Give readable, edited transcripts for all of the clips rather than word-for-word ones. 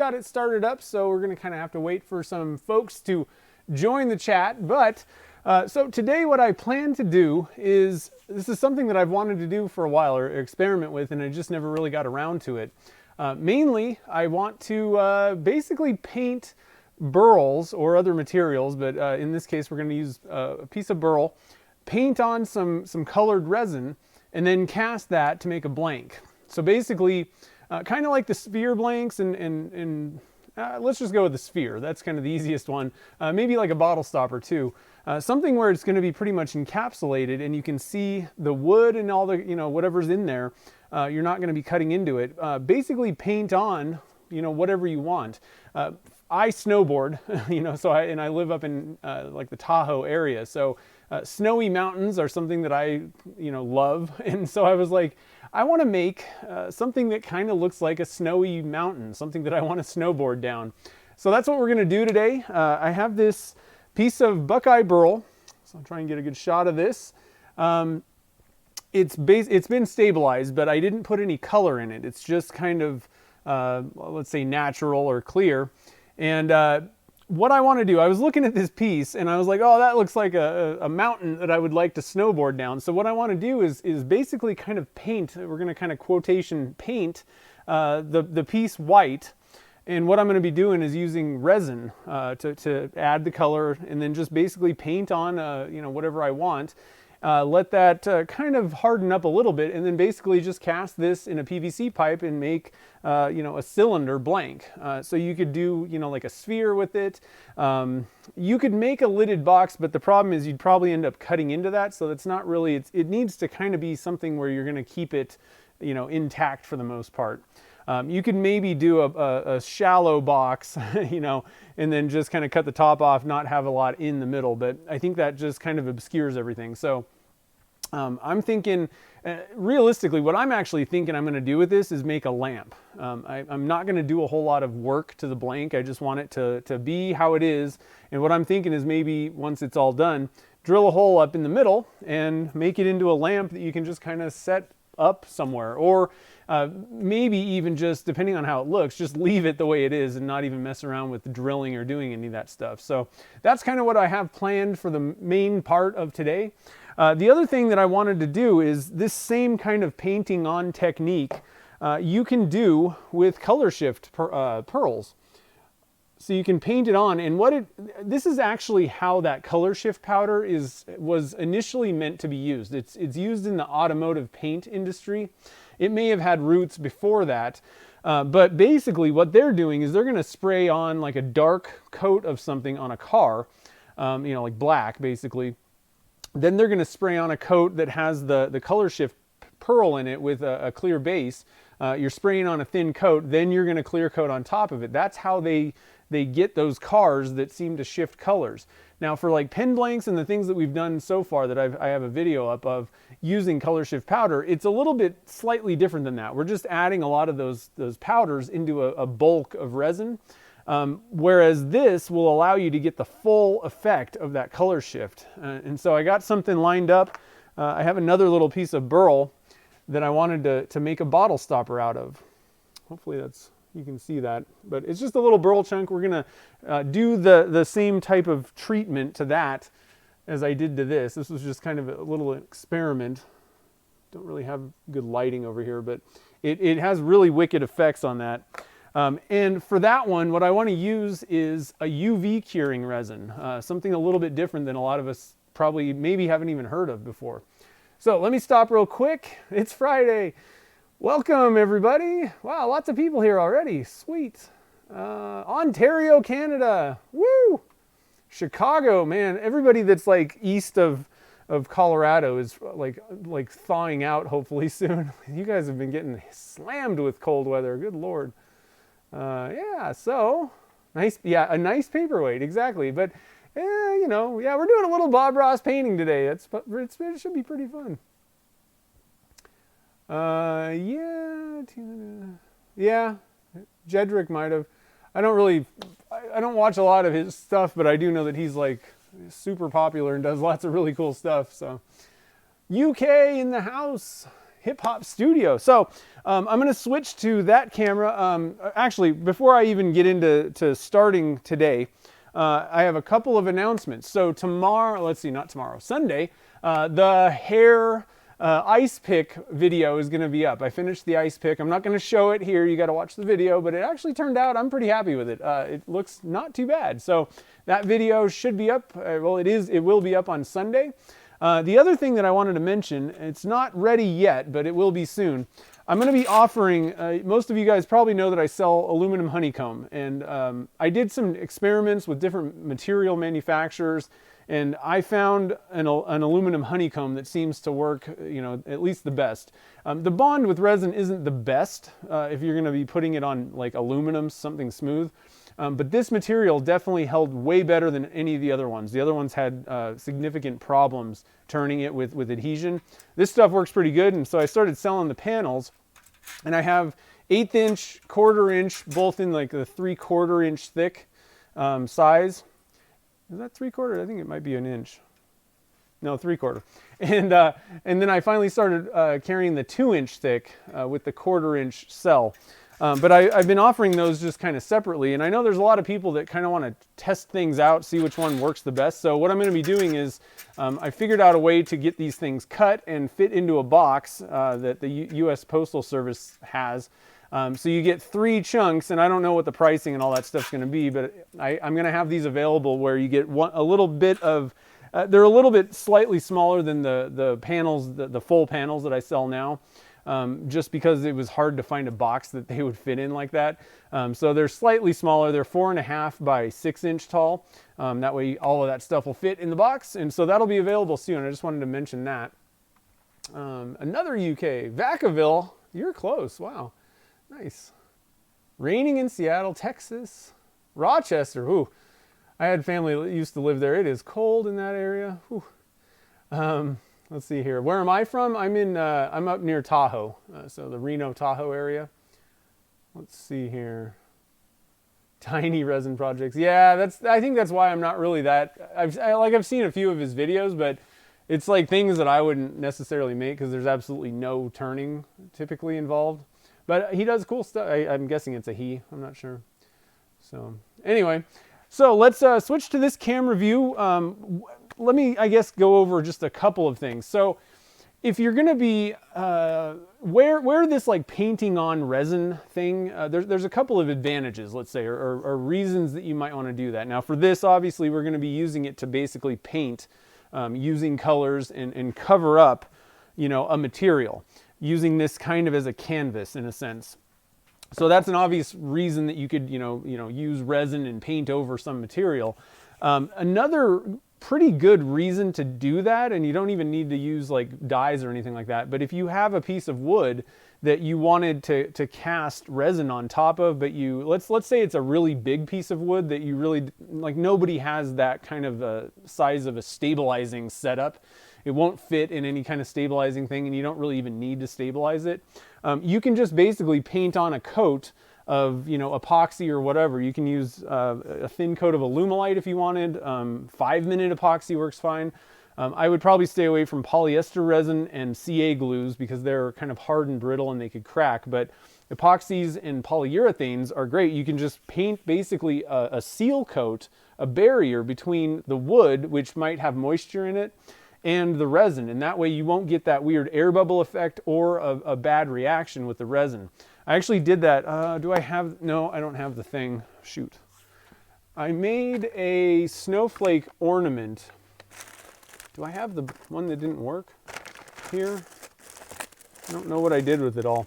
got it started up, so we're going to kind of have to wait for some folks to join the chat. But so today what I plan to do is, this is something that I've wanted to do for a while, or experiment with, and I just never really got around to it. Mainly, I want to basically paint burls or other materials, but in this case we're going to use a piece of burl, paint on some colored resin, and then cast that to make a blank. So basically, kind of like the sphere blanks, and let's just go with the sphere. That's kind of the easiest one. Maybe like a bottle stopper too. Something where it's going to be pretty much encapsulated, and you can see the wood and all the, whatever's in there. You're not going to be cutting into it. Basically paint on, whatever you want. I snowboard, so I live up in like the Tahoe area. So snowy mountains are something that I, love. And so I was like, I want to make something that kind of looks like a snowy mountain, something that I want to snowboard down. So that's what we're going to do today. I have this piece of Buckeye burl, so I'll try and get a good shot of this. It's been stabilized, but I didn't put any color in it. It's just kind of, let's say, natural or clear. And what I want to do, I was looking at this piece and I was like, oh, that looks like a mountain that I would like to snowboard down. So what I want to do is basically kind of paint, we're going to kind of quotation paint the piece white. And what I'm going to be doing is using resin to add the color, and then just basically paint on, whatever I want. Let that kind of harden up a little bit, and then basically just cast this in a PVC pipe and make, a cylinder blank. So you could do, like a sphere with it. You could make a lidded box, but the problem is you'd probably end up cutting into that. So that's not really, it needs to kind of be something where you're going to keep it, intact for the most part. You could maybe do a shallow box, and then just kind of cut the top off, not have a lot in the middle. But I think that just kind of obscures everything. So I'm thinking, realistically, what I'm actually thinking I'm going to do with this is make a lamp. I'm not going to do a whole lot of work to the blank. I just want it to be how it is. And what I'm thinking is maybe once it's all done, drill a hole up in the middle and make it into a lamp that you can just kind of set up somewhere, or maybe even just, depending on how it looks, just leave it the way it is and not even mess around with drilling or doing any of that stuff. So that's kind of what I have planned for the main part of today. The other thing that I wanted to do is this same kind of painting on technique you can do with colorshift pearls. So you can paint it on, and this is actually how that colorshift powder was initially meant to be used. It's used in the automotive paint industry. It may have had roots before that, but basically what they're doing is they're going to spray on like a dark coat of something on a car, like black basically. Then they're going to spray on a coat that has the colorshift pearl in it with a clear base. You're spraying on a thin coat, then you're going to clear coat on top of it. That's how they get those cars that seem to shift colors. Now for like pen blanks and the things that we've done so far that I have a video up of using colorshift powder, it's a little bit slightly different than that. We're just adding a lot of those powders into a bulk of resin. Whereas this will allow you to get the full effect of that color shift. And so I got something lined up. I have another little piece of burl that I wanted to make a bottle stopper out of. Hopefully you can see that, but it's just a little burl chunk. We're gonna do the same type of treatment to that as I did to this. This was just kind of a little experiment. Don't really have good lighting over here, but it has really wicked effects on that. And for that one, what I want to use is a UV curing resin, something a little bit different than a lot of us probably maybe haven't even heard of before. So let me stop real quick. It's Friday. Welcome everybody. Wow, lots of people here already. Sweet. Ontario, Canada. Woo! Chicago, man. Everybody that's like east of Colorado is like thawing out hopefully soon. You guys have been getting slammed with cold weather. Good Lord. Yeah, so nice. Yeah, a nice paperweight, exactly. But we're doing a little Bob Ross painting today. It should be pretty fun. Yeah, Jedrick might have. I don't watch a lot of his stuff, but I do know that he's like super popular and does lots of really cool stuff. So UK in the house. hip hop studio. So I'm going to switch to that camera. Actually, before I even get into starting today, I have a couple of announcements. So tomorrow, let's see, not tomorrow, Sunday, the hair ice pick video is going to be up. I finished the ice pick. I'm not going to show it here. You got to watch the video, but it actually turned out, I'm pretty happy with it. It looks not too bad. So that video should be up. Well, it will be up on Sunday. The other thing that I wanted to mention, it's not ready yet, but it will be soon. I'm going to be offering, most of you guys probably know that I sell aluminum honeycomb, and I did some experiments with different material manufacturers, and I found an aluminum honeycomb that seems to work, at least the best. The bond with resin isn't the best if you're going to be putting it on like aluminum, something smooth. But this material definitely held way better than any of the other ones. The other ones had significant problems turning it with adhesion. This stuff works pretty good, and so I started selling the panels, and I have 1/8 inch, 1/4 inch, both in like the 3/4 inch thick size. Is that 3/4? I think it might be an inch. No, 3/4. And then I finally started carrying the 2 inch thick with the 1/4 inch cell. But I've been offering those just kind of separately, and I know there's a lot of people that kind of want to test things out, see which one works the best. So what I'm going to be doing is I figured out a way to get these things cut and fit into a box that the U.S. Postal Service has. So you get 3 chunks, and I don't know what the pricing and all that stuff's going to be, but I'm going to have these available where you get a little bit of, they're a little bit slightly smaller than the panels, the full panels that I sell now. Just because it was hard to find a box that they would fit in like that. So they're slightly smaller. They're 4.5 by 6 inch tall. That way all of that stuff will fit in the box. And so that'll be available soon. I just wanted to mention that. Another UK, Vacaville. You're close. Wow. Nice. Raining in Seattle, Texas. Rochester. Ooh. I had family that used to live there. It is cold in that area. Ooh. Let's see here. Where am I from? I'm up near Tahoe, so the Reno, Tahoe area. Let's see here. Tiny resin projects. Yeah, I think that's why I'm not really that. I've seen a few of his videos, but it's like things that I wouldn't necessarily make because there's absolutely no turning typically involved. But he does cool stuff. I'm guessing it's a he. I'm not sure. So anyway, so let's switch to this camera view. Let me, I guess, go over just a couple of things. So if you're going to be, where this like painting on resin thing, there's a couple of advantages, let's say, or reasons that you might want to do that. Now for this, obviously, we're going to be using it to basically paint using colors and cover up, a material, using this kind of as a canvas in a sense. So that's an obvious reason that you could, use resin and paint over some material. Another pretty good reason to do that, and you don't even need to use like dyes or anything like that, but if you have a piece of wood that you wanted to cast resin on top of, but let's say it's a really big piece of wood that you really, like nobody has that kind of size of a stabilizing setup. It won't fit in any kind of stabilizing thing, and you don't really even need to stabilize it. You can just basically paint on a coat of epoxy or whatever. You can use a thin coat of alumalite if you wanted. 5-minute epoxy works fine. I would probably stay away from polyester resin and CA glues because they're kind of hard and brittle and they could crack, but epoxies and polyurethanes are great. You can just paint basically a seal coat, a barrier between the wood, which might have moisture in it, and the resin, and that way you won't get that weird air bubble effect or a bad reaction with the resin. I actually did that. No, I don't have the thing. Shoot. I made a snowflake ornament. Do I have the one that didn't work here? I don't know what I did with it all.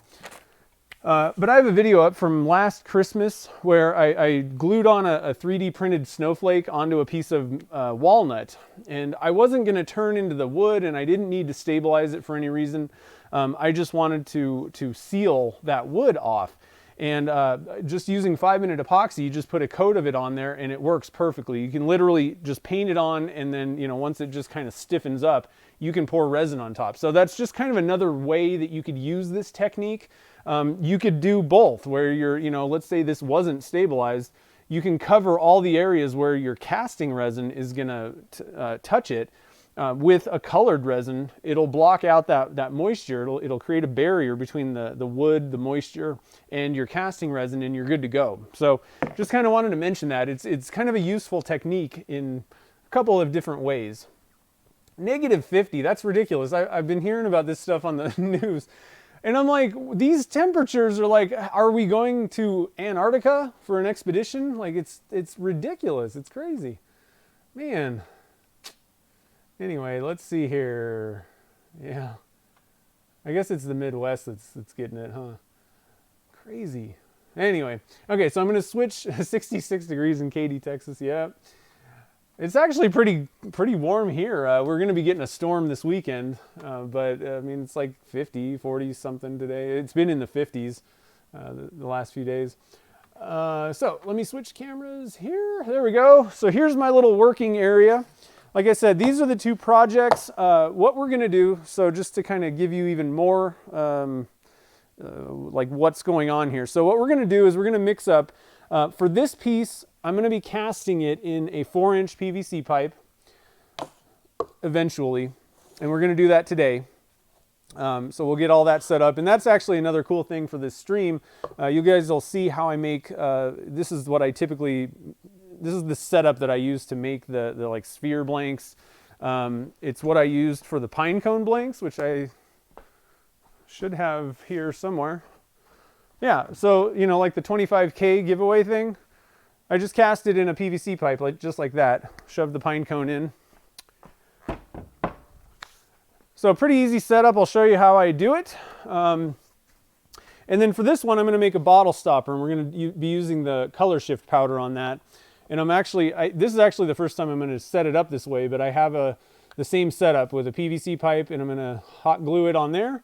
But I have a video up from last Christmas where I glued on a 3D printed snowflake onto a piece of walnut. And I wasn't going to turn into the wood, and I didn't need to stabilize it for any reason. I just wanted to seal that wood off. And just using 5-minute epoxy, you just put a coat of it on there and it works perfectly. You can literally just paint it on, and then once it just kind of stiffens up, you can pour resin on top. So that's just kind of another way that you could use this technique. You could do both where let's say this wasn't stabilized. You can cover all the areas where your casting resin is gonna touch it, With a colored resin, it'll block out that moisture. It'll create a barrier between the wood, the moisture, and your casting resin, and you're good to go. So just kind of wanted to mention that. It's kind of a useful technique in a couple of different ways. -50, that's ridiculous. I've been hearing about this stuff on the news. And I'm like, these temperatures are like, are we going to Antarctica for an expedition? Like, it's ridiculous. It's crazy. Man. Anyway, let's see here. Yeah. I guess it's the Midwest that's getting it, huh? Crazy. Anyway. Okay, so I'm going to switch 66 degrees in Katy, Texas. Yeah. It's actually pretty warm here. We're going to be getting a storm this weekend, but I mean, it's like 50, 40 something today. It's been in the 50s the last few days. So let me switch cameras here. There we go. So here's my little working area. Like I said, these are the two projects. What we're going to do, so just to kind of give you even more like what's going on here. So what we're going to do is we're going to mix up, for this piece, I'm going to be casting it in a 4-inch PVC pipe eventually, and we're going to do that today. So we'll get all that set up, and that's actually another cool thing for this stream. You guys will see how I make, this is the setup that I use to make the like sphere blanks. It's what I used for the pine cone blanks, which I should have here somewhere. Yeah, so, you know, like the 25K giveaway thing, I just cast it in a PVC pipe, just like that. Shoved the pine cone in. So pretty easy setup. I'll show you how I do it. And then for this one, I'm going to make a bottle stopper, and we're going to be using the colorshift powder on that. And I'm actually, this is actually the first time I'm going to set it up this way, but I have the same setup with a PVC pipe, and I'm going to hot glue it on there.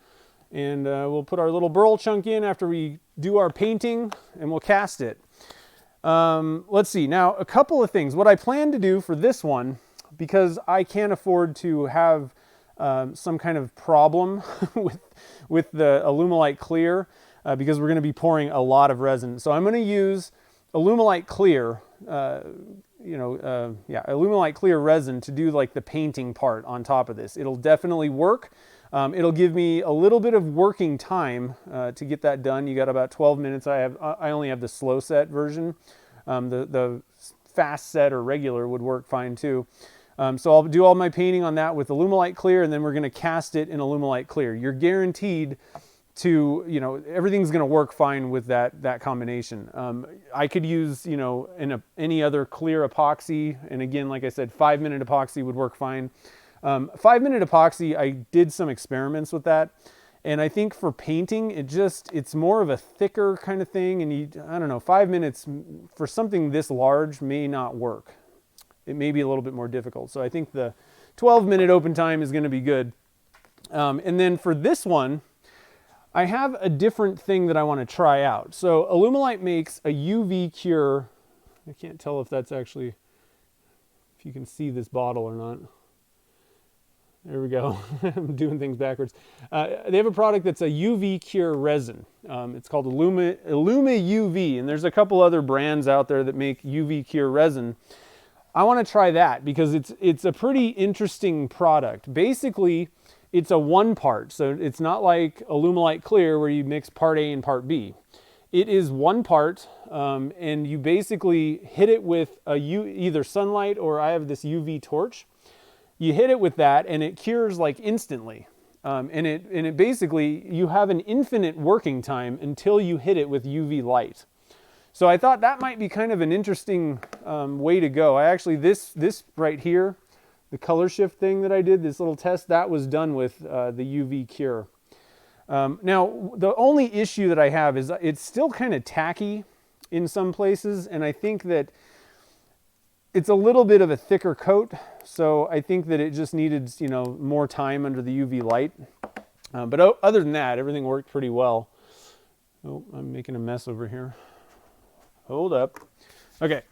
And we'll put our little burl chunk in after we do our painting, and we'll cast it. Let's see. Now, a couple of things. What I plan to do for this one, because I can't afford to have some kind of problem with the Alumilite Clear, because we're going to be pouring a lot of resin. So I'm going to use Alumilite Clear, Alumilite Clear resin to do like the painting part on top of this. It'll definitely work. It'll give me a little bit of working time to get that done. You got about 12 minutes. I only have the slow set version. The fast set or regular would work fine too. So I'll do all my painting on that with Alumilite Clear, and then we're going to cast it in Alumilite Clear. You're guaranteed to, you know, everything's going to work fine with that combination. I could use, you know, any other clear epoxy, and again, like I said, 5-minute epoxy would work fine. 5-minute epoxy, I did some experiments with that, and I think for painting, it's more of a thicker kind of thing, and I don't know, 5 minutes for something this large may not work. It may be a little bit more difficult. So I think the 12-minute open time is going to be good. And then for this one, I have a different thing that I want to try out. So Alumilite makes a UV cure. I can't tell if that's actually, if you can see this bottle or not. There we go. I'm doing things backwards. They have a product that's a UV cure resin. It's called Illuma UV, and there's a couple other brands out there that make UV cure resin. I want to try that because it's a pretty interesting product. Basically, it's a one part, so it's not like Alumilite Clear where you mix part A and part B. It is one part, and you basically hit it with either sunlight, or I have this UV torch. You hit it with that, and it cures like instantly. And it basically, you have an infinite working time until you hit it with UV light. So I thought that might be kind of an interesting way to go. I actually, this right here, the colorshift thing that I did, this little test, that was done with the UV cure. Now, the only issue that I have is it's still kind of tacky in some places, and I think that it's a little bit of a thicker coat, so I think that it just needed, you know, more time under the UV light. But other than that, everything worked pretty well. Oh, I'm making a mess over here. Hold up. Okay,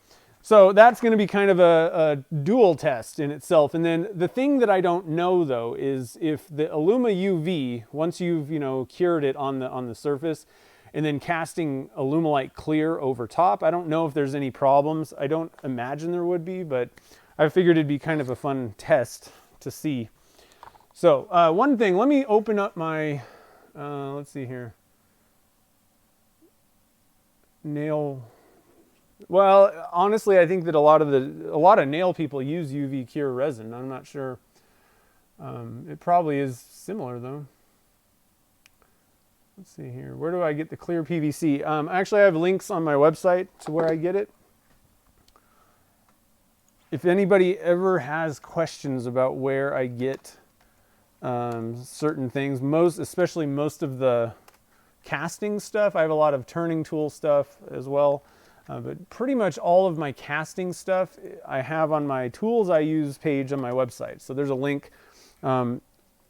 so that's going to be kind of a dual test in itself. And then the thing that I don't know though is if the Illuma UV, once you've, you know, cured it on the surface, and then casting Alumilite Clear over top, I don't know if there's any problems. I don't imagine there would be, but I figured it'd be kind of a fun test to see. So one thing, let me open up my, let's see here, nail. Well, honestly, I think that a lot of nail people use UV cure resin. I'm not sure. It probably is similar though. Let's see here. Where do I get the clear PVC? Actually, I have links on my website to where I get it. If anybody ever has questions about where I get certain things, especially most of the casting stuff, I have a lot of turning tool stuff as well. But pretty much all of my casting stuff I have on my tools I use page on my website. So there's a link.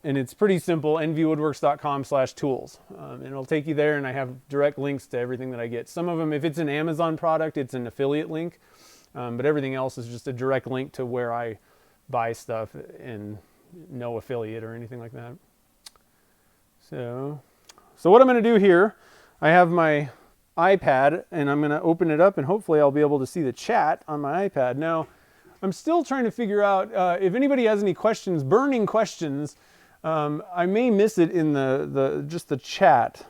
And it's pretty simple, nvwoodworks.com/tools. And it'll take you there, and I have direct links to everything that I get. Some of them, if it's an Amazon product, it's an affiliate link. But everything else is just a direct link to where I buy stuff and no affiliate or anything like that. So what I'm going to do here, I have my iPad, and I'm going to open it up, and hopefully I'll be able to see the chat on my iPad. Now, I'm still trying to figure out if anybody has any questions, burning questions. I may miss it in just the chat.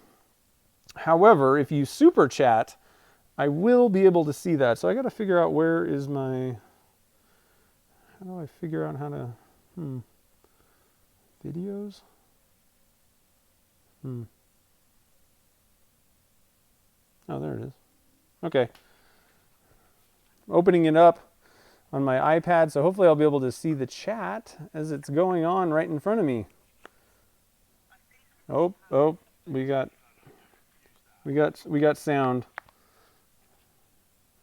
However, if you super chat, I will be able to see that. So I got to figure out where is my, how do I figure out how to, videos? Oh, there it is. Okay. Opening it up on my iPad, so hopefully I'll be able to see the chat as it's going on right in front of me. Oh, we got sound.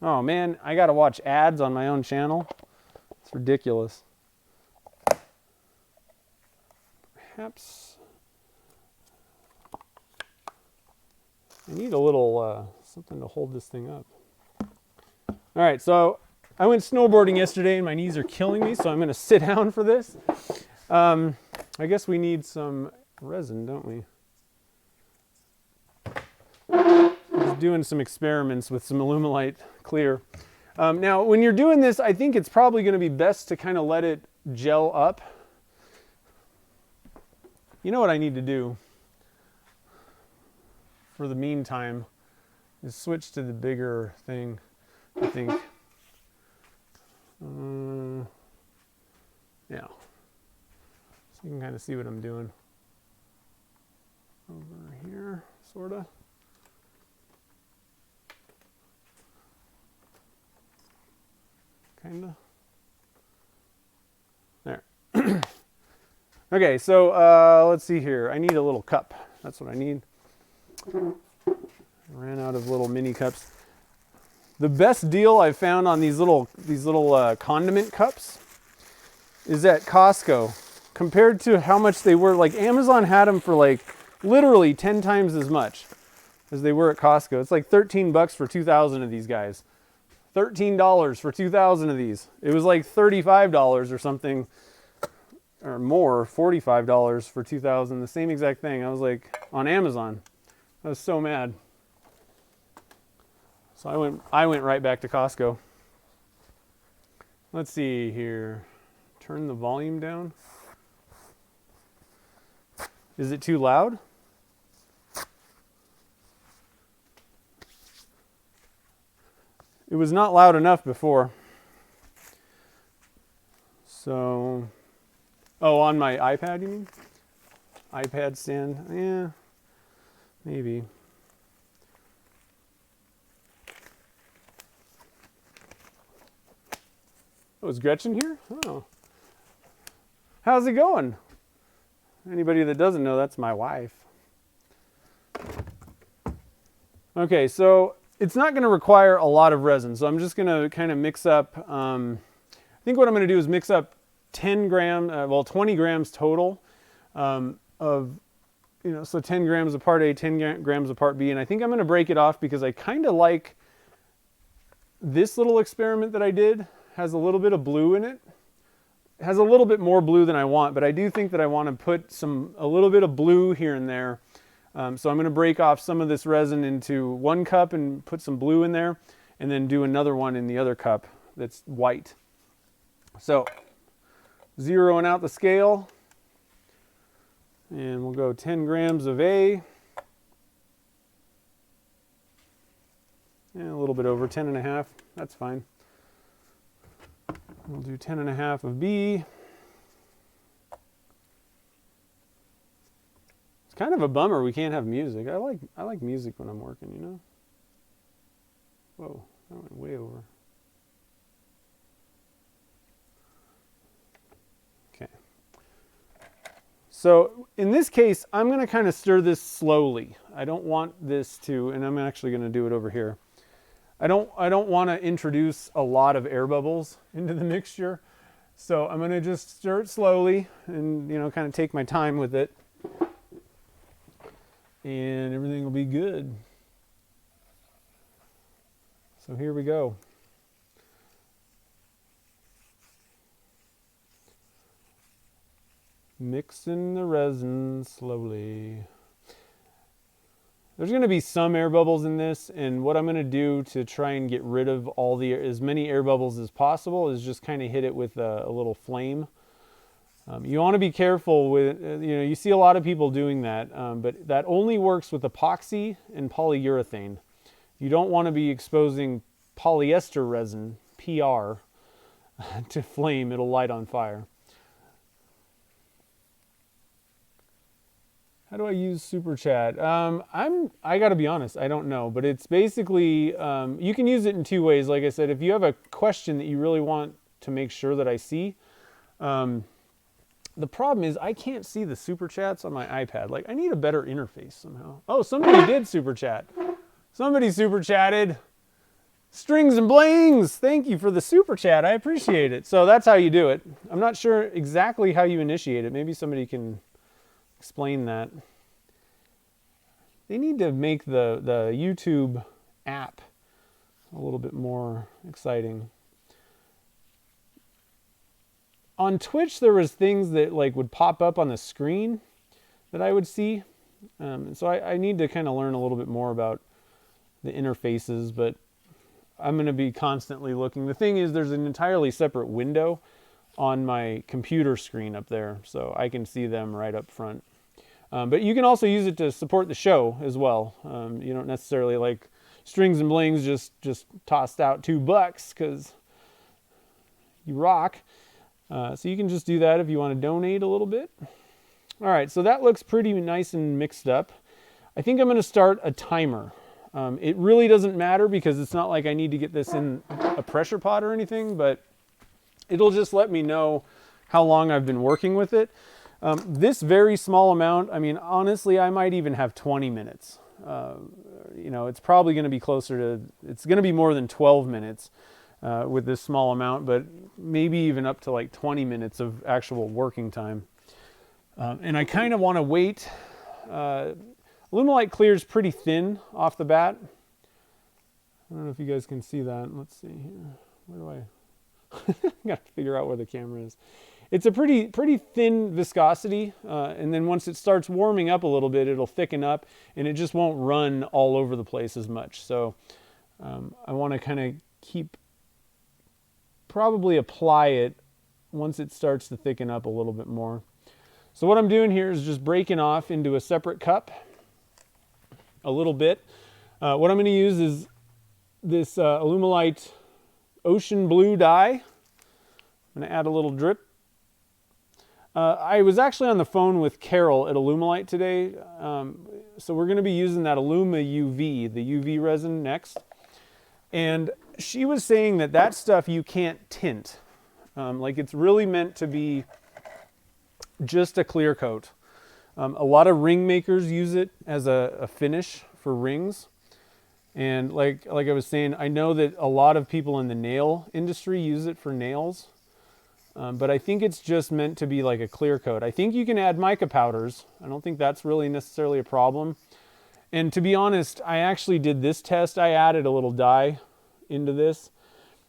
Oh man, I got to watch ads on my own channel. It's ridiculous. Perhaps I need a little something to hold this thing up. All right, so I went snowboarding yesterday and my knees are killing me, so I'm going to sit down for this. I guess we need some resin, don't we? Just doing some experiments with some Alumilite Clear. Now, when you're doing this, I think it's probably going to be best to kind of let it gel up. You know what I need to do for the meantime is switch to the bigger thing, I think. Yeah. So you can kind of see what I'm doing over here, sort of. Kind of. There. Okay, so let's see here. I need a little cup. That's what I need. I ran out of little mini cups. The best deal I've found on these little condiment cups is at Costco. Compared to how much they were, like Amazon had them for like literally 10 times as much as they were at Costco. It's like 13 bucks for 2,000 of these guys. $13 for 2,000 of these. It was like $35 or something, or more, $45 for 2,000. The same exact thing. I was like, on Amazon. I was so mad. So I went right back to Costco. Let's see here. Turn the volume down. Is it too loud? It was not loud enough before. So, oh, on my iPad, you mean? iPad stand? Yeah, maybe. Oh, is Gretchen here? Oh. How's it going? Anybody that doesn't know, that's my wife. Okay, so it's not going to require a lot of resin, so I'm just going to kind of mix up, I think what I'm going to do is mix up 20 grams total of, so 10 grams of part A, 10 grams of part B, and I think I'm going to break it off because I kind of like this little experiment that I did. Has a little bit of blue in it. It has a little bit more blue than I want, but I do think that I want to put a little bit of blue here and there. So I'm going to break off some of this resin into one cup and put some blue in there, and then do another one in the other cup that's white. So zeroing out the scale. And we'll go 10 grams of A. And a little bit over, 10.5. That's fine. We'll do 10.5 of B. It's kind of a bummer we can't have music. I like music when I'm working, you know? Whoa, that went way over. Okay. So in this case, I'm going to kind of stir this slowly. I don't want this to, and I'm actually going to do it over here. I don't want to introduce a lot of air bubbles into the mixture. So I'm going to just stir it slowly and, you know, kind of take my time with it. And everything will be good. So here we go. Mixing the resin slowly. There's going to be some air bubbles in this, and what I'm going to do to try and get rid of as many air bubbles as possible is just kind of hit it with a little flame. You want to be careful with, you know, you see a lot of people doing that, but that only works with epoxy and polyurethane. You don't want to be exposing polyester resin, PR, to flame. It'll light on fire. How do I use Super Chat? I got to be honest, I don't know, but it's basically, you can use it in two ways. Like I said, if you have a question that you really want to make sure that I see, the problem is I can't see the Super Chats on my iPad. Like, I need a better interface somehow. Oh, somebody did Super Chat. Somebody Super Chatted. Strings and Blings, thank you for the Super Chat. I appreciate it. So that's how you do it. I'm not sure exactly how you initiate it. Maybe somebody can explain that. They need to make the YouTube app a little bit more exciting. On Twitch, there was things that like would pop up on the screen that I would see. So I need to kind of learn a little bit more about the interfaces, but I'm going to be constantly looking. The thing is, there's an entirely separate window on my computer screen up there, so I can see them right up front. But you can also use it to support the show as well. You don't necessarily like Strings and Blings just tossed out $2 because you rock. So you can just do that if you want to donate a little bit. All right, so that looks pretty nice and mixed up. I think I'm going to start a timer. It really doesn't matter because it's not like I need to get this in a pressure pot or anything, but it'll just let me know how long I've been working with it. This very small amount, I mean, honestly, I might even have 20 minutes. You know, it's probably going to be closer to, it's going to be more than 12 minutes with this small amount, but maybe even up to like 20 minutes of actual working time. And I kind of want to wait. Alumilite Clear is pretty thin off the bat. I don't know if you guys can see that. Let's see here. Where do I got to figure out where the camera is. It's a pretty thin viscosity, and then once it starts warming up a little bit, it'll thicken up, and it just won't run all over the place as much. So I want to kind of probably apply it once it starts to thicken up a little bit more. So what I'm doing here is just breaking off into a separate cup a little bit. What I'm going to use is this Alumilite Ocean Blue dye. I'm going to add a little drip. I was actually on the phone with Carol at Alumilite today. So we're going to be using that Aluma UV, the UV resin next. And she was saying that stuff you can't tint. Like it's really meant to be just a clear coat. A lot of ring makers use it as a finish for rings. And like I was saying, I know that a lot of people in the nail industry use it for nails. But I think it's just meant to be like a clear coat. I think you can add mica powders. I don't think that's really necessarily a problem. And to be honest, I actually did this test. I added a little dye into this,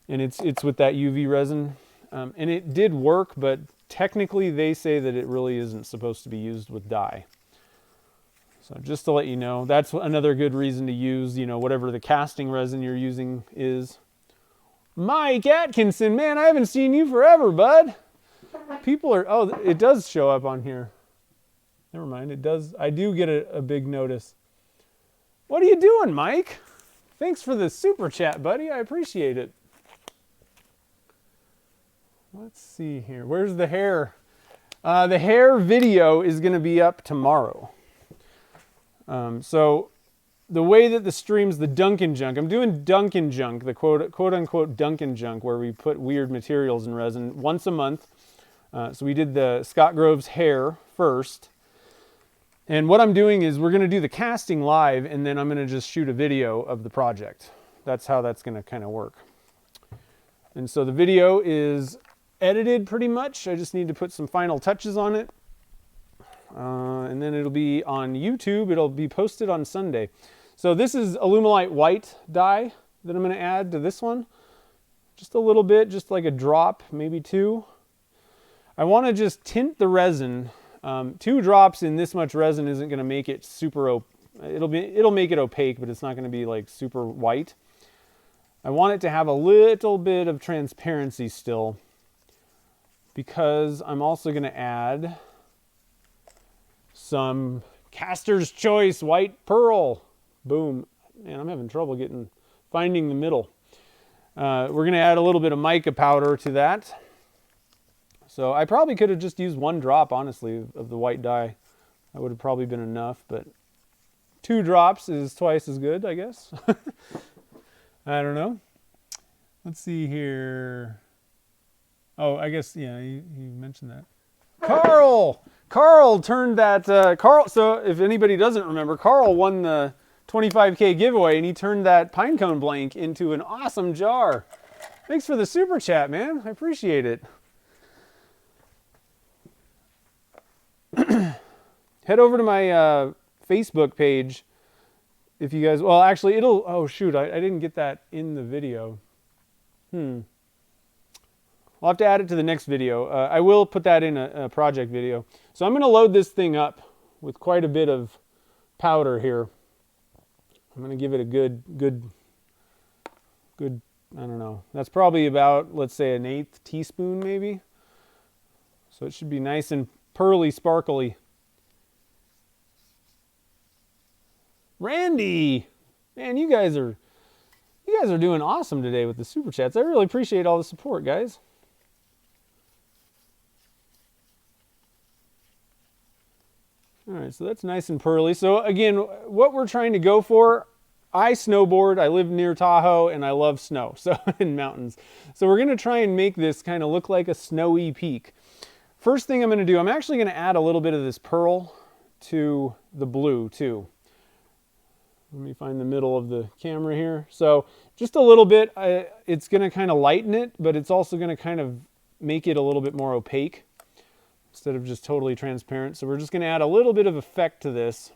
and it's with that UV resin. And it did work, but technically they say that it really isn't supposed to be used with dye. So just to let you know, that's another good reason to use, you know, whatever the casting resin you're using is. Mike Atkinson, man, I haven't seen you forever, bud. People are, oh, it does show up on here. Never mind, it does. I do get a big notice. What are you doing, Mike? Thanks for the super chat, buddy. I appreciate it. Let's see here. Where's the hair? The hair video is going to be up tomorrow. So the way that the stream's the Dunkin' Junk, I'm doing Dunkin' Junk, the quote-unquote Dunkin' Junk, where we put weird materials in resin once a month. So we did the Scott Grove's hair first. And what I'm doing is we're going to do the casting live, and then I'm going to just shoot a video of the project. That's how that's going to kind of work. And so the video is edited pretty much. I just need to put some final touches on it. And then it'll be on YouTube. It'll be posted on Sunday. So this is Alumilite white dye that I'm going to add to this one. Just a little bit, just like a drop, maybe 2. I want to just tint the resin. 2 drops in this much resin isn't going to make it super it'll make it opaque, but it's not going to be like super white. I want it to have a little bit of transparency still, because I'm also going to add some Caster's Choice white pearl. Boom. Man, I'm having trouble finding the middle. We're going to add a little bit of mica powder to that. So I probably could have just used 1 drop, honestly, of the white dye. That would have probably been enough, but 2 drops is twice as good, I guess. I don't know. Let's see here. Oh, I guess, yeah, you mentioned that. Carl turned that, so if anybody doesn't remember, Carl won the 25K giveaway, and he turned that pinecone blank into an awesome jar. Thanks for the super chat, man. I appreciate it. Head over to my Facebook page if you guys, well, actually oh shoot, I didn't get that in the video. I'll have to add it to the next video. I will put that in a project video. So I'm going to load this thing up with quite a bit of powder here. I'm going to give it a good, I don't know. That's probably about, let's say, an 1/8 teaspoon maybe. So it should be nice and pearly, sparkly. Randy, man, you guys are doing awesome today with the super chats. I really appreciate all the support, guys. All right, so that's nice and pearly. So again, what we're trying to go for, I snowboard, I live near Tahoe, and I love snow, so in mountains. So we're gonna try and make this kind of look like a snowy peak. First thing I'm gonna do, I'm actually gonna add a little bit of this pearl to the blue too. Let me find the middle of the camera here. So just a little bit, it's gonna kind of lighten it, but it's also gonna kind of make it a little bit more opaque instead of just totally transparent. So we're just gonna add a little bit of effect to this.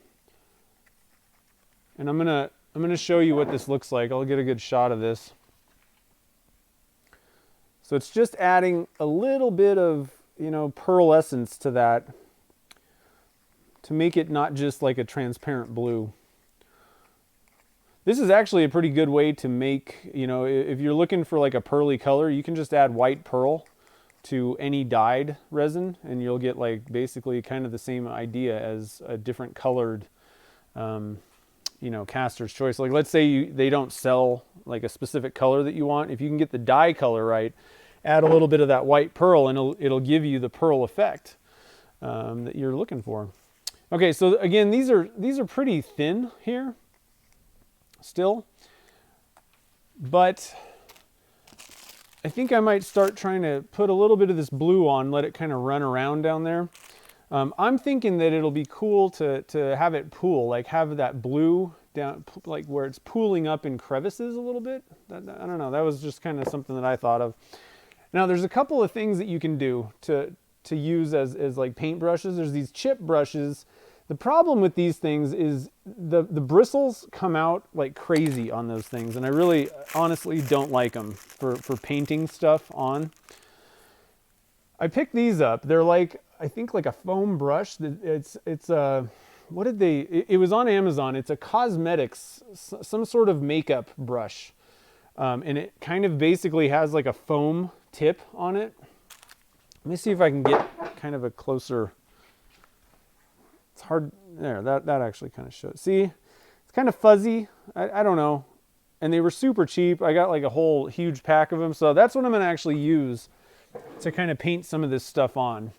And I'm gonna show you what this looks like. I'll get a good shot of this. So it's just adding a little bit of, pearlescence to that to make it not just like a transparent blue. This is actually a pretty good way to make, if you're looking for like a pearly color, you can just add white pearl to any dyed resin and you'll get like basically kind of the same idea as a different colored, Caster's Choice. Like let's say they don't sell like a specific color that you want. If you can get the dye color right, add a little bit of that white pearl and it'll give you the pearl effect that you're looking for. Okay, so again, these are pretty thin here still, but I think I might start trying to put a little bit of this blue on, let it kind of run around down there. I'm thinking that it'll be cool to have it pool, like have that blue down, like where it's pooling up in crevices a little bit. I don't know, that was just kind of something that I thought of. Now there's a couple of things that you can do to use as like paint brushes. There's these chip brushes. The problem with these things is the bristles come out like crazy on those things, and I really honestly don't like them for painting stuff on. I picked these up. They're like, I think like a foam brush. It's what did they, it was on Amazon. It's a cosmetics, some sort of makeup brush. And it kind of basically has like a foam tip on it. Let me see if I can get kind of a closer. It's hard. There, that actually kind of shows. See, it's kind of fuzzy. I don't know. And they were super cheap. I got like a whole huge pack of them. So that's what I'm going to actually use to kind of paint some of this stuff on.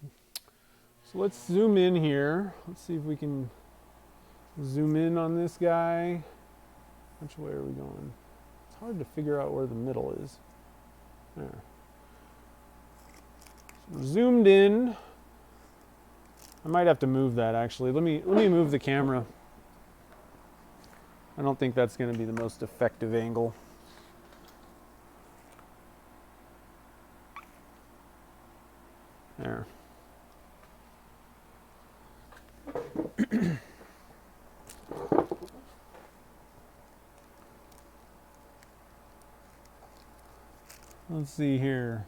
So let's zoom in here. Let's see if we can zoom in on this guy. Which way are we going? It's hard to figure out where the middle is. There. So we're zoomed in. I might have to move that actually. Let me move the camera. I don't think that's going to be the most effective angle. There. Let's see here.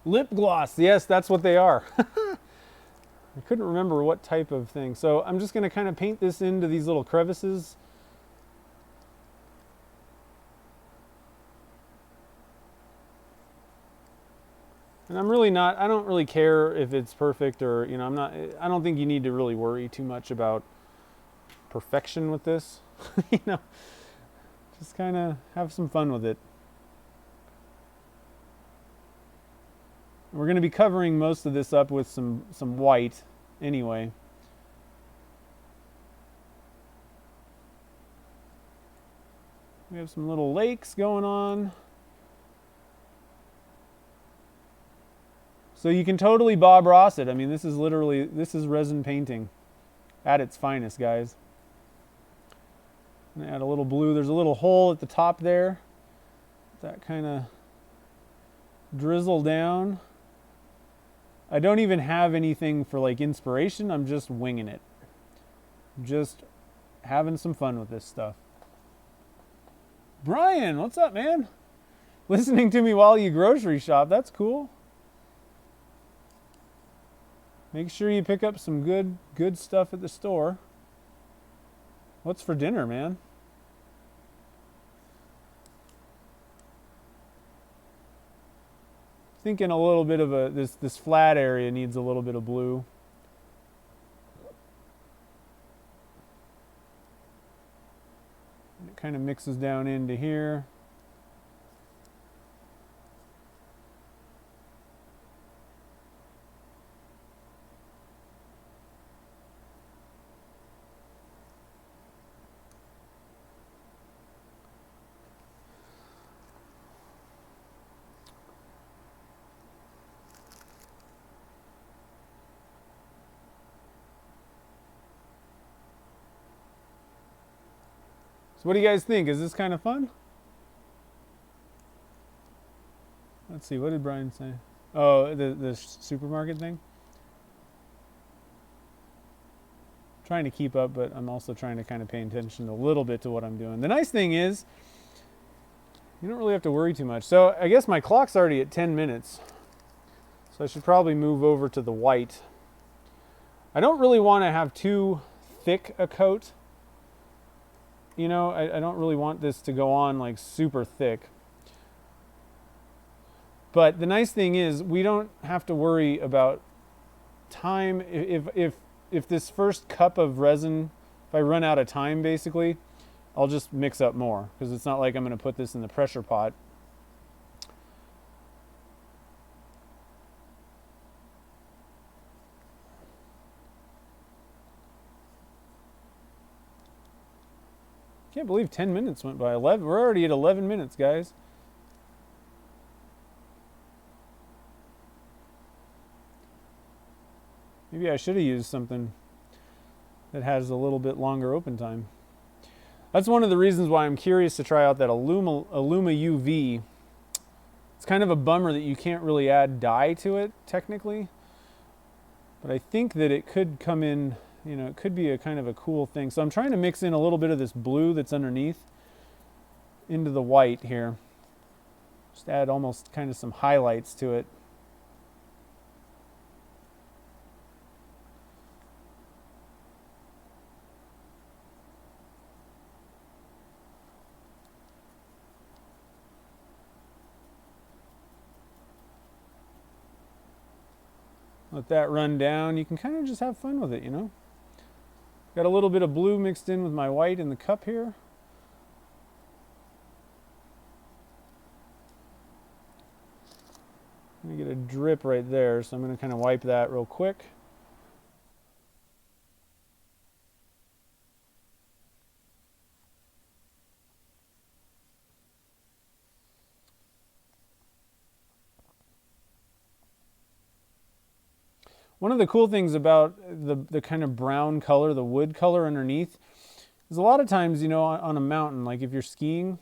Lip gloss. Yes, that's what they are. I couldn't remember what type of thing. So I'm just going to kind of paint this into these little crevices. And I'm really not, I don't really care if it's perfect or, you know, I don't think you need to really worry too much about perfection with this. You know, just kind of have some fun with it. We're going to be covering most of this up with some white anyway. We have some little lakes going on. So you can totally Bob Ross it. I mean, this is resin painting at its finest, guys. And add a little blue. There's a little hole at the top there. That kind of drizzle down. I don't even have anything for like inspiration. I'm just winging it. Just having some fun with this stuff. Brian, what's up, man? Listening to me while you grocery shop. That's cool. Make sure you pick up some good stuff at the store. What's for dinner, man? Thinking a little bit of this flat area needs a little bit of blue. And it kind of mixes down into here. So what do you guys think? Is this kind of fun? Let's see, what did Brian say? Oh, the supermarket thing? Trying to keep up, but I'm also trying to kind of pay attention a little bit to what I'm doing. The nice thing is, you don't really have to worry too much. So I guess my clock's already at 10 minutes. So I should probably move over to the white. I don't really want to have too thick a coat. You know, I don't really want this to go on like super thick. But the nice thing is we don't have to worry about time. If this first cup of resin, if I run out of time basically, I'll just mix up more because it's not like I'm going to put this in the pressure pot. Can't believe 10 minutes went by. 11. We're already at 11 minutes, guys. Maybe I should have used something that has a little bit longer open time. That's one of the reasons why I'm curious to try out that Aluma UV. It's kind of a bummer that you can't really add dye to it, technically. But I think that it could come in, you know, it could be a kind of a cool thing. So I'm trying to mix in a little bit of this blue that's underneath into the white here. Just add almost kind of some highlights to it. Let that run down. You can kind of just have fun with it, you know. Got a little bit of blue mixed in with my white in the cup here. I'm going to get a drip right there, so I'm going to kind of wipe that real quick. One of the cool things about the kind of brown color, the wood color underneath, is a lot of times, you know, on a mountain, like if you're skiing,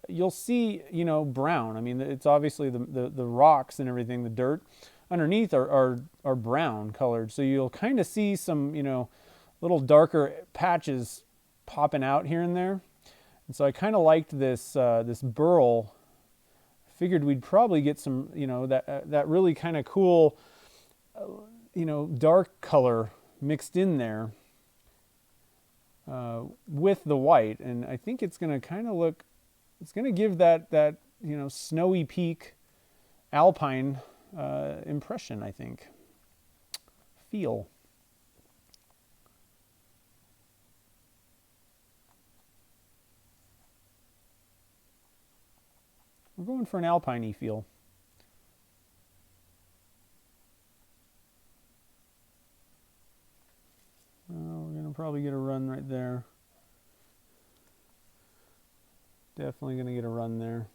you'll see, you know, brown. I mean, it's obviously the rocks and everything, the dirt underneath are brown colored. So you'll kind of see some, you know, little darker patches popping out here and there. And so I kind of liked this this burl. Figured we'd probably get some, you know, that really kind of cool, you know, dark color mixed in there with the white. And I think it's going to kind of look, it's going to give that, you know, snowy peak alpine impression, I think. Feel. We're going for an alpine-y feel. We're going to probably get a run right there. Definitely going to get a run there.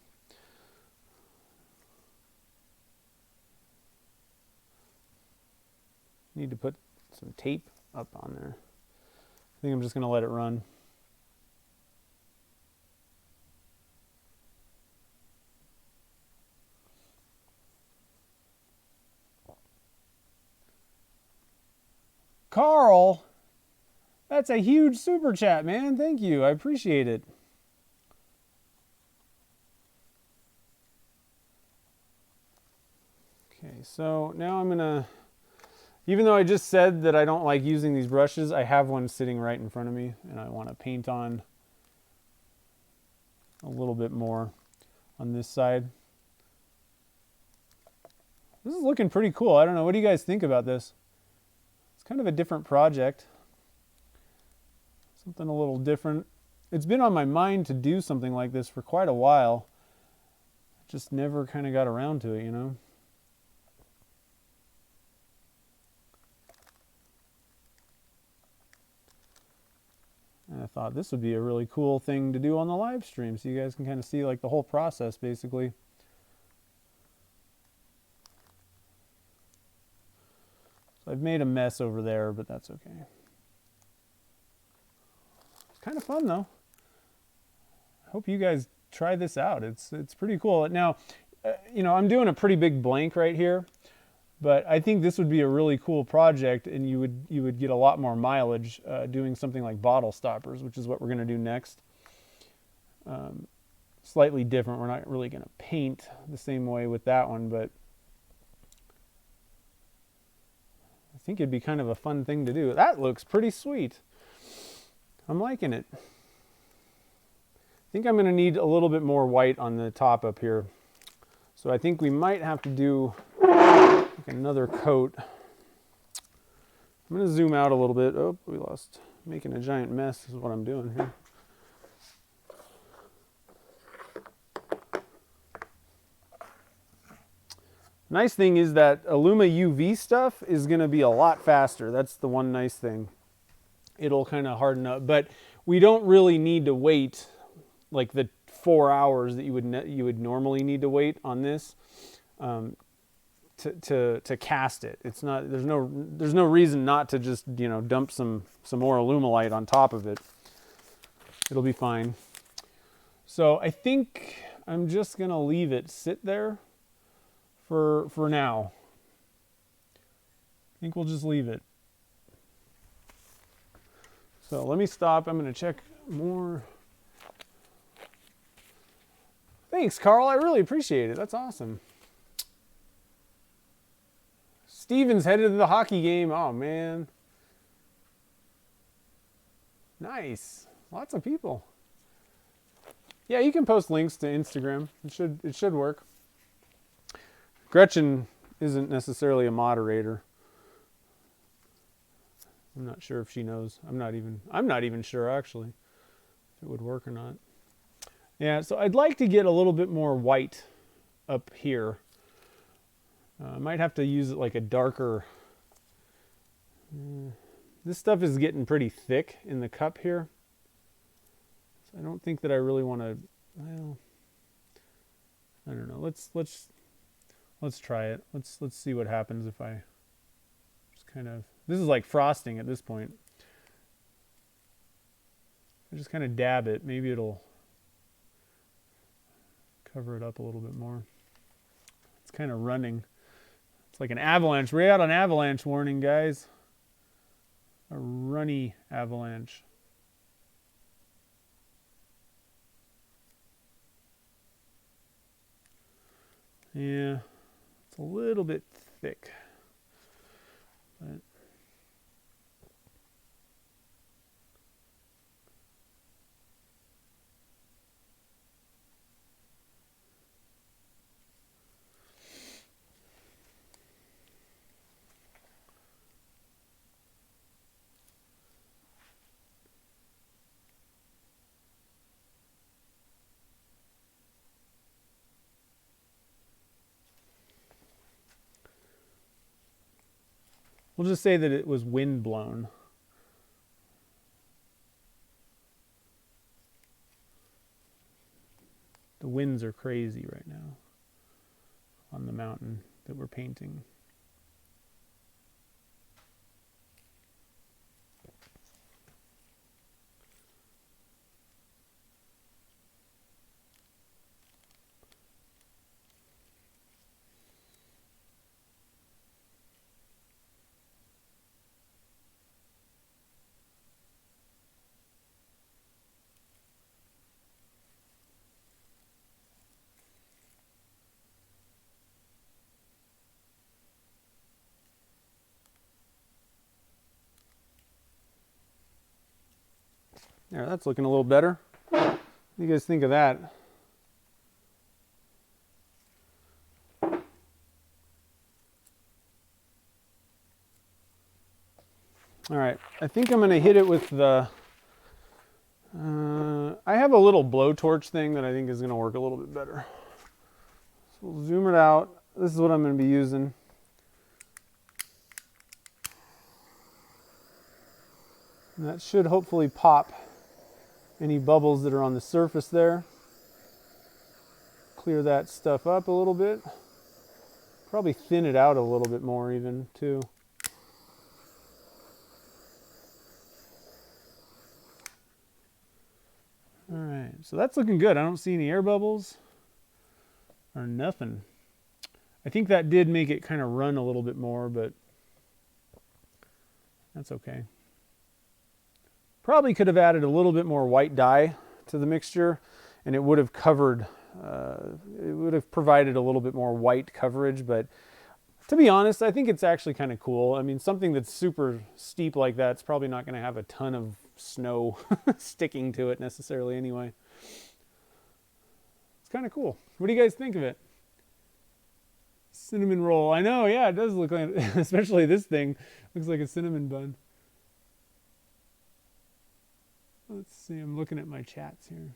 Need to put some tape up on there. I think I'm just going to let it run. Carl, that's a huge super chat, man. Thank you. I appreciate it. Okay, so now I'm gonna, even though I just said that I don't like using these brushes, I have one sitting right in front of me, and I want to paint on a little bit more on this side. This is looking pretty cool. I don't know. What do you guys think about this? It's kind of a different project. Something a little different. It's been on my mind to do something like this for quite a while. Just never kind of got around to it, you know? And I thought this would be a really cool thing to do on the live stream, so you guys can kind of see like the whole process basically. So I've made a mess over there, but that's okay. It's kind of fun though. I hope you guys try this out. It's pretty cool. Now, you know, I'm doing a pretty big blank right here, but I think this would be a really cool project, and you would get a lot more mileage doing something like bottle stoppers, which is what we're going to do next. Slightly different. We're not really going to paint the same way with that one, but I think it'd be kind of a fun thing to do. That looks pretty sweet. I'm liking it. I think I'm going to need a little bit more white on the top up here. So I think we might have to do like another coat. I'm going to zoom out a little bit. Oh, we lost. Making a giant mess is what I'm doing here. Nice thing is that Illuma UV stuff is going to be a lot faster. That's the one nice thing. It'll kind of harden up, but we don't really need to wait like the 4 hours that you would normally need to wait on this to cast it. It's not, there's no reason not to just, you know, dump some more alumalite on top of it. It'll be fine. So I think I'm just gonna leave it sit there for now. I think we'll just leave it. So let me stop. I'm going to check more. Thanks, Carl. I really appreciate it. That's awesome. Steven's headed to the hockey game. Oh, man. Nice. Lots of people. Yeah, you can post links to Instagram. It should work. Gretchen isn't necessarily a moderator. I'm not sure if she knows. I'm not even sure actually if it would work or not. Yeah, so I'd like to get a little bit more white up here. I might have to use it like a darker. This stuff is getting pretty thick in the cup here. So I don't think that I really want to, well, I don't know. Let's try it. Let's see what happens if I just kind of, this is like frosting at this point. I just kind of dab it. Maybe it'll cover it up a little bit more. It's kind of running. It's like an avalanche. We're out on avalanche warning, guys. A runny avalanche. Yeah, it's a little bit thick. But we'll just say that it was wind blown. The winds are crazy right now on the mountain that we're painting. There, that's looking a little better. What do you guys think of that? All right, I think I'm going to hit it with the, I have a little blowtorch thing that I think is going to work a little bit better. So we'll zoom it out. This is what I'm going to be using. And that should hopefully pop any bubbles that are on the surface there. Clear that stuff up a little bit. Probably thin it out a little bit more even too. All right, so that's looking good. I don't see any air bubbles or nothing. I think that did make it kind of run a little bit more, but that's okay. Probably could have added a little bit more white dye to the mixture, and it would have covered, it would have provided a little bit more white coverage, but to be honest, I think it's actually kind of cool. I mean, something that's super steep like that's probably not going to have a ton of snow sticking to it necessarily anyway. It's kind of cool. What do you guys think of it? Cinnamon roll. I know, yeah, it does look like, especially this thing, looks like a cinnamon bun. Let's see, I'm looking at my chats here.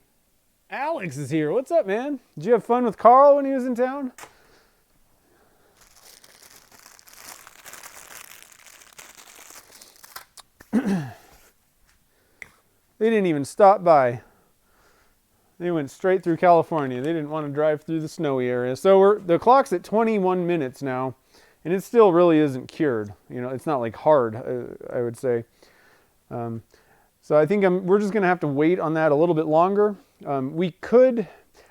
Alex is here. What's up, man? Did you have fun with Carl when he was in town? They didn't even stop by. They went straight through California. They didn't want to drive through the snowy area. So the clock's at 21 minutes now, and it still really isn't cured. You know, it's not like hard, I would say. So I think we're just going to have to wait on that a little bit longer. We could,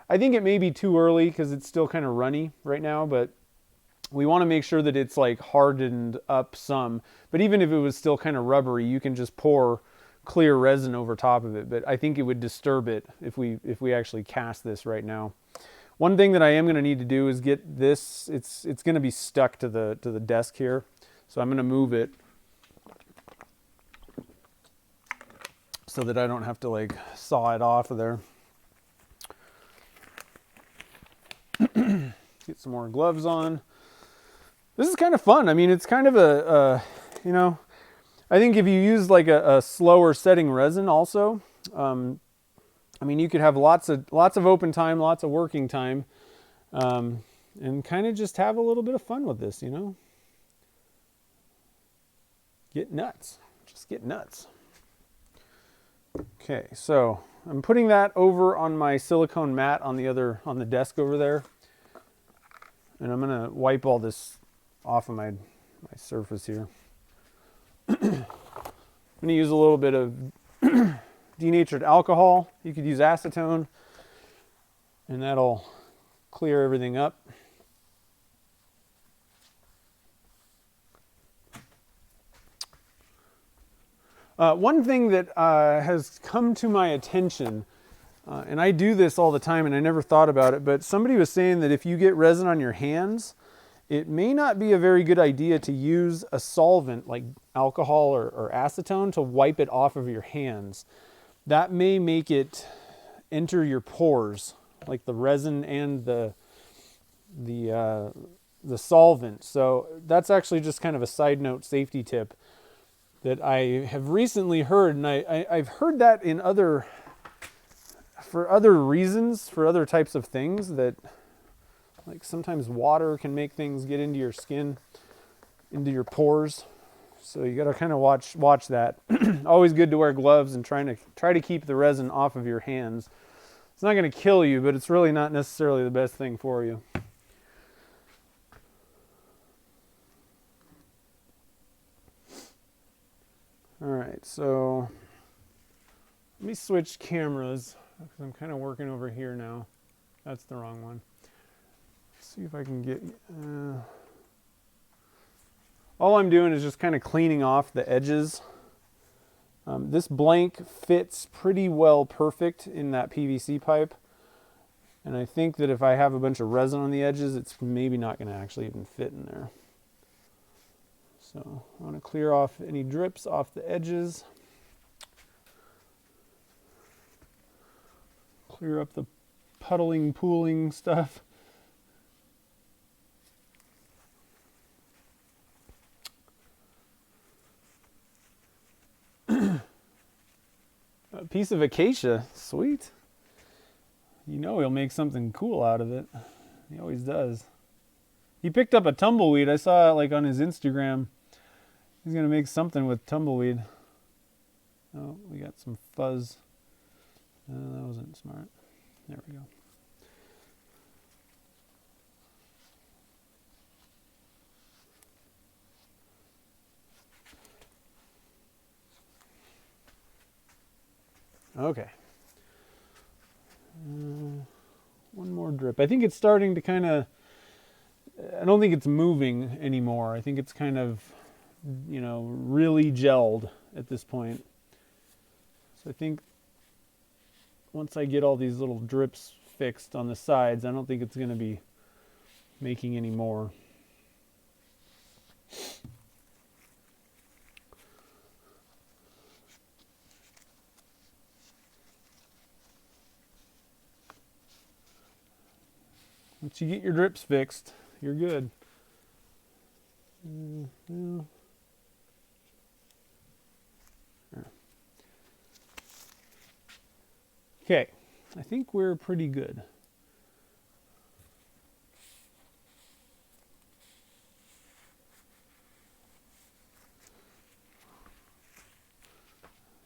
I think it may be too early because it's still kind of runny right now, but we want to make sure that it's like hardened up some. But even if it was still kind of rubbery, you can just pour clear resin over top of it. But I think it would disturb it if we actually cast this right now. One thing that I am going to need to do is get this, it's going to be stuck to the desk here. So I'm going to move it so that I don't have to like saw it off of there. Get some more gloves on. this is kind of fun. I mean, it's kind of you know, I think if you use like a slower setting resin also, I mean, you could have lots of open time, lots of working time, and kind of just have a little bit of fun with this, you know? Get nuts. Just get nuts. Okay, so I'm putting that over on my silicone mat on the desk over there. And I'm going to wipe all this off of my surface here. I'm going to use a little bit of denatured alcohol. You could use acetone, and that'll clear everything up. One thing that has come to my attention, and I do this all the time and I never thought about it, but somebody was saying that if you get resin on your hands, it may not be a very good idea to use a solvent like alcohol or acetone to wipe it off of your hands. That may make it enter your pores, like the resin and the solvent. So that's actually just kind of a side note safety tip that I have recently heard, and I've heard that in for other reasons, for other types of things, that like sometimes water can make things get into your skin, into your pores. So you got to kind of watch that. Always good to wear gloves and try to keep the resin off of your hands. It's not going to kill you, but it's really not necessarily the best thing for you. All right, so let me switch cameras because I'm kind of working over here now. That's the wrong one. Let's see if I can get... all I'm doing is just kind of cleaning off the edges. This blank fits pretty well perfect in that PVC pipe. And I think that if I have a bunch of resin on the edges, it's maybe not going to actually even fit in there. So I want to clear off any drips off the edges. Clear up the puddling, pooling stuff. A piece of acacia, sweet. You know he'll make something cool out of it. He always does. He picked up a tumbleweed. I saw it like on his Instagram. He's gonna make something with tumbleweed. Oh, we got some fuzz. That wasn't smart. There we go. Okay. One more drip. I think it's starting to kind of... I don't think it's moving anymore. I think it's kind of, you know, really gelled at this point. So I think once I get all these little drips fixed on the sides, I don't think it's going to be making any more. Once you get your drips fixed, you're good. Okay, I think we're pretty good.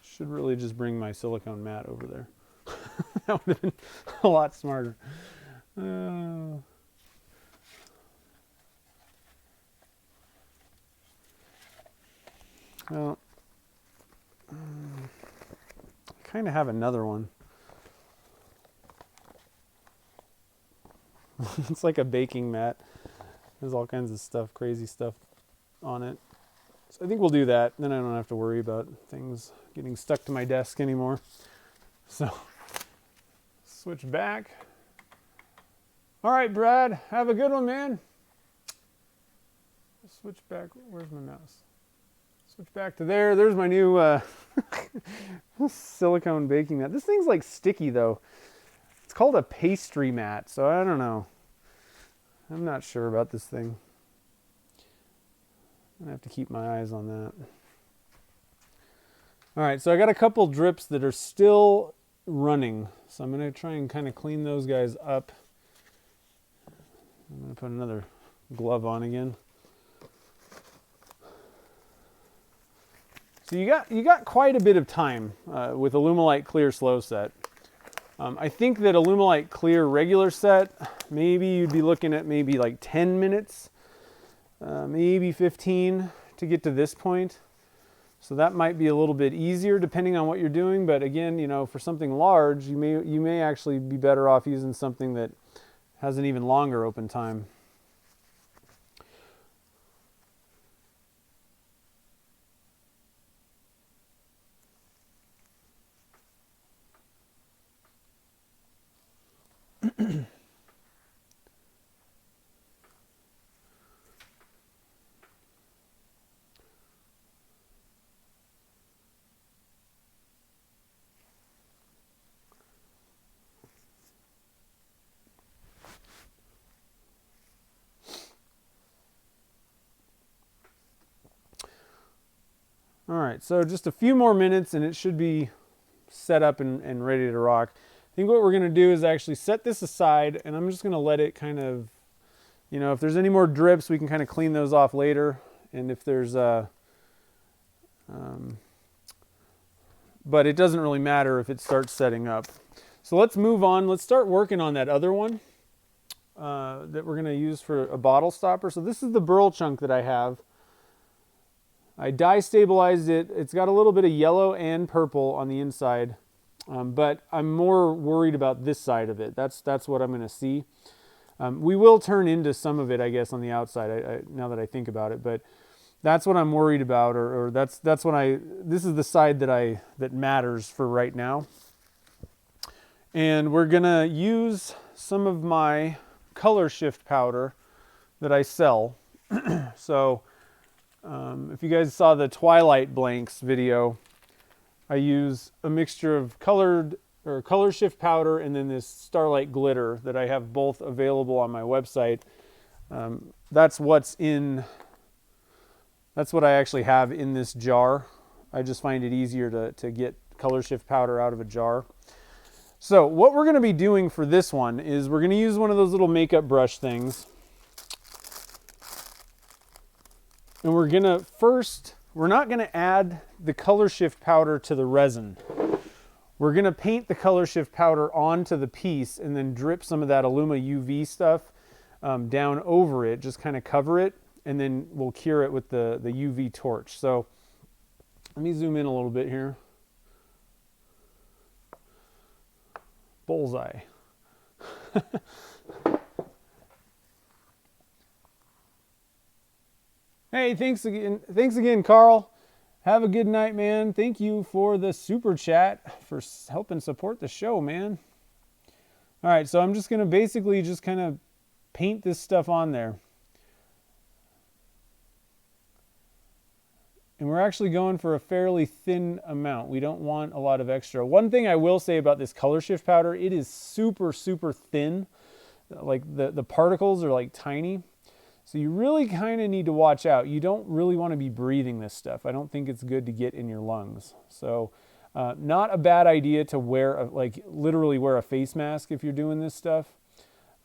Should really just bring my silicone mat over there. That would have been a lot smarter. Well, I kind of have another one. It's like a baking mat. There's all kinds of stuff, crazy stuff on it. So I think we'll do that. Then I don't have to worry about things getting stuck to my desk anymore. So, switch back. All right, Brad, have a good one, man. Switch back. Where's my mouse? Switch back to there. There's my new silicone baking mat. This thing's like sticky though. It's called a pastry mat, so I don't know. I'm not sure about this thing. I have to keep my eyes on that. All right, so I got a couple drips that are still running. So I'm going to try and kind of clean those guys up. I'm going to put another glove on again. So you got quite a bit of time with Alumilite Clear Slow Set. I think that Alumilite Clear regular set, maybe you'd be looking at maybe like 10 minutes, maybe 15 to get to this point. So that might be a little bit easier depending on what you're doing. But again, you know, for something large, you may actually be better off using something that has an even longer open time. All right, so just a few more minutes and it should be set up and ready to rock. I think what we're going to do is actually set this aside, and I'm just going to let it kind of, you know, if there's any more drips, we can kind of clean those off later. And if there's but it doesn't really matter if it starts setting up. So let's move on. Let's start working on that other one that we're going to use for a bottle stopper. So this is the burl chunk that I have. I dye stabilized it. It's got a little bit of yellow and purple on the inside, but I'm more worried about this side of it. That's what I'm going to see. We will turn into some of it, I guess, on the outside. Now that I think about it, but that's what I'm worried about, or that's when this is the side that matters for right now. And we're gonna use some of my colorshift powder that I sell. So. If you guys saw the Twilight Blanks video, I use a mixture of colorshift powder and then this Starlight glitter that I have both available on my website. That's what I actually have in this jar. I just find it easier to get colorshift powder out of a jar. So what we're going to be doing for this one is we're going to use one of those little makeup brush things. And we're not going to add the colorshift powder to the resin. We're going to paint the colorshift powder onto the piece and then drip some of that Aluma UV stuff down over it, just kind of cover it, and then we'll cure it with the UV torch. So let me zoom in a little bit here. Bullseye. Hey, thanks again, Carl. Have a good night, man. Thank you for the super chat for helping support the show, man. All right, so I'm just going to basically just kind of paint this stuff on there. And we're actually going for a fairly thin amount. We don't want a lot of extra. One thing I will say about this colorshift powder, it is super, super thin. Like the particles are like tiny. So you really kind of need to watch out. You don't really want to be breathing this stuff. I don't think it's good to get in your lungs. So not a bad idea to literally wear a face mask if you're doing this stuff.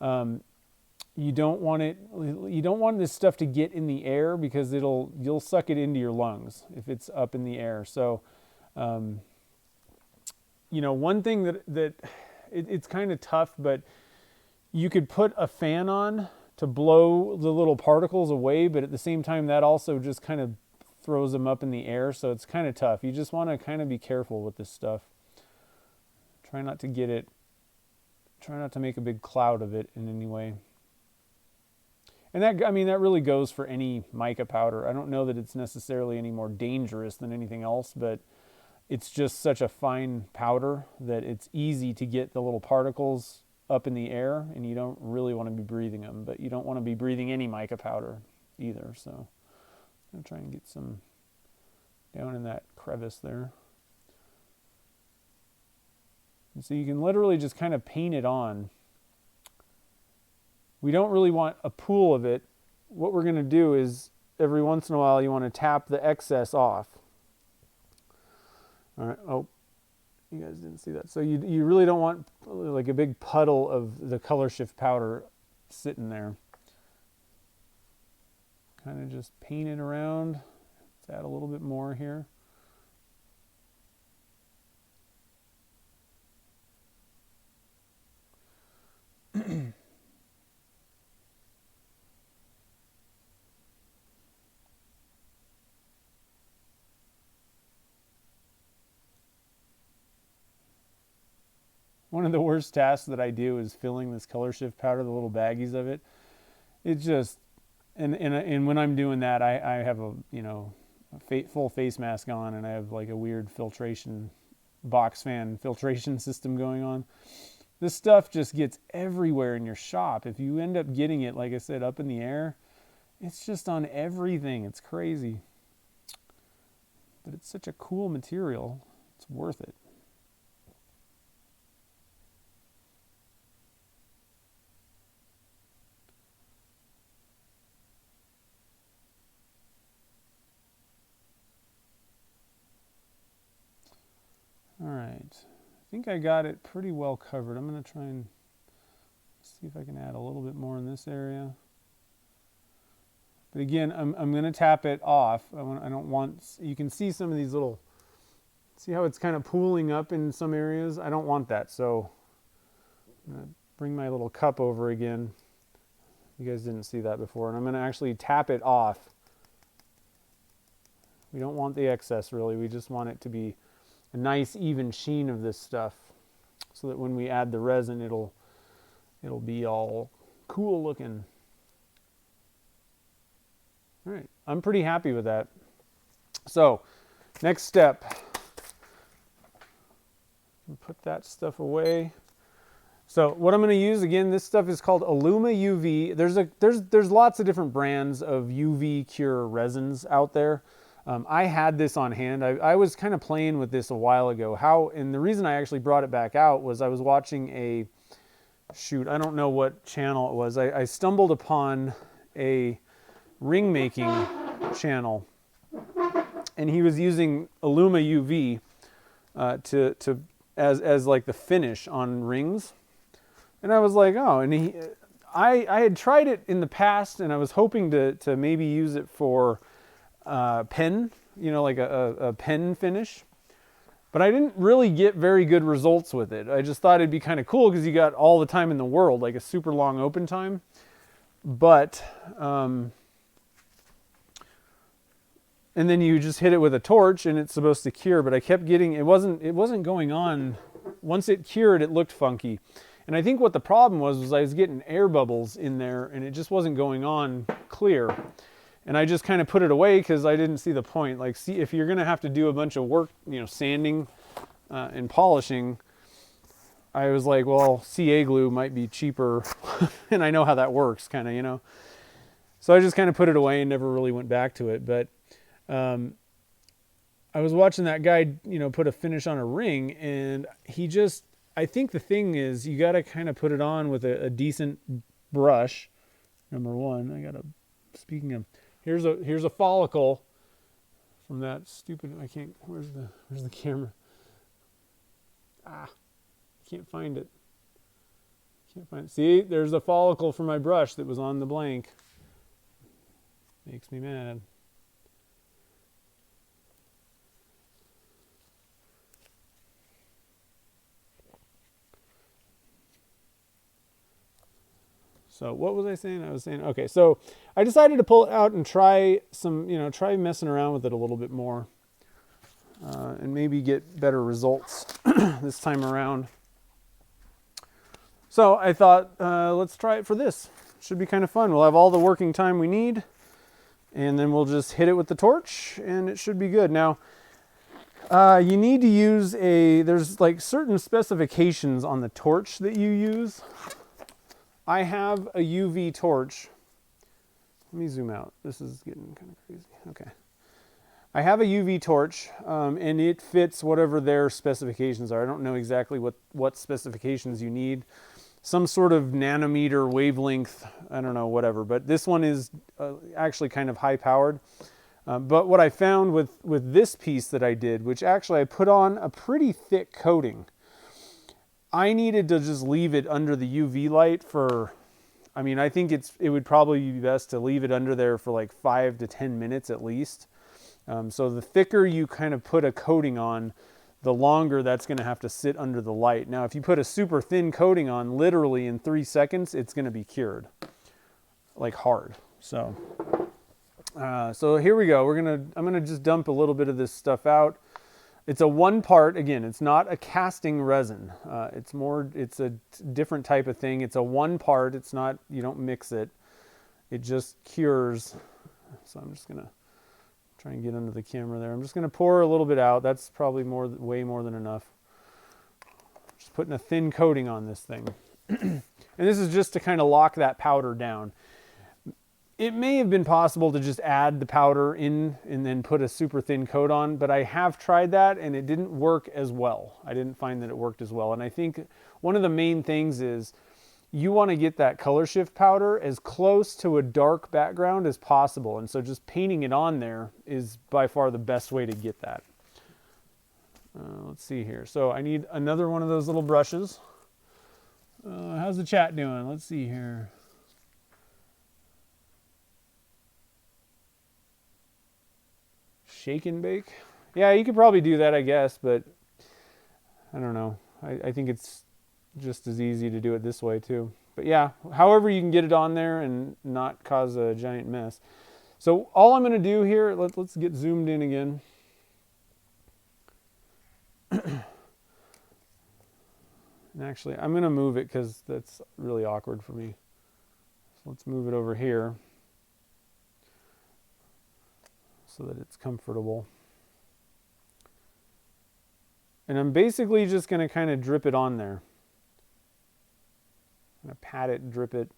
You don't want this stuff to get in the air because you'll suck it into your lungs if it's up in the air. So, you know, one thing that it's kind of tough, but you could put a fan on to blow the little particles away, but at the same time, that also just kind of throws them up in the air. So it's kind of tough. You just want to kind of be careful with this stuff. Try not to make a big cloud of it in any way. And that really goes for any mica powder. I don't know that it's necessarily any more dangerous than anything else, but it's just such a fine powder that it's easy to get the little particles up in the air, and you don't really want to be breathing them, but you don't want to be breathing any mica powder either. So I'm going to try and get some down in that crevice there. And so you can literally just kind of paint it on. We don't really want a pool of it. What we're going to do is every once in a while you want to tap the excess off. All right, oh, you guys didn't see that. So you really don't want like a big puddle of the colorshift powder sitting there. Kind of just paint it around. Let's add a little bit more here. One of the worst tasks that I do is filling this colorshift powder, the little baggies of it. It just, and when I'm doing that, I have a, you know, full face mask on, and I have like a weird filtration, box fan filtration system going on. This stuff just gets everywhere in your shop. If you end up getting it, like I said, up in the air, it's just on everything. It's crazy. But it's such a cool material. It's worth it. All right, I think I got it pretty well covered. I'm going to try and see if I can add a little bit more in this area. But again, I'm going to tap it off. I don't want, you can see some of these little, see how it's kind of pooling up in some areas? I don't want that, so I'm going to bring my little cup over again. You guys didn't see that before, and I'm going to actually tap it off. We don't want the excess, really. We just want it to be a nice even sheen of this stuff, so that when we add the resin, it'll be all cool looking. All right, I'm pretty happy with that. So next step, put that stuff away. So what I'm going to use, again, this stuff is called Aluma UV. There's lots of different brands of UV cure resins out there. I had this on hand. I was kind of playing with this a while ago. And the reason I actually brought it back out was I was watching I don't know what channel it was. I stumbled upon a ring making channel, and he was using Aluma UV as like the finish on rings. And I was like, oh, and I had tried it in the past, and I was hoping to maybe use it for pen, you know, like a pen finish, but I didn't really get very good results with it. I just thought it'd be kind of cool because you got all the time in the world, like a super long open time. But and then you just hit it with a torch and it's supposed to cure, but I kept getting, it wasn't going on. Once it cured, it looked funky. And I think what the problem was I was getting air bubbles in there, and it just wasn't going on clear. And I just kind of put it away because I didn't see the point. Like, see, if you're going to have to do a bunch of work, you know, sanding and polishing, I was like, well, CA glue might be cheaper. And I know how that works, kind of, you know. So I just kind of put it away and never really went back to it. But I was watching that guy, you know, put a finish on a ring, and he just, I think the thing is you got to kind of put it on with a decent brush. Number one, speaking of, here's a follicle from that stupid, where's the camera? Can't find it. See, there's a follicle from my brush that was on the blank. Makes me mad. So what was I saying? I was saying, okay, so I decided to pull it out and try try messing around with it a little bit more and maybe get better results this time around. So I thought, let's try it for this. Should be kind of fun. We'll have all the working time we need, and then we'll just hit it with the torch and it should be good. Now, you need to use there's like certain specifications on the torch that you use. I have a UV torch. Let me zoom out. This is getting kind of crazy. Okay. I have a UV torch, and it fits whatever their specifications are. I don't know exactly what specifications you need. Some sort of nanometer wavelength, I don't know, whatever. But this one is actually kind of high powered. But what I found with this piece that I did, which actually I put on a pretty thick coating, I needed to just leave it under the UV light for, I mean, I think it would probably be best to leave it under there for like 5 to 10 minutes at least. So the thicker you kind of put a coating on, the longer that's going to have to sit under the light. Now, if you put a super thin coating on, literally in 3 seconds, it's going to be cured, like hard. So here we go. I'm gonna just dump a little bit of this stuff out. It's a 1 part. Again, it's not a casting resin. It's a different type of thing. It's a 1 part. It's not, you don't mix it. It just cures. So I'm just gonna try and get under the camera there. I'm just gonna pour a little bit out. That's probably way more than enough. Just putting a thin coating on this thing. And this is just to kind of lock that powder down. It may have been possible to just add the powder in and then put a super thin coat on, but I have tried that and it didn't work as well. I didn't find that it worked as well. And I think one of the main things is you want to get that color shift powder as close to a dark background as possible. And so just painting it on there is by far the best way to get that. Let's see here. So I need another one of those little brushes. How's the chat doing? Let's see here. Shake and bake? Yeah, you could probably do that, I guess, but I don't know. I think it's just as easy to do it this way too. But yeah, however you can get it on there and not cause a giant mess. So all I'm going to do here, let's get zoomed in again. And actually, I'm going to move it because that's really awkward for me. So let's move it over here so that it's comfortable. And I'm basically just going to kind of drip it on there. I'm going to pat it, drip it.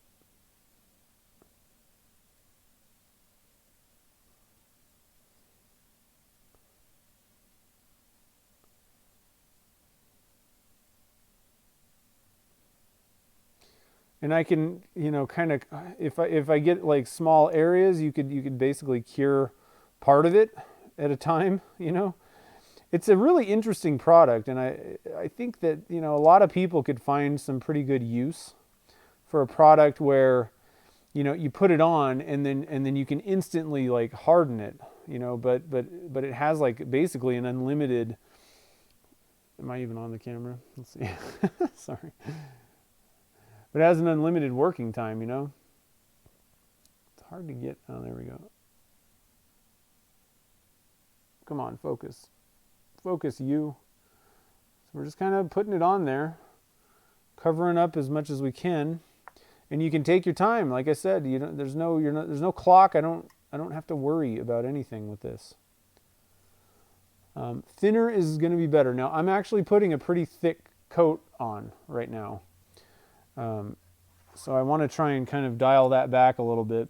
And I can, you know, kind of, if I get like small areas, you could basically cure part of it at a time, you know. It's a really interesting product, and I think that, you know, a lot of people could find some pretty good use for a product where, you know, you put it on and then you can instantly like harden it, you know, but it has like basically an unlimited. Am I even on the camera? Let's see. Sorry. But it has an unlimited working time, you know. It's hard to get. Oh, there we go. Come on, focus. Focus, you. So we're just kind of putting it on there, covering up as much as we can, and you can take your time. Like I said, there's no clock. I don't have to worry about anything with this. Thinner is going to be better. Now I'm actually putting a pretty thick coat on right now, so I want to try and kind of dial that back a little bit.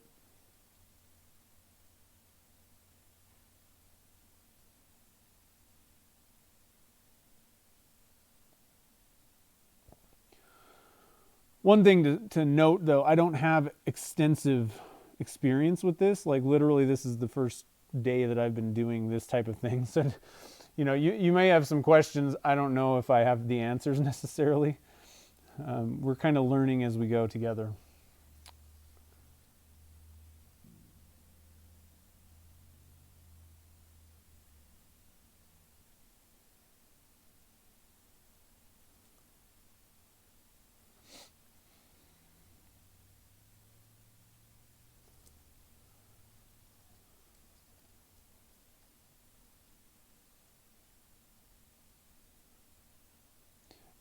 One thing to note, though, I don't have extensive experience with this. Like, literally, this is the first day that I've been doing this type of thing. So, you know, you may have some questions. I don't know if I have the answers necessarily. We're kind of learning as we go together.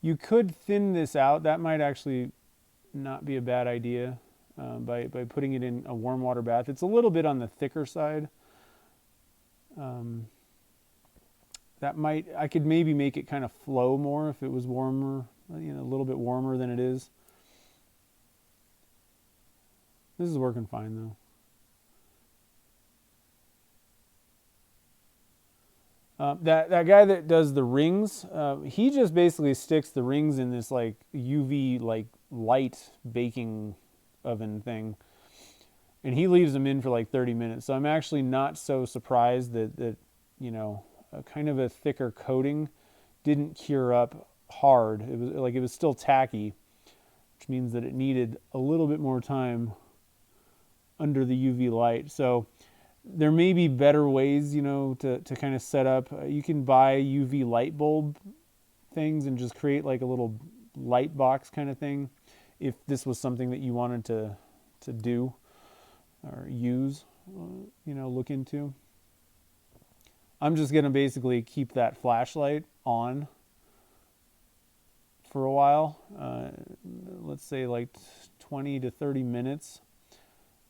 You could thin this out. That might actually not be a bad idea by putting it in a warm water bath. It's a little bit on the thicker side. I could maybe make it kind of flow more if it was warmer, you know, a little bit warmer than it is. This is working fine though. That guy that does the rings, he just basically sticks the rings in this like UV like light baking oven thing. and he leaves them in for like 30 minutes. So I'm actually not so surprised that you know, a kind of a thicker coating didn't cure up hard. It was still tacky, which means that it needed a little bit more time under the UV light. So there may be better ways, you know, to kind of set up. You can buy UV light bulb things and just create like a little light box kind of thing, if this was something that you wanted to do or use, you know, look into. I'm just going to basically keep that flashlight on for a while, let's say like 20 to 30 minutes,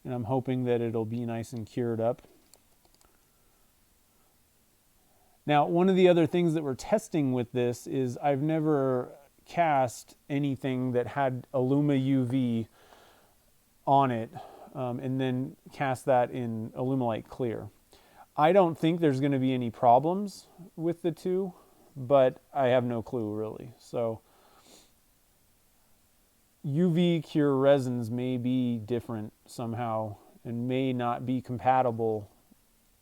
and I'm hoping that it'll be nice and cured up. Now, one of the other things that we're testing with this is I've never cast anything that had Aluma UV on it, and then cast that in Alumilite Clear. I don't think there's going to be any problems with the two, but I have no clue really. So UV cure resins may be different somehow and may not be compatible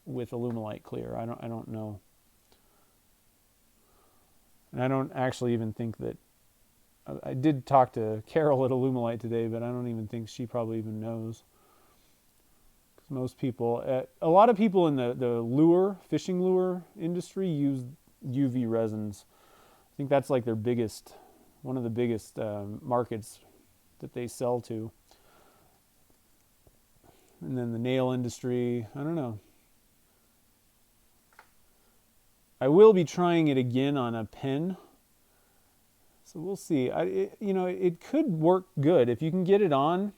with Alumilite Clear. I don't know. And I don't actually even think that, I did talk to Carol at Alumilite today, but I don't even think she probably even knows. Because most people, a lot of people in the fishing lure industry use UV resins. I think that's like their biggest, one of the biggest markets that they sell to. And then the nail industry, I don't know. I will be trying it again on a pen, so we'll see. You know, it could work good if you can get it on.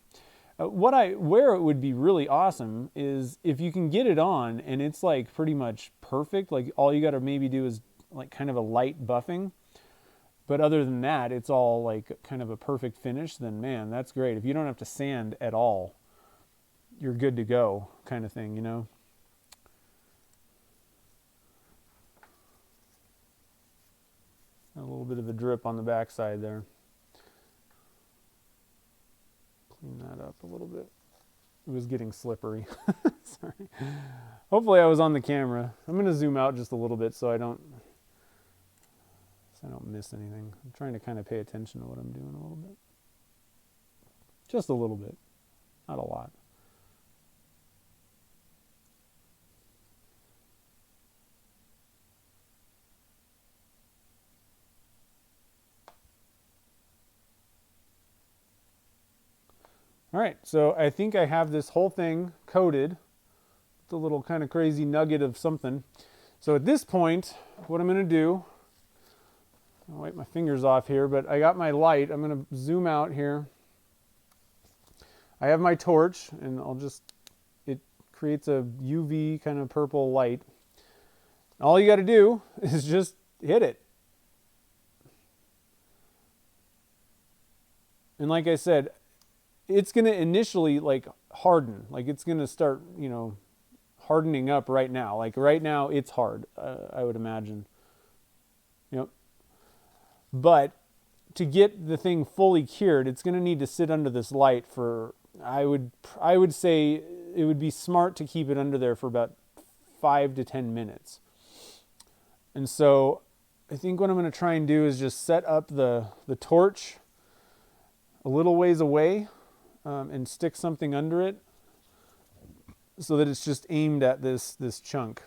Where it would be really awesome is if you can get it on and it's like pretty much perfect. Like all you got to maybe do is like kind of a light buffing, but other than that, it's all like kind of a perfect finish. Then man, that's great. If you don't have to sand at all, you're good to go, kind of thing, you know. A little bit of a drip on the backside there. Clean that up a little bit. It was getting slippery. Sorry. Hopefully I was on the camera. I'm going to zoom out just a little bit so I don't miss anything. I'm trying to kind of pay attention to what I'm doing a little bit. Just a little bit, not a lot. All right, so I think I have this whole thing coated. It's a little kind of crazy nugget of something. So at this point, what I'm going to do, I'll wipe my fingers off here, but I got my light. I'm going to zoom out here. I have my torch, and it creates a UV kind of purple light. All you got to do is just hit it. And like I said, it's going to initially like harden. Like it's going to start, you know, hardening up right now. Like right now it's hard, I would imagine. You know, but to get the thing fully cured, it's going to need to sit under this light for, I would say it would be smart to keep it under there for about 5 to 10 minutes. And so I think what I'm going to try and do is just set up the torch a little ways away, and stick something under it so that it's just aimed at this chunk.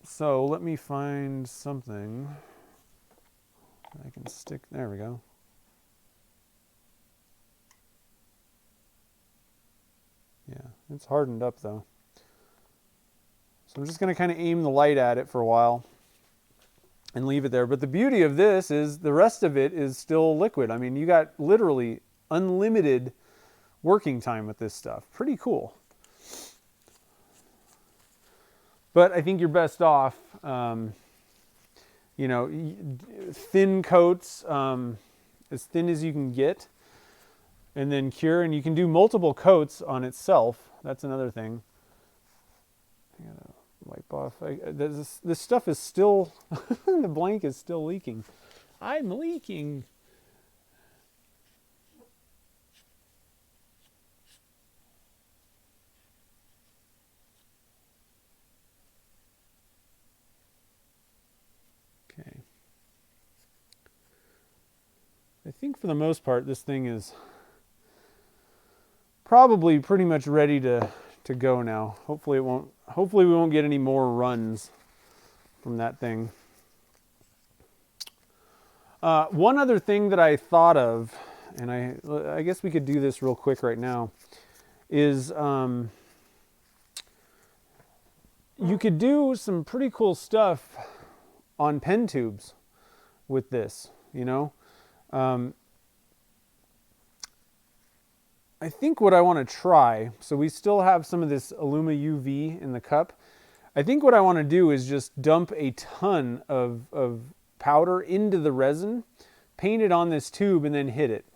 So let me find something I can stick. There we go. Yeah, it's hardened up though. So I'm just going to kind of aim the light at it for a while and leave it there. But the beauty of this is the rest of it is still liquid. I mean, you got literally unlimited working time with this stuff. Pretty cool. But I think you're best off, you know, thin coats, as thin as you can get, and then cure. And you can do multiple coats on itself. That's another thing. I gotta wipe off. This stuff is still, the blank is still leaking. I'm leaking. think for the most part, this thing is probably pretty much ready to go now. Hopefully we won't get any more runs from that thing. One other thing that I thought of, and I guess we could do this real quick right now, is you could do some pretty cool stuff on pen tubes with this, you know. I think what I want to try, so we still have some of this Aluma UV in the cup. I think what I want to do is just dump a ton of powder into the resin, paint it on this tube, and then hit it.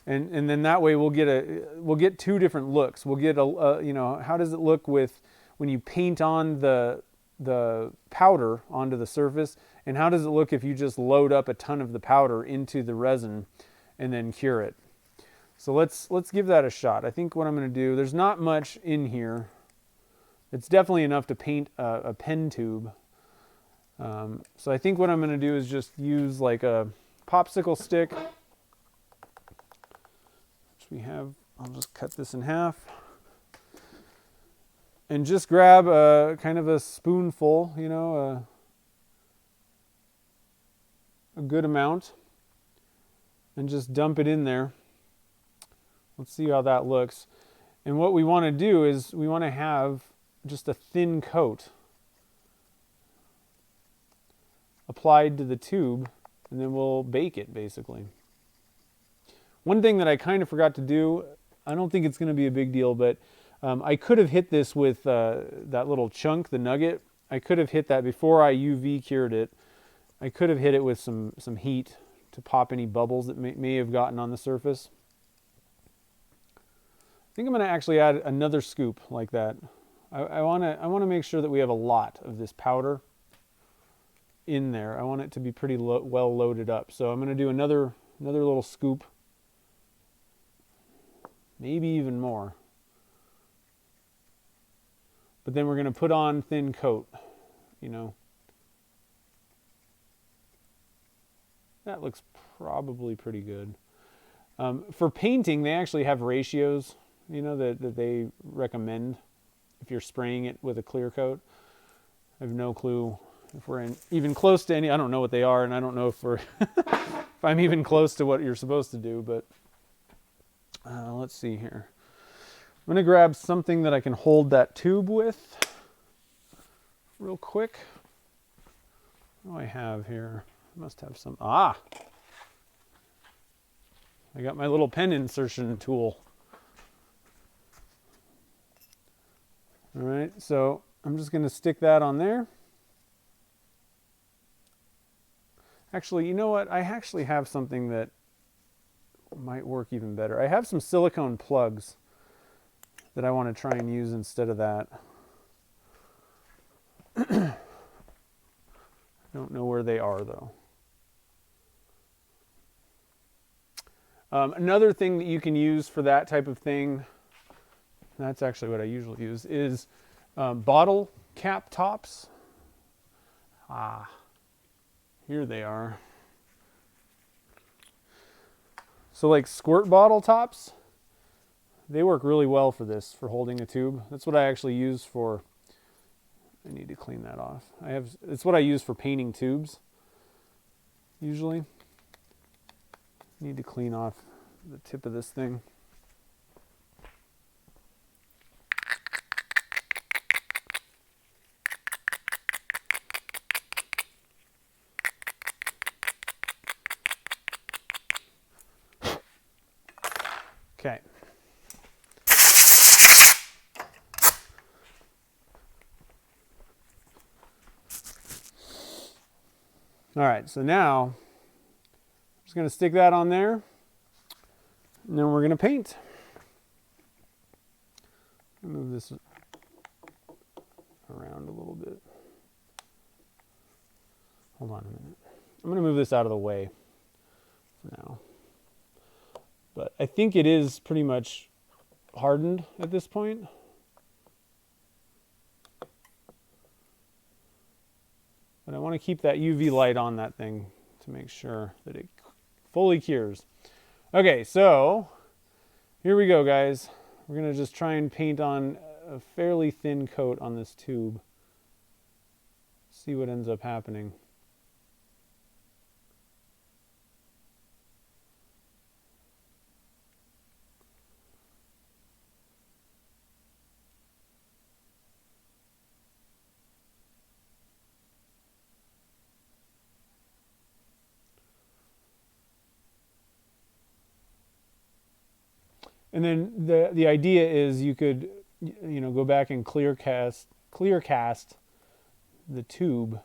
And then that way we'll get two different looks. We'll get you know, how does it look with when you paint on the powder onto the surface, and how does it look if you just load up a ton of the powder into the resin and then cure it? So let's give that a shot. I think what I'm going to do, there's not much in here. It's definitely enough to paint a pen tube. So I think what I'm going to do is just use like a popsicle stick, which we have. I'll just cut this in half. And just grab a kind of a spoonful, you know, a good amount, and just dump it in there. Let's see how that looks. And what we want to do is we want to have just a thin coat applied to the tube, and then we'll bake it basically. One thing that I kind of forgot to do, I don't think it's going to be a big deal, but I could have hit this with that little chunk, the nugget. I could have hit that before I UV cured it. I could have hit it with some heat to pop any bubbles that may have gotten on the surface. I think I'm going to actually add another scoop like that. I want to make sure that we have a lot of this powder in there. I want it to be pretty well loaded up. So I'm going to do another little scoop, maybe even more. But then we're going to put on thin coat, you know. That looks probably pretty good. For painting, they actually have ratios, you know, that they recommend if you're spraying it with a clear coat. I have no clue if we're even close to any. I don't know what they are, and I don't know if we're if I'm even close to what you're supposed to do. But let's see here. I'm going to grab something that I can hold that tube with real quick. What do I have here? I must have some. I got my little pen insertion tool. All right, so I'm just going to stick that on there. Actually, you know what? I actually have something that might work even better. I have some silicone plugs that I want to try and use instead of that. I don't know where they are, though. Another thing that you can use for that type of thing, that's actually what I usually use, is bottle cap tops. Here they are. So like squirt bottle tops, they work really well for this, for holding a tube. That's what I actually use for, I need to clean that off. It's what I use for painting tubes, usually. Need to clean off the tip of this thing. Okay. All right, so now I'm just going to stick that on there, and then we're going to paint. Move this around a little bit. Hold on a minute. I'm going to move this out of the way for now. But I think it is pretty much hardened at this point. But I want to keep that UV light on that thing to make sure that it fully cures. Okay, so here we go, guys. We're going to just try and paint on a fairly thin coat on this tube. See what ends up happening. And then the idea is you could, you know, go back and clear cast the tube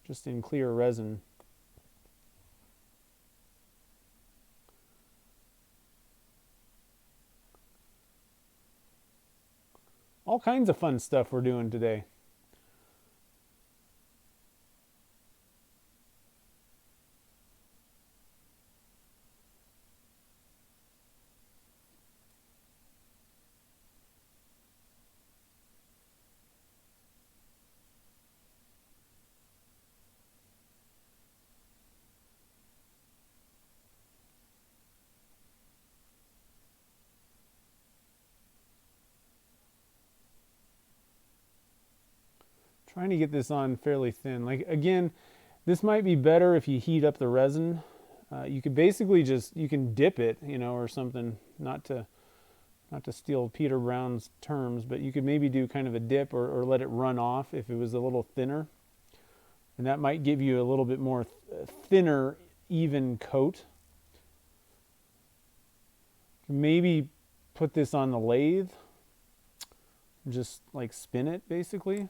just in clear resin. All kinds of fun stuff we're doing today. Trying to get this on fairly thin. Like, again, this might be better if you heat up the resin. You could basically just, you can dip it, you know, or something, not to steal Peter Brown's terms, but you could maybe do kind of a dip or let it run off if it was a little thinner. And that might give you a little bit more thinner, even coat. Maybe put this on the lathe, just like spin it basically.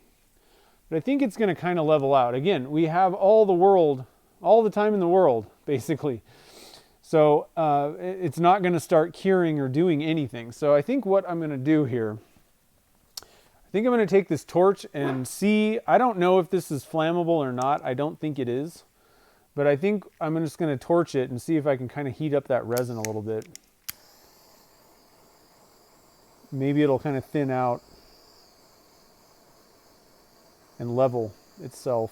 But I think it's going to kind of level out. Again, we have all the time in the world, basically. So it's not going to start curing or doing anything. So I think what I'm going to do here, I think I'm going to take this torch and see. I don't know if this is flammable or not. I don't think it is. But I think I'm just going to torch it and see if I can kind of heat up that resin a little bit. Maybe it'll kind of thin out and level itself.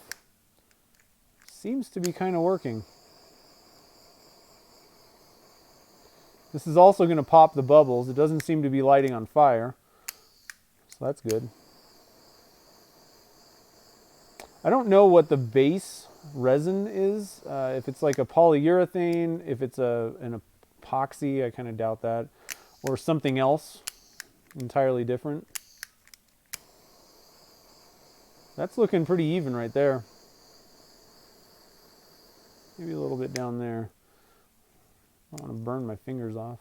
Seems to be kind of working. This is also going to pop the bubbles. It doesn't seem to be lighting on fire, so that's good. I don't know what the base resin is, if it's like a polyurethane, if it's an epoxy, I kind of doubt that, or something else entirely different. That's looking pretty even right there. Maybe a little bit down there. I don't want to burn my fingers off.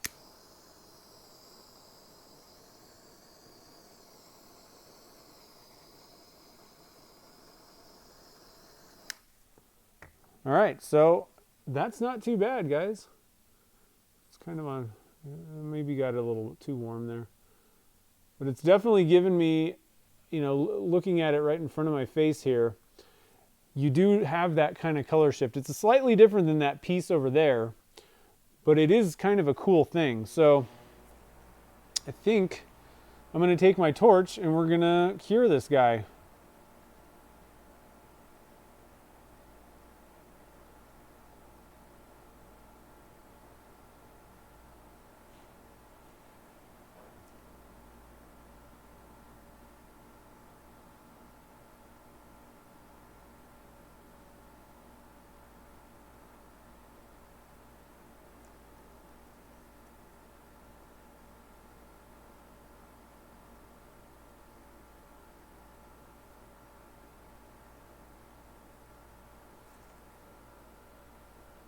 All right, so that's not too bad, guys. It's kind of on, maybe got a little too warm there. But it's definitely given me, you know, looking at it right in front of my face here, you do have that kind of color shift. It's slightly different than that piece over there, but it is kind of a cool thing. So I think I'm going to take my torch and we're going to cure this guy.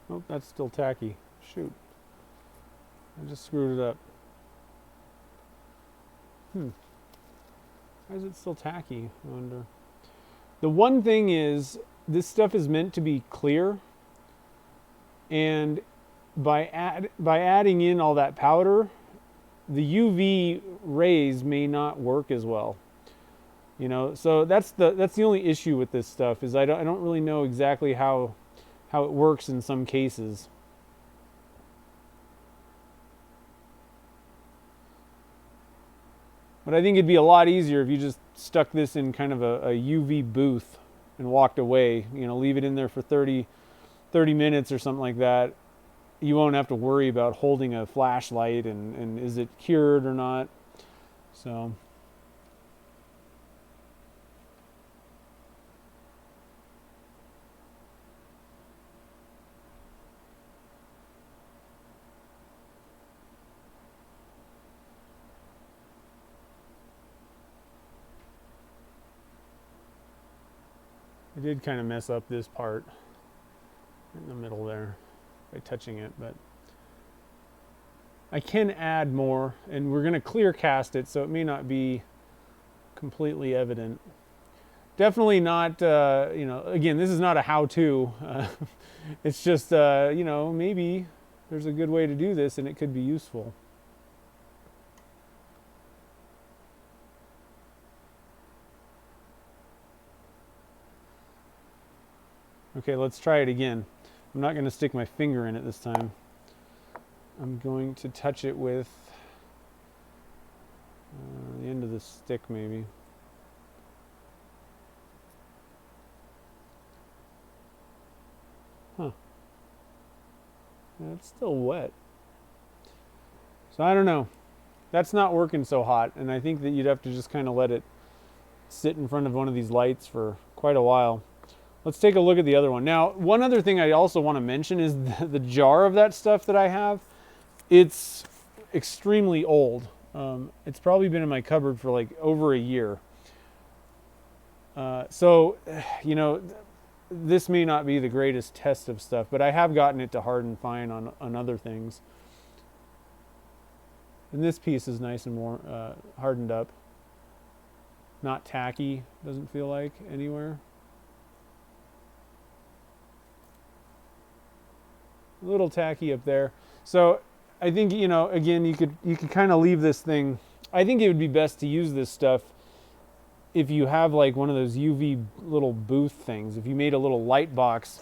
Oh, that's still tacky. Shoot. I just screwed it up. Why is it still tacky? I wonder. The one thing is, this stuff is meant to be clear, and by adding in all that powder, the UV rays may not work as well. You know, so that's the only issue with this stuff, is I don't really know exactly how it works in some cases. But I think it'd be a lot easier if you just stuck this in kind of a UV booth and walked away. You know, leave it in there for 30 minutes or something like that. you won't have to worry about holding a flashlight and is it cured or not. So I did kind of mess up this part in the middle there by touching it, but I can add more, and we're going to clear cast it, so it may not be completely evident. Definitely not, you know, again, this is not a how-to. It's just, you know, maybe there's a good way to do this and it could be useful. Okay, let's try it again. I'm not going to stick my finger in it this time. I'm going to touch it with the end of the stick, maybe. Huh. Yeah, it's still wet. So I don't know. That's not working so hot, and I think that you'd have to just kind of let it sit in front of one of these lights for quite a while. Let's take a look at the other one. Now, one other thing I also want to mention is the jar of that stuff that I have. It's extremely old. It's probably been in my cupboard for like over a year. So, you know, this may not be the greatest test of stuff, but I have gotten it to harden fine on other things. And this piece is nice and warm, hardened up. Not tacky, doesn't feel like anywhere. A little tacky up there. So I think, you know, again, you could kind of leave this thing. I think it would be best to use this stuff if you have like one of those UV little booth things. If you made a little light box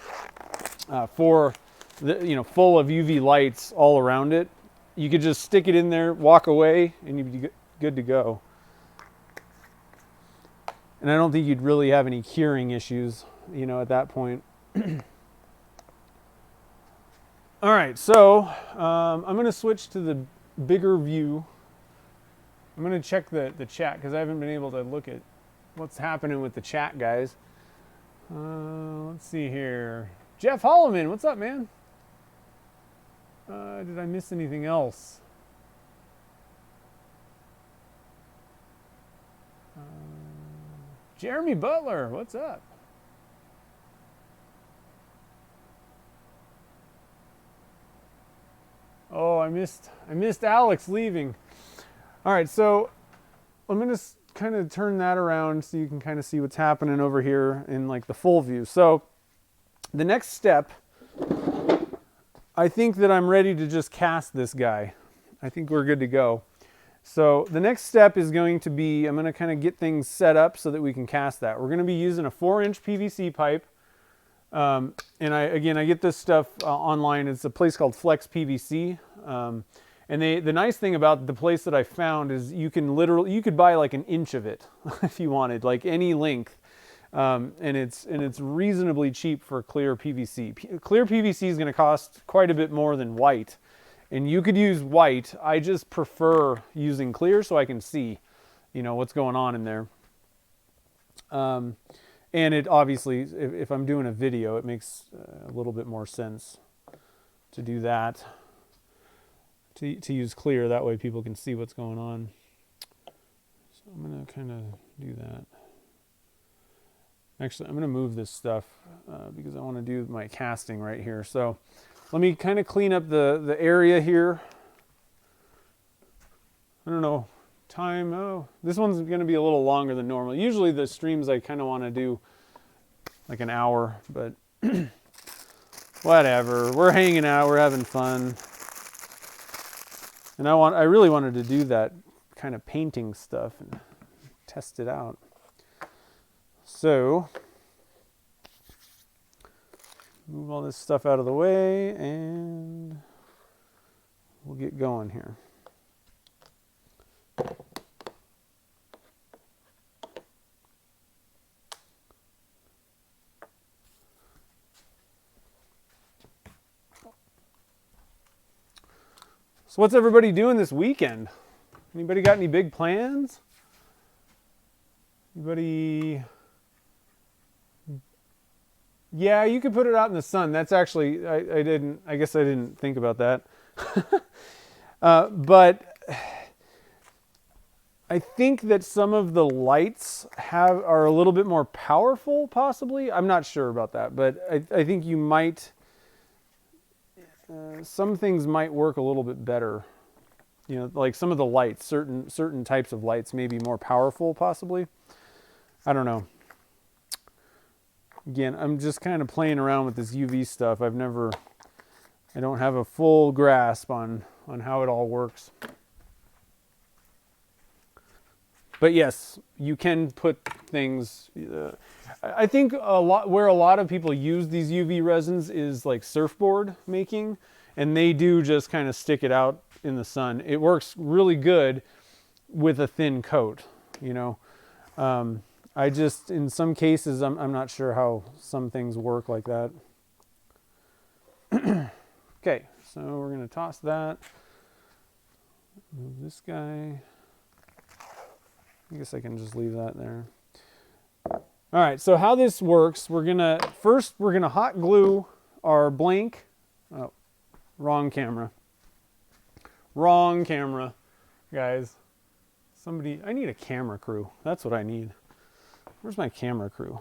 for the, you know, full of UV lights all around it, you could just stick it in there, walk away, and you'd be good to go. And I don't think you'd really have any curing issues, you know, at that point. All right, so I'm going to switch to the bigger view. I'm going to check the chat because I haven't been able to look at what's happening with the chat, guys. Let's see here. Jeff Holloman, what's up, man? Did I miss anything else? Jeremy Butler, what's up? Oh, I missed Alex leaving. All right, so I'm going to kind of turn that around so you can kind of see what's happening over here in like the full view. So the next step, I think that I'm ready to just cast this guy. I think we're good to go. So the next step is going to be, I'm going to kind of get things set up so that we can cast that. We're going to be using a 4-inch PVC pipe. And I get this stuff online. It's a place called Flex PVC. And the nice thing about the place that I found is you could buy like an inch of it if you wanted, like any length. And it's reasonably cheap for clear PVC. Clear PVC is going to cost quite a bit more than white. And you could use white. I just prefer using clear so I can see, you know, what's going on in there. And it obviously, if I'm doing a video, it makes a little bit more sense to do that. To use clear, that way people can see what's going on. So I'm going to kind of do that. Actually, I'm going to move this stuff because I want to do my casting right here. So let me kind of clean up the area here. I don't know, time, oh, this one's going to be a little longer than normal. Usually the streams I kind of want to do like an hour, but whatever. We're hanging out, we're having fun. And I really wanted to do that kind of painting stuff and test it out. So, move all this stuff out of the way and we'll get going here. So what's everybody doing this weekend? Anybody got any big plans? Anybody? Yeah, you could put it out in the sun. That's actually, I guess I didn't think about that. But I think that some of the lights are a little bit more powerful, possibly. I'm not sure about that, but I think you might, some things might work a little bit better. You know, like some of the lights, certain types of lights may be more powerful, possibly. I don't know. Again, I'm just kind of playing around with this UV stuff. I don't have a full grasp on how it all works. But yes, you can put things, I think where a lot of people use these UV resins is like surfboard making, and they do just kind of stick it out in the sun. It works really good with a thin coat, you know. I just, in some cases, I'm not sure how some things work like that. Okay, so we're going to toss that. Move this guy. I guess I can just leave that there. All right, so how this works, we're going to hot glue our blank. Oh, wrong camera. Wrong camera, guys. I need a camera crew. That's what I need. Where's my camera crew?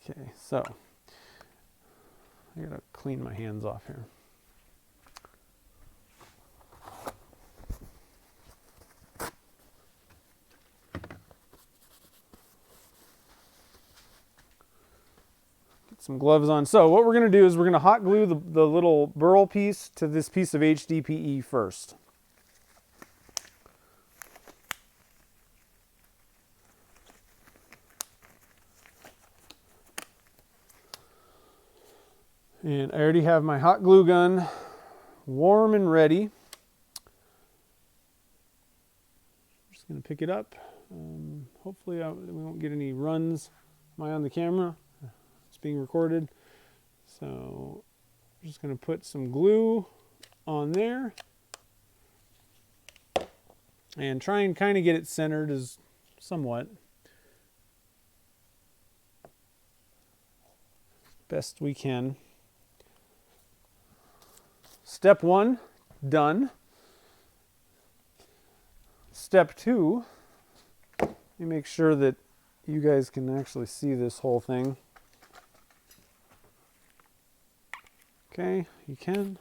Okay, so I gotta clean my hands off here. Get some gloves on. So what we're gonna do is we're gonna hot glue the little burl piece to this piece of hdpe first. And I already have my hot glue gun warm and ready. I'm just going to pick it up. Hopefully we won't get any runs. Am I on the camera? It's being recorded. So I'm just going to put some glue on there. And try and kind of get it centered as somewhat. Best we can. Step 1, done. Step 2, let me make sure that you guys can actually see this whole thing. Okay, you can.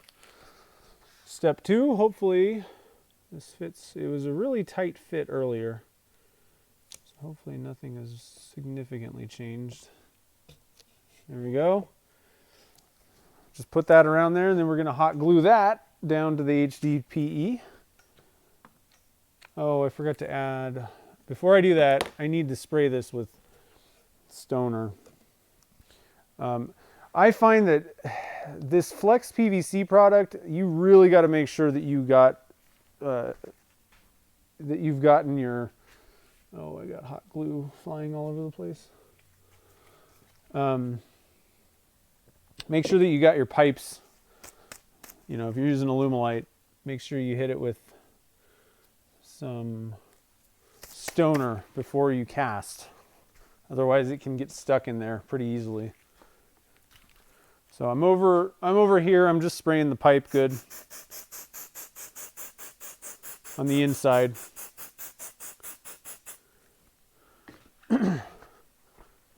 Step 2, hopefully this fits. It was a really tight fit earlier, so hopefully nothing has significantly changed. There we go. Just put that around there, and then we're going to hot glue that down to the hdpe. Oh, I forgot to add, before I do that, I need to spray this with Stoner. I find that this Flex PVC product, you really got to make sure that you got, that you've gotten your, oh, I got hot glue flying all over the place. Make sure that you got your pipes, you know, if you're using alumalite, make sure you hit it with some Stoner before you cast. Otherwise it can get stuck in there pretty easily. So I'm over here, I'm just spraying the pipe good on the inside.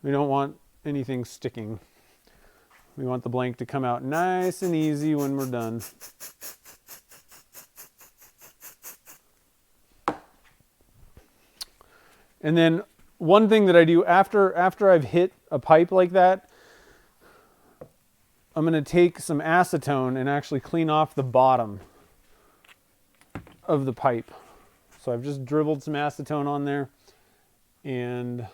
We don't want anything sticking. We want the blank to come out nice and easy when we're done. And then one thing that I do after I've hit a pipe like that, I'm going to take some acetone and actually clean off the bottom of the pipe. So I've just dribbled some acetone on there and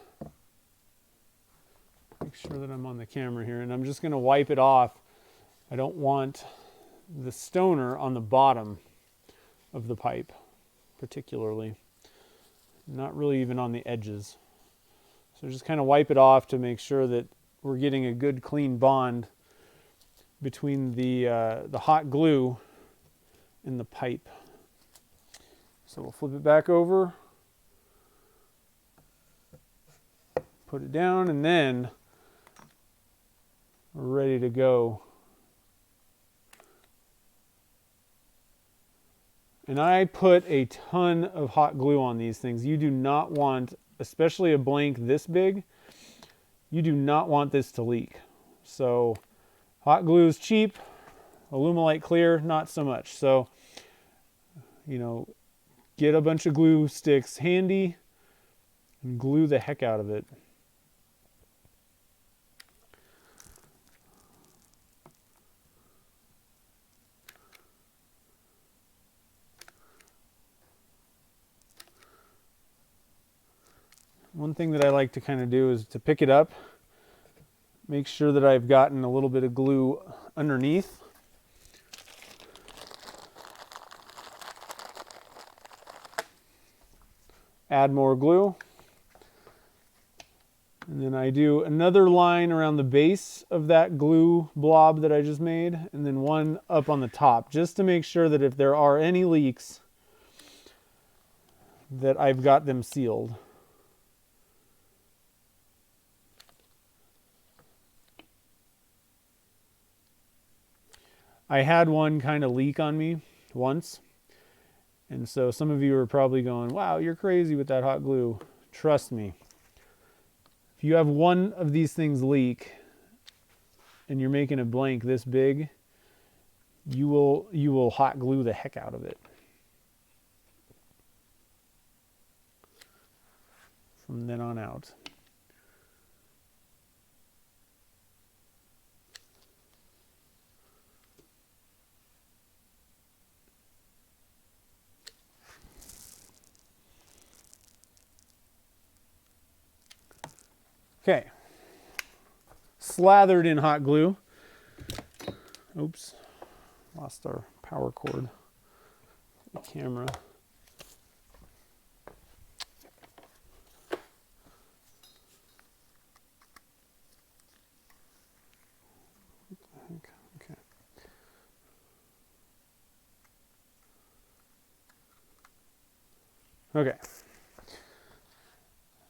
make sure that I'm on the camera here, and I'm just going to wipe it off. I don't want the Stoner on the bottom of the pipe, particularly. Not really even on the edges. So just kind of wipe it off to make sure that we're getting a good clean bond between the hot glue in the pipe. So we'll flip it back over, put it down, and then we're ready to go. And I put a ton of hot glue on these things. You do not want, especially a blank this big, you do not want this to leak. So hot glue is cheap, Alumilite Clear, not so much. So, you know, get a bunch of glue sticks handy and glue the heck out of it. One thing that I like to kind of do is to pick it up, make sure that I've gotten a little bit of glue underneath. Add more glue. And then I do another line around the base of that glue blob that I just made, and then one up on the top, just to make sure that if there are any leaks, that I've got them sealed. I had one kind of leak on me once, and so some of you are probably going, wow, you're crazy with that hot glue. Trust me. If you have one of these things leak and you're making a blank this big, you will hot glue the heck out of it. From then on out. Okay, slathered in hot glue. Oops, lost our power cord. The camera. Okay. Okay.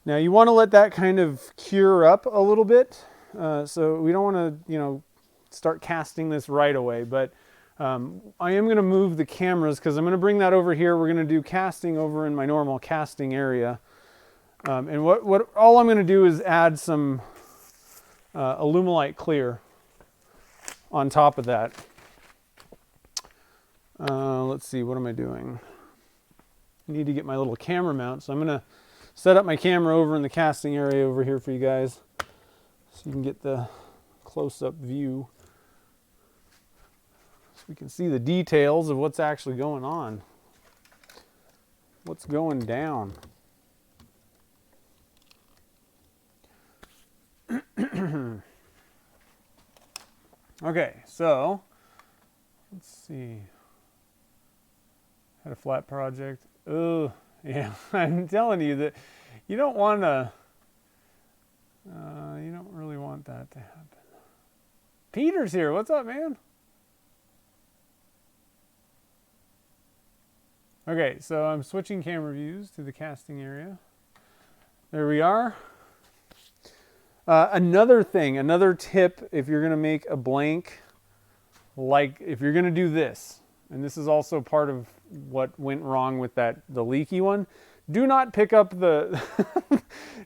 Now you want to let that kind of cure up a little bit. So we don't want to, start casting this right away, but I am going to move the cameras because I'm going to bring that over here. We're going to do casting over in my normal casting area. And all I'm going to do is add some Alumilite Clear on top of that. Let's see, what am I doing? I need to get my little camera mount, so I'm going to set up my camera over in the casting area over here for you guys so you can get the close-up view so we can see the details of what's actually going on, what's going down. Okay, so let's see. Had a flat project. Oh, yeah, I'm telling you that you don't want to, you don't really want that to happen. Peter's here. What's up, man? Okay, so I'm switching camera views to the casting area. There we are. Another thing, another tip, if you're going to make a blank, like if you're going to do this, and this is also part of what went wrong with the leaky one, do not pick up the,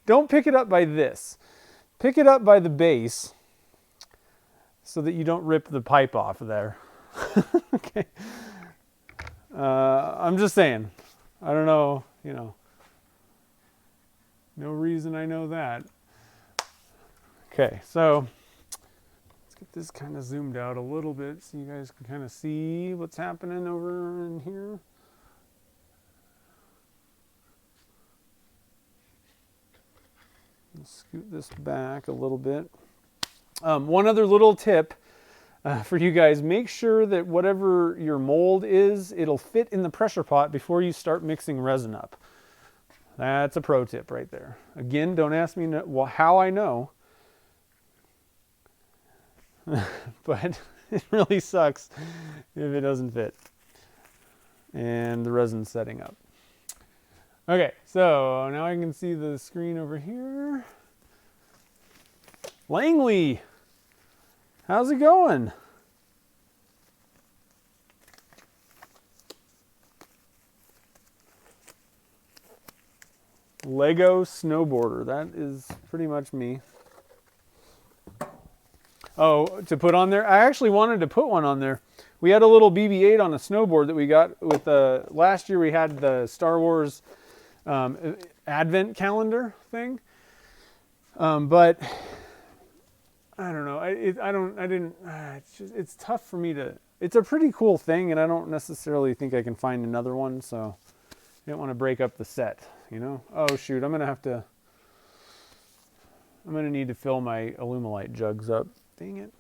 don't pick it up by this. Pick it up by the base so that you don't rip the pipe off of there. Okay. I'm just saying, I don't know, no reason I know that. Okay, so let's get this kind of zoomed out a little bit so you guys can kind of see what's happening over in here. Let's scoot this back a little bit. One other little tip for you guys, make sure that whatever your mold is, it'll fit in the pressure pot before you start mixing resin up. That's a pro tip right there. Again, don't ask me how I know. But it really sucks if it doesn't fit. and the resin setting up. Okay, so now I can see the screen over here. Langley, how's it going? Lego snowboarder, that is pretty much me. Oh, to put on there? I actually wanted to put one on there. We had a little BB-8 on a snowboard that we got with last year. We had the Star Wars Advent calendar thing, but I don't know. It's tough for me to. It's a pretty cool thing, and I don't necessarily think I can find another one. So I didn't want to break up the set. You know. Oh shoot! I'm gonna need to fill my alumalite jugs up. Dang it.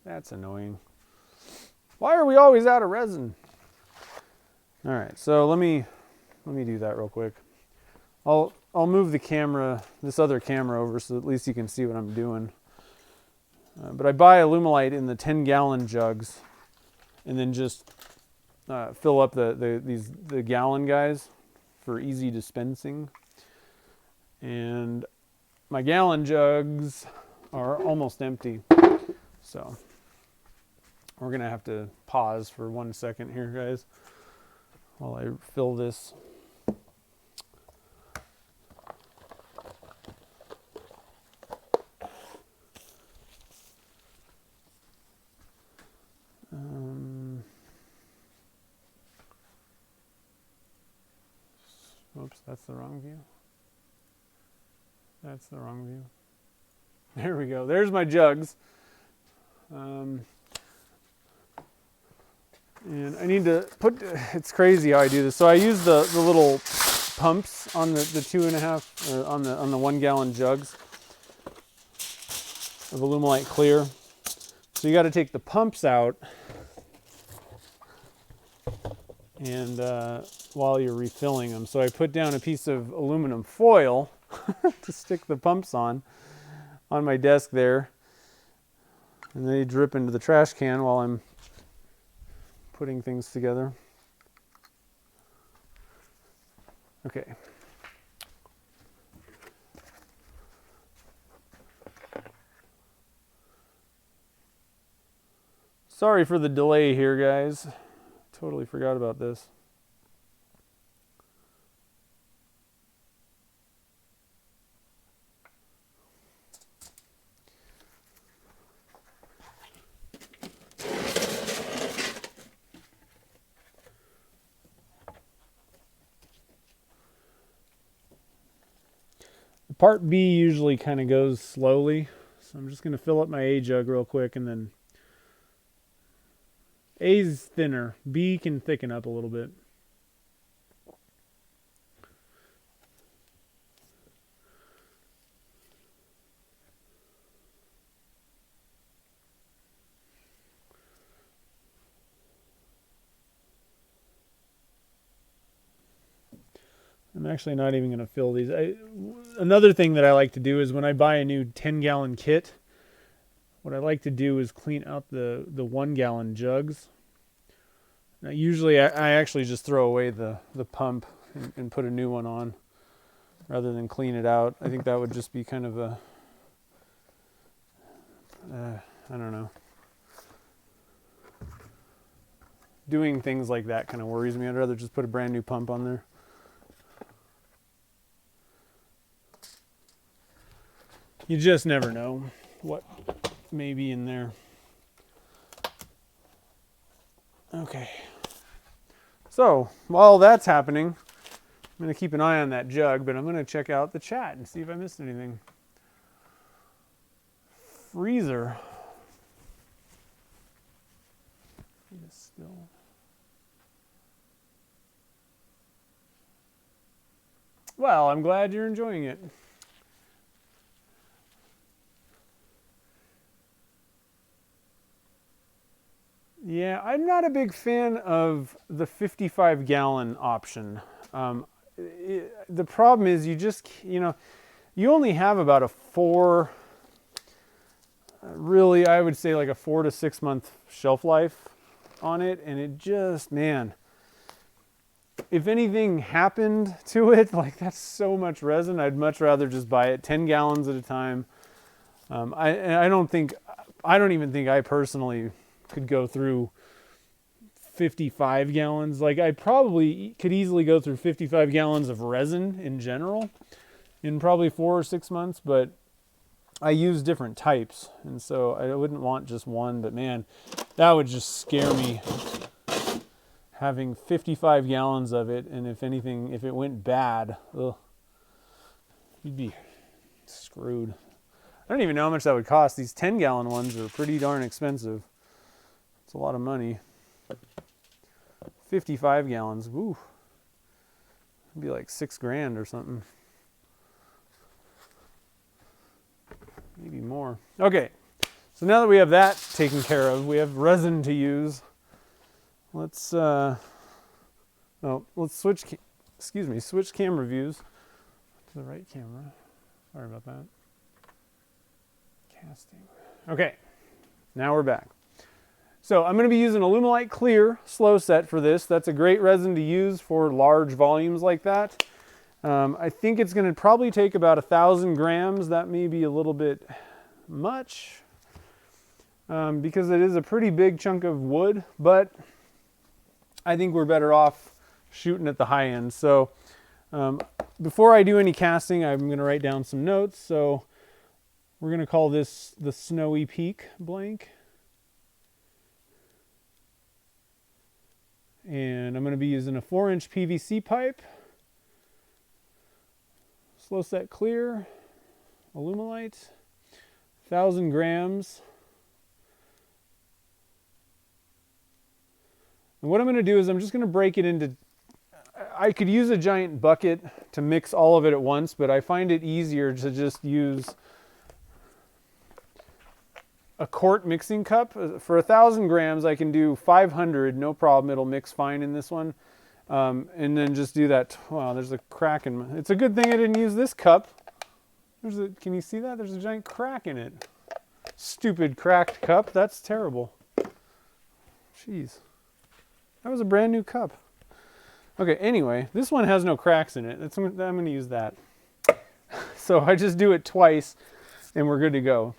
That's annoying. Why are we always out of resin? All right, so let me do that real quick. I'll move the camera, this other camera over so at least you can see what I'm doing. But I buy alumalite in the 10-gallon jugs and then just fill up the gallon guys for easy dispensing. And my gallon jugs are almost empty. So we're gonna have to pause for 1 second here, guys, while I fill this. Oops, that's the wrong view. That's the wrong view. There we go. There's my jugs. And I need to put, it's crazy how I do this. So I use the little pumps on the 2.5, on the 1 gallon jugs of Alumilite Clear. So you got to take the pumps out and while you're refilling them. So I put down a piece of aluminum foil to stick the pumps on my desk there. And they drip into the trash can while I'm putting things together. Okay. Sorry for the delay here, guys. Totally forgot about this. Part B usually kind of goes slowly, so I'm just going to fill up my A jug real quick, and then A's thinner, B can thicken up a little bit. I'm actually not even going to fill these. Another thing that I like to do is when I buy a new 10-gallon kit, what I like to do is clean out the 1-gallon jugs. Now, usually I actually just throw away the pump and put a new one on rather than clean it out. I think that would just be kind of a, I don't know. Doing things like that kind of worries me. I'd rather just put a brand new pump on there. You just never know what may be in there. Okay. So, while that's happening, I'm going to keep an eye on that jug, but I'm going to check out the chat and see if I missed anything. Freezer. Still. Well, I'm glad you're enjoying it. Yeah, I'm not a big fan of the 55-gallon option. The problem is you only have about a really, I would say like a 4 to 6 month shelf life on it. And it just, man, if anything happened to it, like that's so much resin, I'd much rather just buy it 10 gallons at a time. I don't even think I personally could go through 55 gallons. Like I probably could easily go through 55 gallons of resin in general in probably 4 or 6 months, but I use different types, and so I wouldn't want just one, but man, that would just scare me, having 55 gallons of it, and if anything, if it went bad, ugh, you'd be screwed. I don't even know how much that would cost. These 10-gallon ones are pretty darn expensive. It's a lot of money. 55 gallons, woo. It'd be like $6,000 or something. Maybe more. Okay, so now that we have that taken care of, we have resin to use. Let's switch camera views to the right camera. Sorry about that. Casting. Okay, now we're back. So I'm going to be using Alumilite Clear slow set for this. That's a great resin to use for large volumes like that. I think it's going to probably take about 1,000 grams. That may be a little bit much because it is a pretty big chunk of wood, but I think we're better off shooting at the high end. So before I do any casting, I'm going to write down some notes. So we're going to call this the Snowy Peak blank. And I'm going to be using a 4-inch PVC pipe. Slow set clear, Alumilite, 1,000 grams. And what I'm going to do is I'm just going to break it into, I could use a giant bucket to mix all of it at once, but I find it easier to just use a quart mixing cup. For 1,000 grams, I can do 500, no problem. It'll mix fine in this one. And then just do that. Wow, there's a crack in my, it's a good thing I didn't use this cup. Can you see that? There's a giant crack in it. Stupid cracked cup. That's terrible. Jeez. That was a brand new cup. Okay, anyway, this one has no cracks in it. I'm going to use that. So I just do it twice and we're good to go.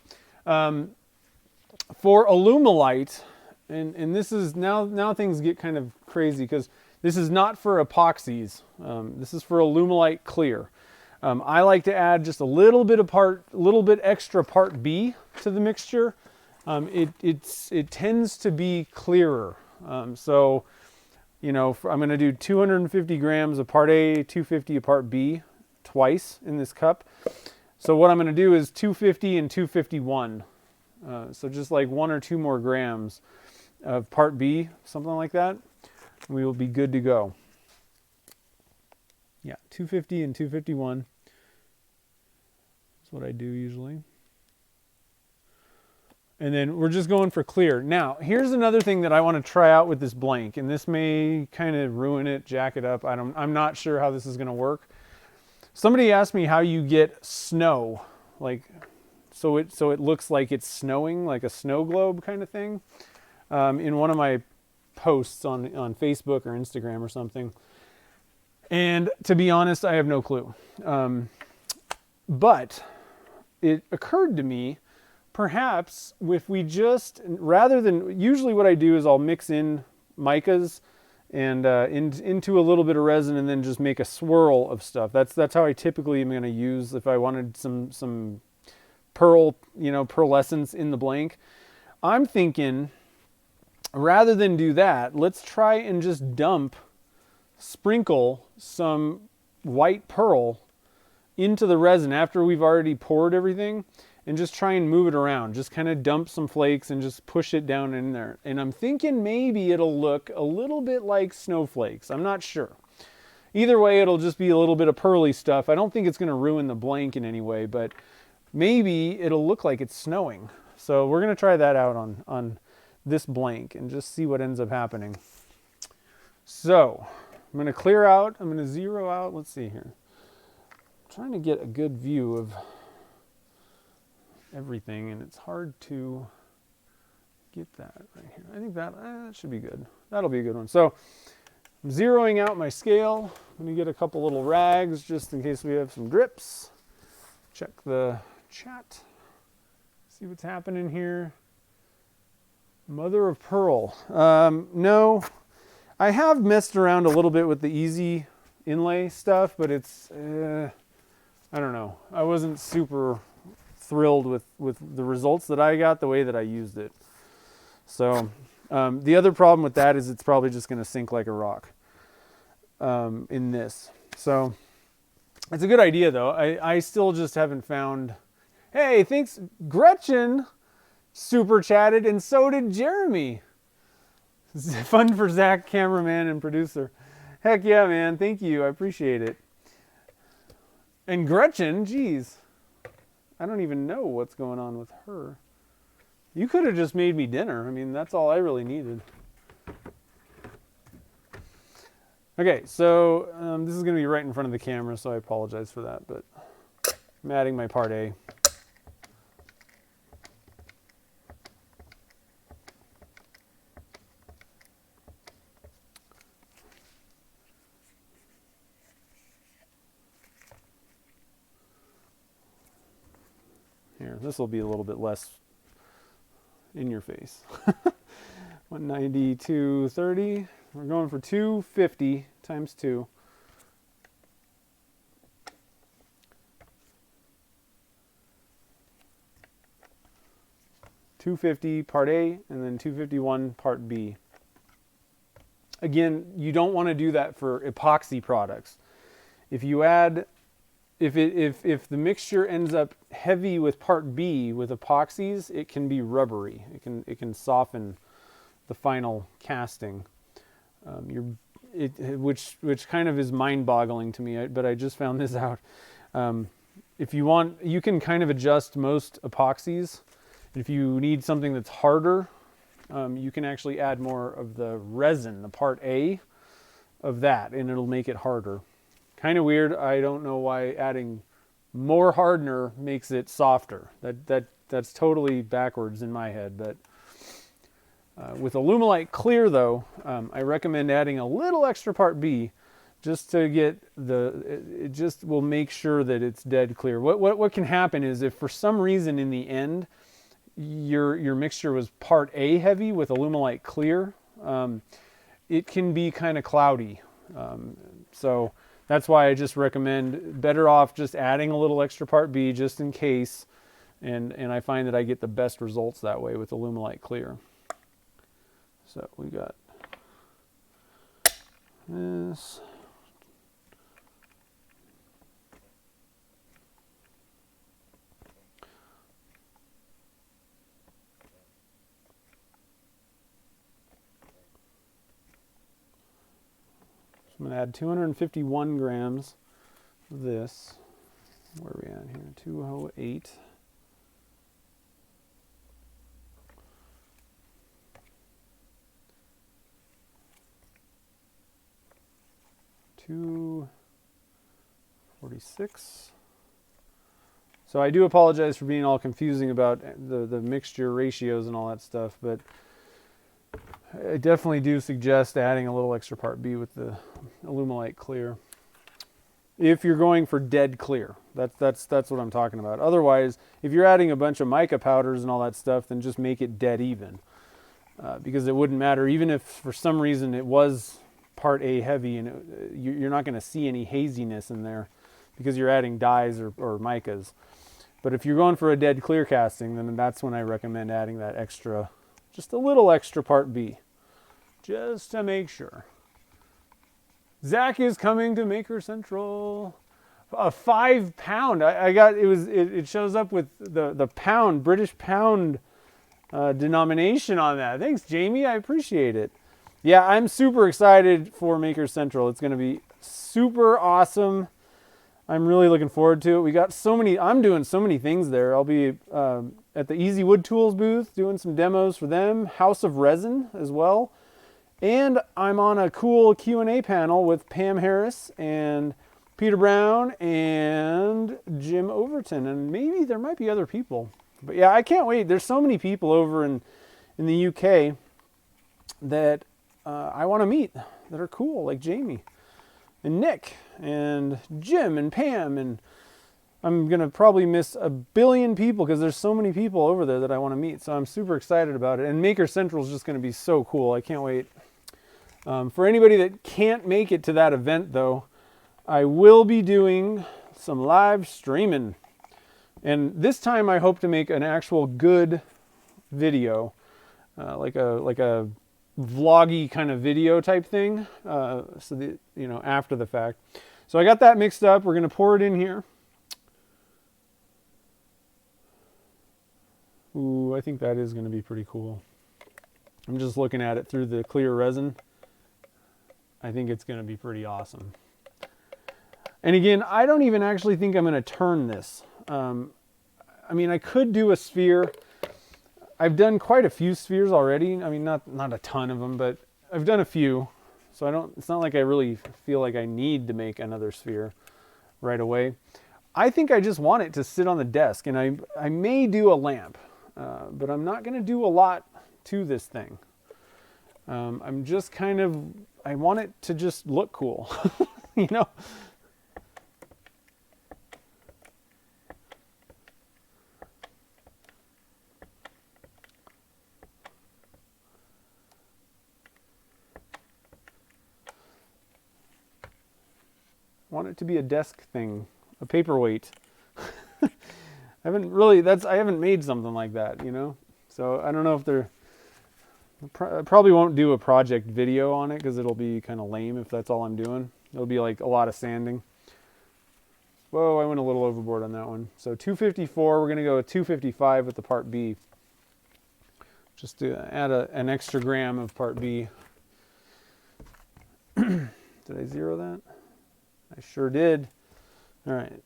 For Alumilite, and this is, now things get kind of crazy because this is not for epoxies. This is for Alumilite Clear. I like to add just a little bit extra part B to the mixture. It tends to be clearer. So, you know, I'm going to do 250 grams of part A, 250 of part B twice in this cup. So what I'm going to do is 250 and 251. So just like 1 or 2 more grams of part B, something like that. We will be good to go. Yeah, 250 and 251. That's what I do usually. And then we're just going for clear. Now, here's another thing that I want to try out with this blank, and this may kind of ruin it, jack it up. I'm not sure how this is going to work. Somebody asked me how you get snow, like so it looks like it's snowing, like a snow globe kind of thing, in one of my posts on Facebook or Instagram or something. And to be honest, I have no clue. But it occurred to me, perhaps if we just, rather than, usually what I do is I'll mix in micas and into a little bit of resin and then just make a swirl of stuff. That's how I typically am going to use if I wanted some pearlescence in the blank. I'm thinking, rather than do that, let's try and just sprinkle some white pearl into the resin after we've already poured everything, and just try and move it around. Just kind of dump some flakes and just push it down in there. And I'm thinking maybe it'll look a little bit like snowflakes. I'm not sure. Either way, it'll just be a little bit of pearly stuff. I don't think it's going to ruin the blank in any way, but maybe it'll look like it's snowing. So we're going to try that out on this blank and just see what ends up happening. So I'm going to clear out. I'm going to zero out. Let's see here. I'm trying to get a good view of everything, and it's hard to get that right here. I think that should be good. That'll be a good one. So I'm zeroing out my scale. Let me get a couple little rags just in case we have some drips. Check the chat. See what's happening here. Mother of pearl. No, I have messed around a little bit with the easy inlay stuff, but it's, I don't know. I wasn't super thrilled with the results that I got the way that I used it. So the other problem with that is it's probably just going to sink like a rock in this. So it's a good idea though. I still just haven't found, hey, thanks, Gretchen super chatted, and so did Jeremy. Fun for Zach, cameraman and producer. Heck yeah, man. Thank you. I appreciate it. And Gretchen, geez, I don't even know what's going on with her. You could have just made me dinner. I mean, that's all I really needed. Okay, so this is going to be right in front of the camera, so I apologize for that, but I'm adding my part A. Here, this will be a little bit less in your face. 190, 230. We're going for 250 times 2. $250 part A, and then 251 part B. Again, you don't want to do that for epoxy products. If you add, if the mixture ends up heavy with part B with epoxies, it can be rubbery. It can soften the final casting. Which kind of is mind-boggling to me, but I just found this out. If you want, you can kind of adjust most epoxies. If you need something that's harder, you can actually add more of the resin, the part A of that, and it'll make it harder. Kind of weird. I don't know why adding more hardener makes it softer. That's totally backwards in my head. But with Alumilite Clear, though, I recommend adding a little extra part B, just to get it just will make sure that it's dead clear. What can happen is if for some reason in the end your mixture was part A heavy with Alumilite Clear, it can be kind of cloudy. So that's why I just recommend better off just adding a little extra part B just in case, and I find that I get the best results that way with Alumilite Clear. So we got this. So I'm going to add 251 grams of this. Where are we at here? 208. $246. So I do apologize for being all confusing about the mixture ratios and all that stuff, but I definitely do suggest adding a little extra part B with the Alumilite Clear. If you're going for dead clear, that's what I'm talking about. Otherwise, if you're adding a bunch of mica powders and all that stuff, then just make it dead even, because it wouldn't matter even if for some reason it was part A heavy, and you're not going to see any haziness in there because you're adding dyes or micas. But if you're going for a dead clear casting, then that's when I recommend adding that extra, just a little extra part B, just to make sure. Zach is coming to Maker Central. A 5 pound. I got it shows up with the pound, British pound denomination on that. Thanks, Jamie. I appreciate it. Yeah, I'm super excited for Maker Central. It's going to be super awesome. I'm really looking forward to it. We got so many, I'm doing so many things there. I'll be at the Easy Wood Tools booth doing some demos for them. House of Resin as well. And I'm on a cool Q&A panel with Pam Harris and Peter Brown and Jim Overton. And maybe there might be other people. But yeah, I can't wait. There's so many people over in the UK that I want to meet. that are cool, like Jamie and Nick and Jim and Pam, and I'm going to probably miss a billion people because there's so many people over there that I want to meet. So I'm super excited about it. And Maker Central is just going to be so cool. I can't wait. For anybody that can't make it to that event, though, I will be doing some live streaming. And this time I hope to make an actual good video, like a vloggy kind of video type thing, so that, you know, after the fact. So I got that mixed up. We're going to pour it in here. Ooh, I think that is going to be pretty cool. I'm just looking at it through the clear resin. I think it's going to be pretty awesome. And again, I don't even actually think I'm going to turn this. I mean, I could do a sphere. I've done quite a few spheres already. I mean, not a ton of them, but I've done a few. So it's not like I really feel like I need to make another sphere right away. I think I just want it to sit on the desk, and I may do a lamp, but I'm not going to do a lot to this thing. I'm just I want it to just look cool, you know? Want it to be a desk thing, a paperweight. I haven't made something like that, you know? So I don't know if I probably won't do a project video on it because it'll be kind of lame if that's all I'm doing. It'll be like a lot of sanding. Whoa, I went a little overboard on that one. So 254, we're going to go with 255 with the part B. Just to add an extra gram of part B. Did I zero that? I sure did. All right.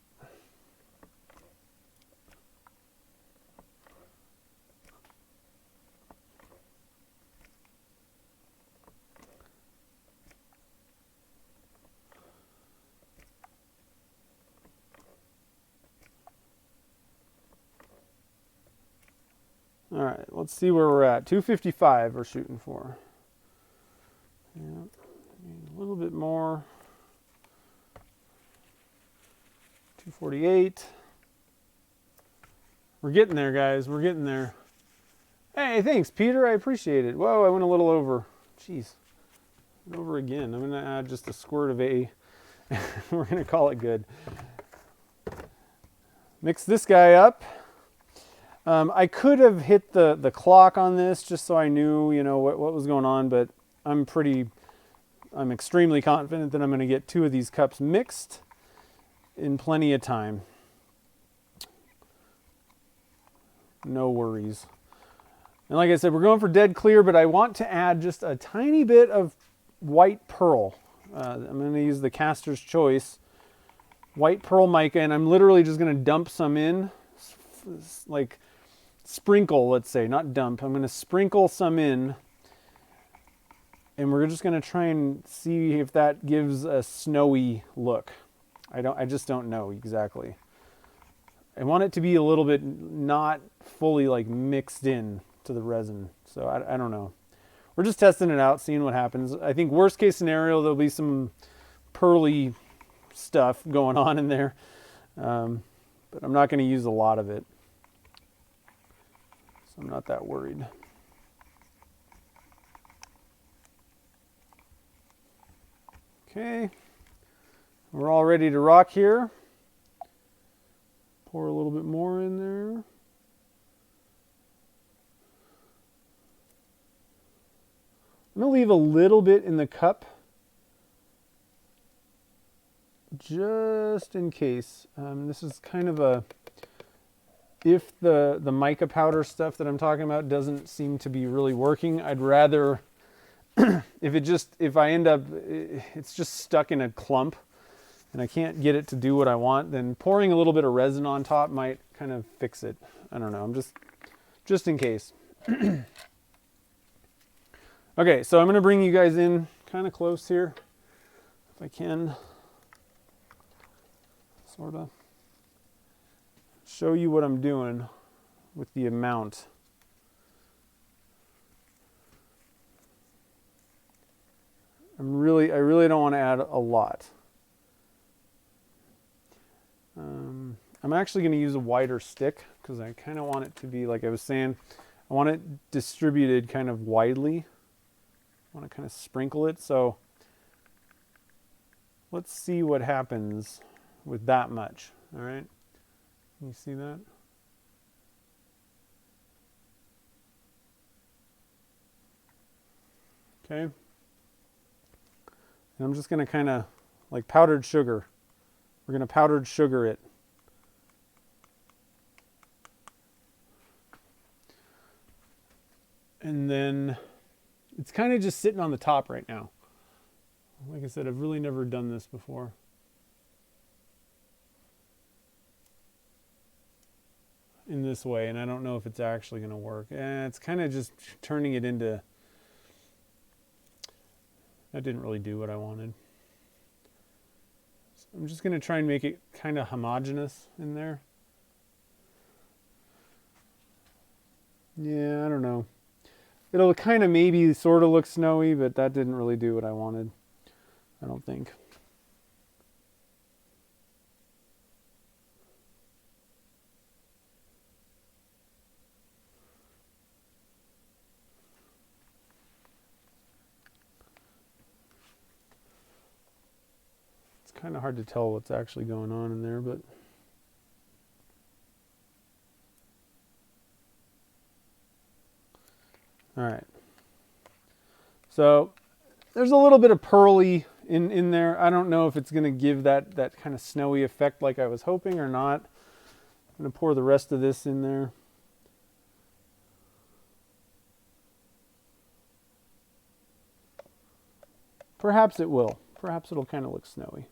All right, let's see where we're at. 255 we're shooting for. Yeah, a little bit more. 248. We're getting there, guys. We're getting there. Hey, thanks, Peter. I appreciate it. Whoa, I went a little over. Jeez. Went over again. I'm going to add just a squirt of A. We're going to call it good. Mix this guy up. I could have hit the clock on this just so I knew, you know, what was going on, but I'm extremely confident that I'm going to get 2 of these cups mixed in plenty of time. No worries. And like I said, we're going for dead clear, but I want to add just a tiny bit of white pearl. I'm going to use the Caster's Choice white pearl mica, and I'm literally just going to dump some in, like sprinkle, let's say, not dump. I'm going to sprinkle some in, and we're just going to try and see if that gives a snowy look. I just don't know exactly. I want it to be a little bit not fully like mixed in to the resin. So I don't know. We're just testing it out, seeing what happens. I think worst case scenario, there'll be some pearly stuff going on in there. But I'm not going to use a lot of it. So I'm not that worried. Okay. We're all ready to rock here. Pour a little bit more in there. I'm going to leave a little bit in the cup just in case. This is kind of if the mica powder stuff that I'm talking about doesn't seem to be really working, I'd rather, if I end up, it's just stuck in a clump and I can't get it to do what I want, then pouring a little bit of resin on top might kind of fix it. I don't know. I'm just in case. Okay, so I'm going to bring you guys in kind of close here, if I can, sort of show you what I'm doing with the amount. I really don't want to add a lot. I'm actually going to use a wider stick because I kind of want it to be, like I was saying, I want it distributed kind of widely. I want to kind of sprinkle it. So let's see what happens with that much. All right. Can you see that? Okay. And I'm just going to kind of, like powdered sugar. We're going to powdered sugar it. And then it's kind of just sitting on the top right now. Like I said, I've really never done this before. In this way, and I don't know if it's actually going to work. It's kind of just turning it into... That didn't really do what I wanted. So I'm just going to try and make it kind of homogeneous in there. Yeah, I don't know. It'll kind of maybe sort of look snowy, but that didn't really do what I wanted, I don't think. It's kind of hard to tell what's actually going on in there, but... All right. So there's a little bit of pearly in there. I don't know if it's going to give that kind of snowy effect like I was hoping or not. I'm going to pour the rest of this in there. Perhaps it will. Perhaps it'll kind of look snowy.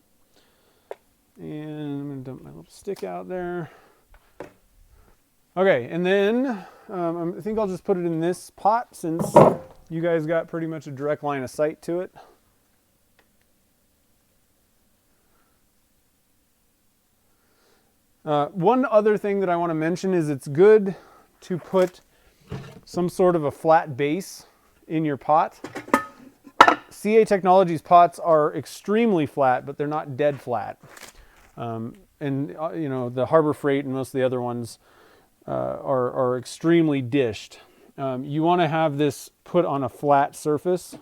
And I'm going to dump my little stick out there. Okay, and then I think I'll just put it in this pot since you guys got pretty much a direct line of sight to it. One other thing that I want to mention is it's good to put some sort of a flat base in your pot. CA Technologies pots are extremely flat, but they're not dead flat. And you know, the Harbor Freight and most of the other ones are extremely dished. You want to have this put on a flat surface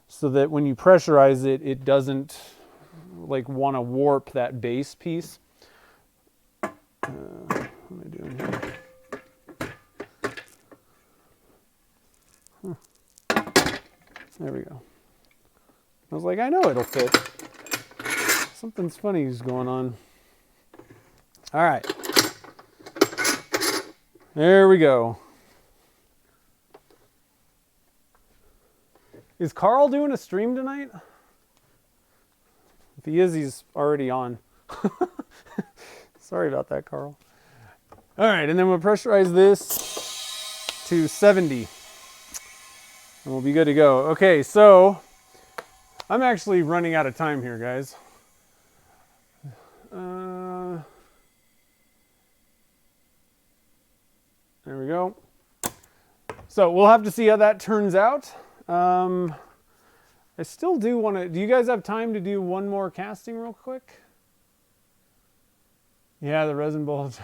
so that when you pressurize it, it doesn't like want to warp that base piece. What am I doing here? There we go. I was like, I know it'll fit. Something's funny is going on. All right. There we go. Is Carl doing a stream tonight? If he is, he's already on. Sorry about that, Carl. All right, and then we'll pressurize this to 70. And we'll be good to go. Okay, so I'm actually running out of time here, guys. There we go. So we'll have to see how that turns out. I still do want to... Do you guys have time to do one more casting real quick? Yeah, the resin bulbs.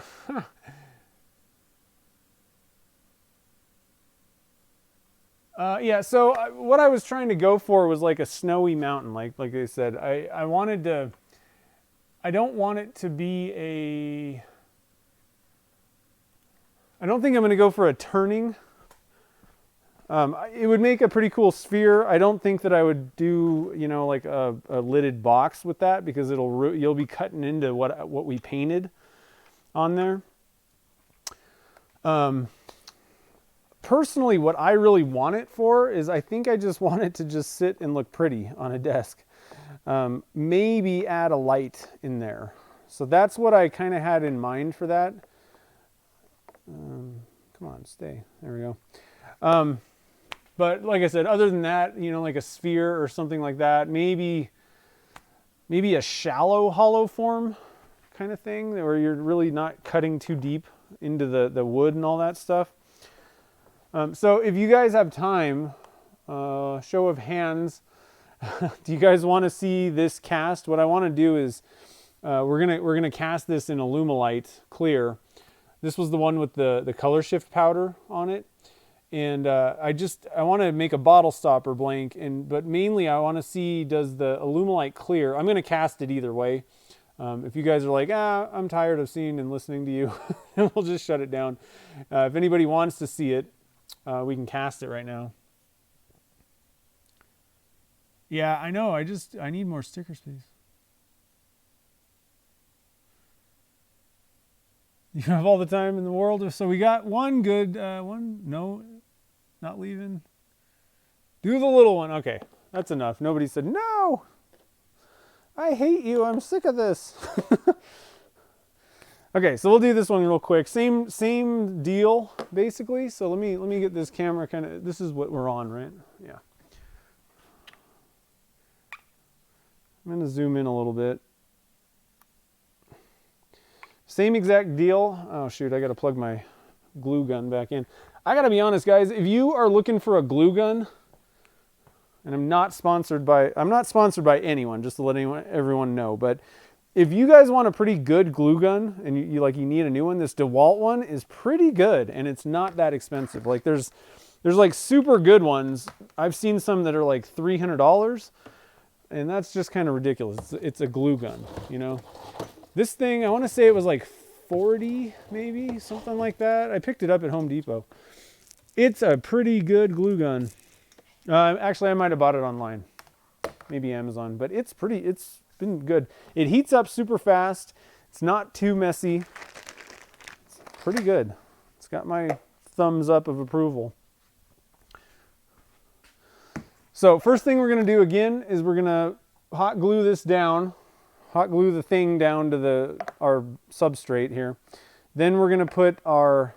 Yeah, so what I was trying to go for was like a snowy mountain, like I said. I wanted to... I don't want it to be a... I don't think I'm going to go for a turning. It would make a pretty cool sphere. I don't think that I would do, you know, like a lidded box with that because you'll be cutting into what we painted on there. Personally, what I really want it for is I think I just want it to just sit and look pretty on a desk. Maybe add a light in there. So that's what I kind of had in mind for that. Come on, stay. There we go. But like I said, other than that, you know, like a sphere or something like that, maybe a shallow hollow form kind of thing where you're really not cutting too deep into the wood and all that stuff. So if you guys have time, show of hands, Do you guys want to see this cast? What I want to do is we're gonna cast this in Alumilite Clear. This was the one with the color shift powder on it, and I want to make a bottle stopper blank, but mainly I want to see, does the Alumilite Clear, I'm going to cast it either way. If you guys are like, I'm tired of seeing and listening to you, we'll just shut it down. If anybody wants to see it, we can cast it right now. Yeah, I know. I need more sticker space. You have all the time in the world. So we got one good one. No, not leaving. Do the little one. Okay, that's enough. Nobody said, no, I hate you. I'm sick of this. Okay, so we'll do this one real quick. Same deal, basically. So let me get this camera kind of, this is what we're on, right? Yeah. I'm going to zoom in a little bit. Same exact deal. Oh shoot, I got to plug my glue gun back in. I got to be honest, guys, if you are looking for a glue gun, and I'm not sponsored by anyone, just to let everyone know, but if you guys want a pretty good glue gun and you need a new one, this DeWalt one is pretty good, and it's not that expensive. Like there's like super good ones. I've seen some that are like $300, and that's just kind of ridiculous. It's a glue gun, you know. This thing, I want to say it was like 40, maybe, something like that. I picked it up at Home Depot. It's a pretty good glue gun. Actually, I might have bought it online, maybe Amazon, but it's been good. It heats up super fast. It's not too messy. It's pretty good. It's got my thumbs up of approval. So first thing we're going to do again is we're going to hot glue this down. Hot glue the thing down to our substrate here. Then we're going to put our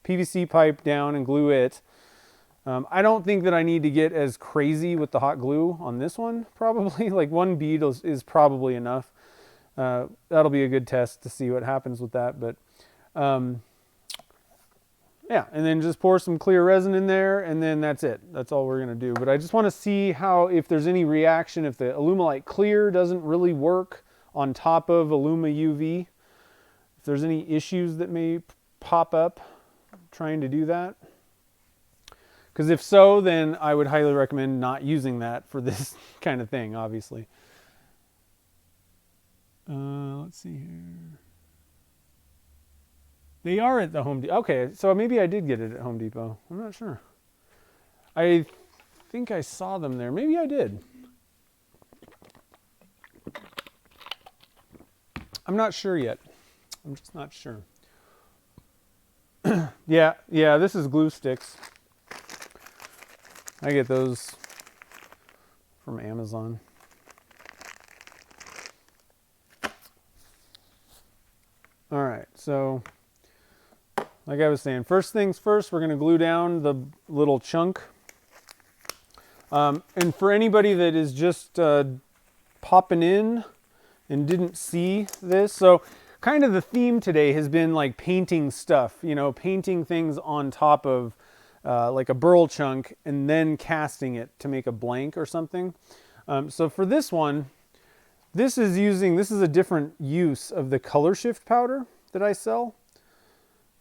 PVC pipe down and glue it. I don't think that I need to get as crazy with the hot glue on this one, probably. Like one bead is probably enough. That'll be a good test to see what happens with that. But yeah, and then just pour some clear resin in there, and then that's it. That's all we're going to do. But I just want to see if there's any reaction, if the Alumilite Clear doesn't really work on top of Aluma UV, if there's any issues that may pop up trying to do that. Because if so, then I would highly recommend not using that for this kind of thing, obviously. Let's see here. They are at the Home Depot. Okay, so maybe I did get it at Home Depot. I'm not sure. I think I saw them there. Maybe I did. I'm not sure yet. I'm just not sure. Yeah, this is glue sticks. I get those from Amazon. All right, so like I was saying, first things first, we're going to glue down the little chunk. And for anybody that is just popping in and didn't see this, so kind of the theme today has been like painting stuff, you know, painting things on top of like a burl chunk and then casting it to make a blank or something. So for this one, this is a different use of the colorshift powder that I sell.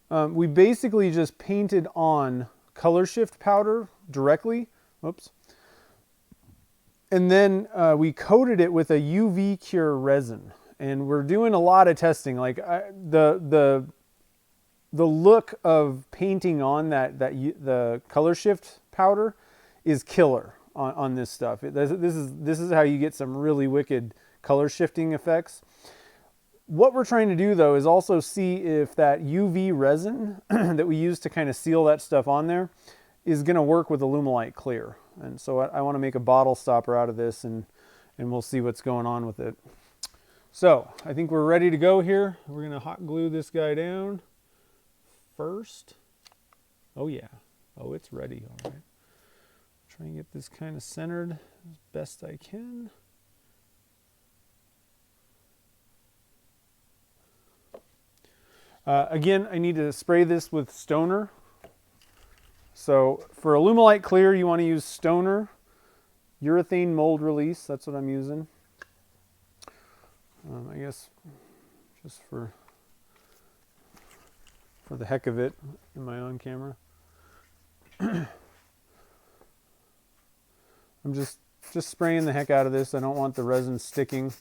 We basically just painted on colorshift powder directly. Whoops. And then we coated it with a UV cure resin, and we're doing a lot of testing. Like the look of painting on the colorshift powder is killer on this stuff. This is how you get some really wicked color shifting effects. What we're trying to do though is also see if that UV resin that we use to kind of seal that stuff on there is going to work with Alumilite Clear. And so I want to make a bottle stopper out of this, and we'll see what's going on with it. So I think we're ready to go here. We're going to hot glue this guy down first. Oh yeah. Oh, it's ready. All right. Try and get this kind of centered as best I can. Again, I need to spray this with Stoner. So for Alumilite Clear, you want to use Stoner. urethane mold release. That's what I'm using. I guess just for the heck of it, am I on camera? I'm just spraying the heck out of this. I don't want the resin sticking.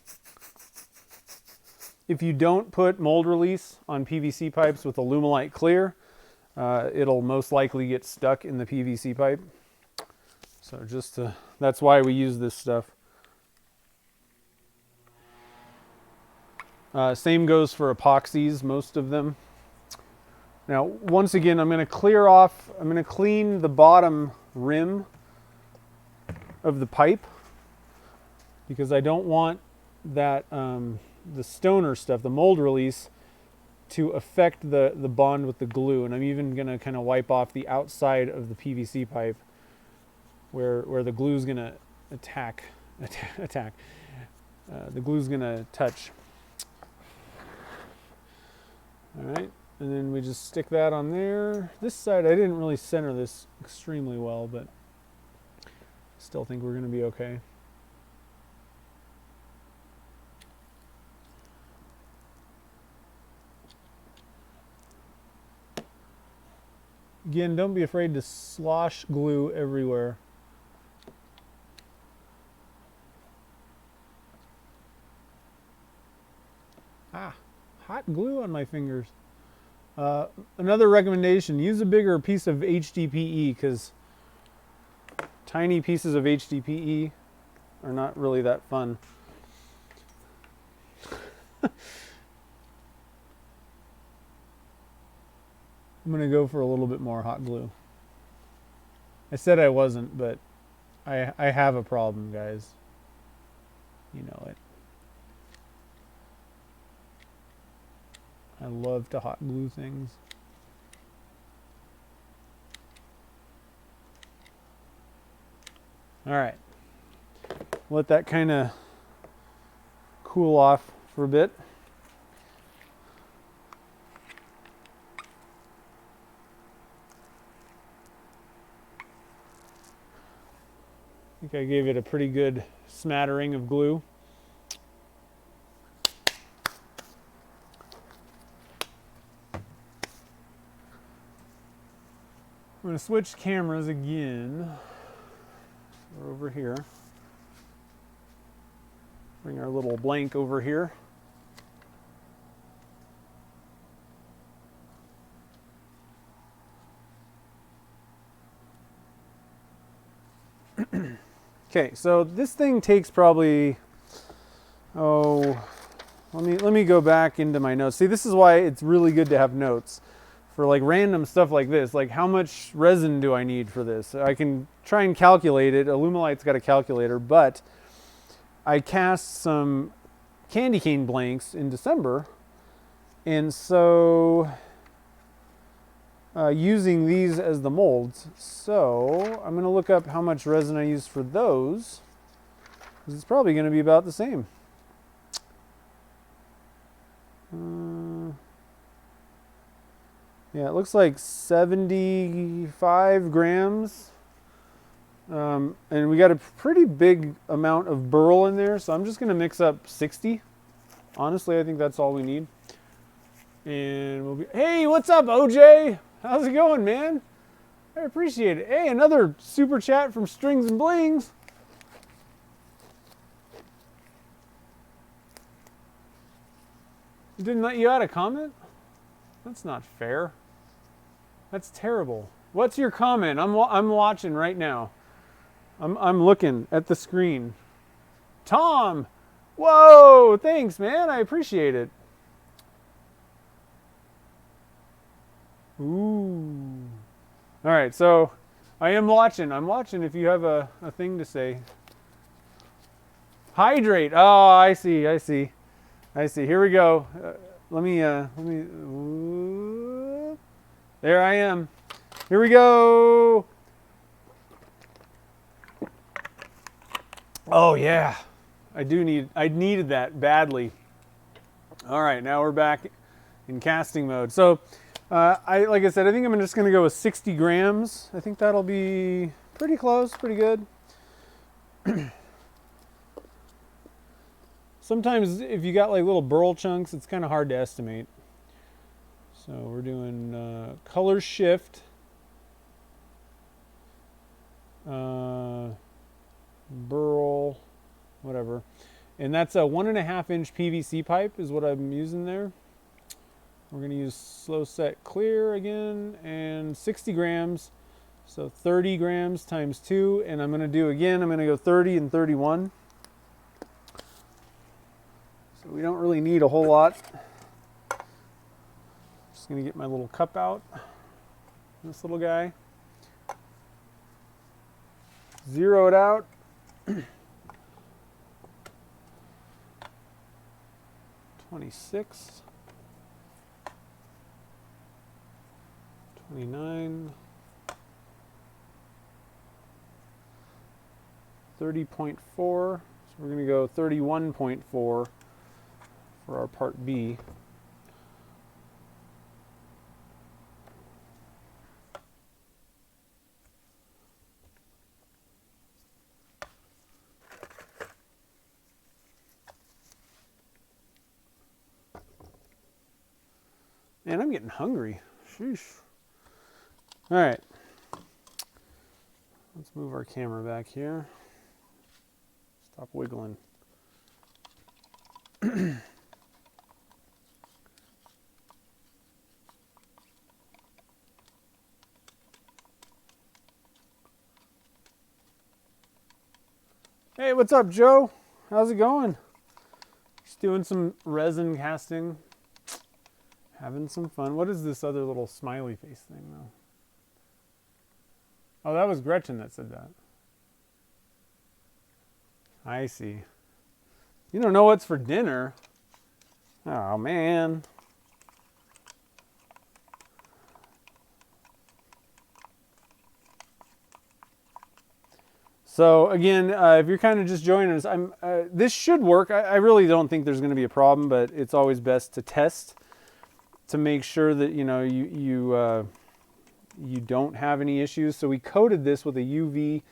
If you don't put mold release on PVC pipes with Alumilite Clear, it'll most likely get stuck in the PVC pipe. So that's why we use this stuff. Same goes for epoxies, most of them. Now, once again, I'm going to clean the bottom rim of the pipe because I don't want that, the stoner stuff, the mold release, to affect the bond with the glue. And I'm even going to kind of wipe off the outside of the PVC pipe where the glue's going to attack. The glue's going to touch. All right. And then we just stick that on there. This side, I didn't really center this extremely well, but still think we're going to be okay. Again, don't be afraid to slosh glue everywhere. Ah, hot glue on my fingers. Another recommendation, use a bigger piece of hdpe because tiny pieces of hdpe are not really that fun. I'm going to go for a little bit more hot glue. I said I wasn't, but I have a problem, guys. You know it. I love to hot glue things. All right. Let that kind of cool off for a bit. I think I gave it a pretty good smattering of glue. I'm going to switch cameras again. We're over here. Bring our little blank over here. Okay, so this thing takes probably, let me go back into my notes. See, this is why it's really good to have notes for like random stuff like this. Like, how much resin do I need for this? I can try and calculate it. Alumilite's got a calculator, but I cast some candy cane blanks in December, and so using these as the molds. So I'm going to look up how much resin I used for those, because it's probably going to be about the same. Yeah, it looks like 75 grams. And we got a pretty big amount of burl in there, so I'm just going to mix up 60. Honestly, I think that's all we need. And we'll be, hey, what's up, OJ? How's it going, man? I appreciate it. Hey, another super chat from Strings and Blings. Didn't let you add a comment? That's not fair. That's terrible. What's your comment? I'm watching right now. I'm looking at the screen. Tom! Whoa! Thanks, man. I appreciate it. Ooh. All right, so I am watching. I'm watching if you have a thing to say. Hydrate. Oh, I see. Here we go. Let me. There I am. Here we go. Oh yeah, I needed that badly. All right, now we're back in casting mode. So, like I said, I think I'm just going to go with 60 grams. I think that'll be pretty close, pretty good. Sometimes if you got like little burl chunks, it's kind of hard to estimate. So we're doing color shift, burl, whatever. And that's a 1.5 inch PVC pipe is what I'm using there. We're going to use slow set clear again, and 60 grams. So 30 grams times 2. And I'm going to do again, I'm going to go 30 and 31. So we don't really need a whole lot. Just going to get my little cup out. This little guy. Zero it out. 26. 29. 30.4. So we're going to go 31.4 for our part B. Man, I'm getting hungry. Sheesh. All right. Let's move our camera back here. Stop wiggling. Hey, what's up, Joe? How's it going? Just doing some resin casting. Having some fun. What is this other little smiley face thing, though? Oh, that was Gretchen that said that. I see. You don't know what's for dinner? Oh, man. So again, if you're kind of just joining us, this should work. I really don't think there's going to be a problem, but it's always best to test to make sure that you don't have any issues. So we coated this with a UV.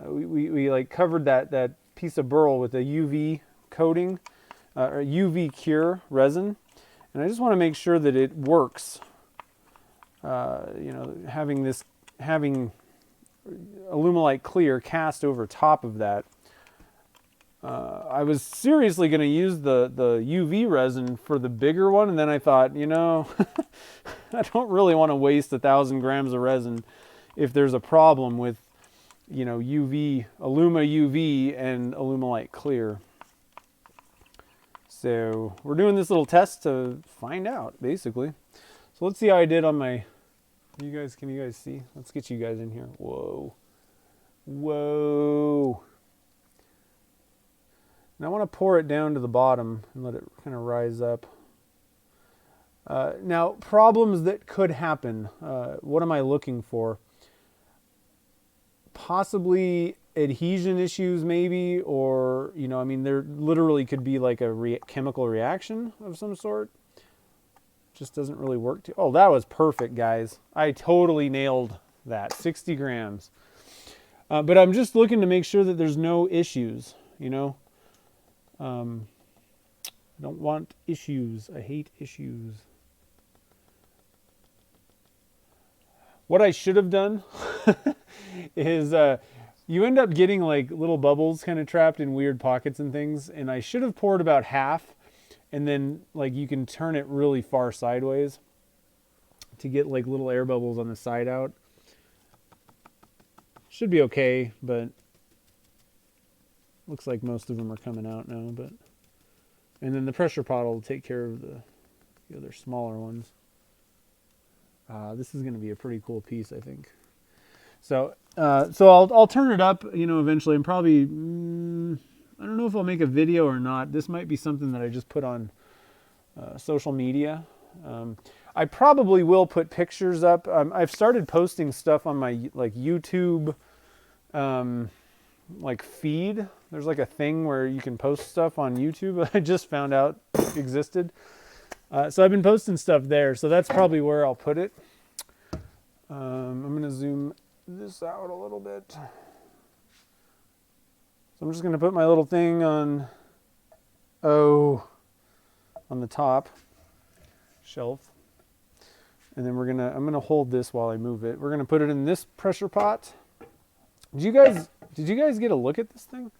We like covered that piece of burl with a UV coating, or UV cure resin, and I just want to make sure that it works. Having Alumilite Clear cast over top of that. I was seriously going to use the UV resin for the bigger one, and then I thought, I don't really want to waste 1,000 grams of resin if there's a problem with, UV, Aluma UV and Alumilite Clear. So we're doing this little test to find out, basically. So let's see how I did on my... Can you guys see? Let's get you guys in here. Whoa. Whoa. And I want to pour it down to the bottom and let it kind of rise up. Now, problems that could happen. What am I looking for? Possibly adhesion issues, maybe, or, there literally could be like a chemical reaction of some sort. Just doesn't really work. Oh, that was perfect, guys. I totally nailed that. 60 grams. But I'm just looking to make sure that there's no issues, I don't want issues. I hate issues. What I should have done is you end up getting like little bubbles kind of trapped in weird pockets and things. And I should have poured about half, and then like you can turn it really far sideways to get like little air bubbles on the side out. Should be okay, but looks like most of them are coming out now. And then the pressure pot will take care of the other smaller ones. This is going to be a pretty cool piece, I think. So I'll turn it up, eventually. And probably, I don't know if I'll make a video or not. This might be something that I just put on social media. I probably will put pictures up. I've started posting stuff on my YouTube feed. There's like a thing where you can post stuff on YouTube. I just found out existed. So I've been posting stuff there. So that's probably where I'll put it. I'm going to zoom this out a little bit. So I'm just going to put my little thing on, on the top shelf. And then I'm going to hold this while I move it. We're going to put it in this pressure pot. Did you guys get a look at this thing?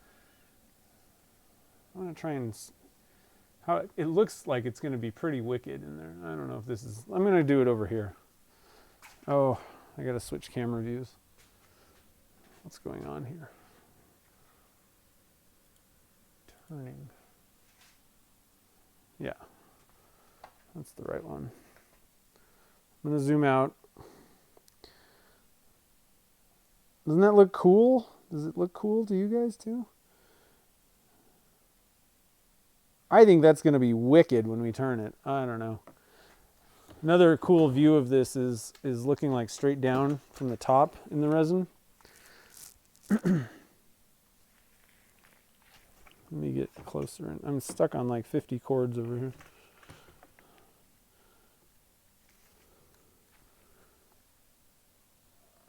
I'm going to try and, it looks like it's going to be pretty wicked in there. I don't know if this is, I'm going to do it over here. Oh, I got to switch camera views. What's going on here? Turning. Yeah, that's the right one. I'm going to zoom out. Doesn't that look cool? Does it look cool to you guys too? I think that's going to be wicked when we turn it. I don't know. Another cool view of this is looking like straight down from the top in the resin. Let me get closer. I'm stuck on like 50 cords over here.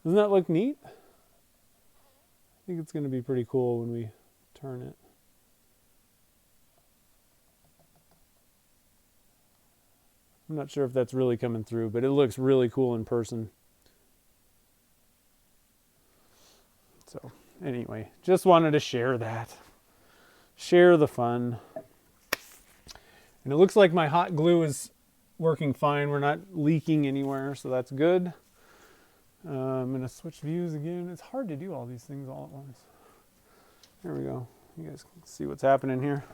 Doesn't that look neat? I think it's going to be pretty cool when we turn it. I'm not sure if that's really coming through, but it looks really cool in person. So anyway, just wanted to share that. Share the fun. And it looks like my hot glue is working fine. We're not leaking anywhere, so that's good. I'm going to switch views again. It's hard to do all these things all at once. There we go. You guys can see what's happening here.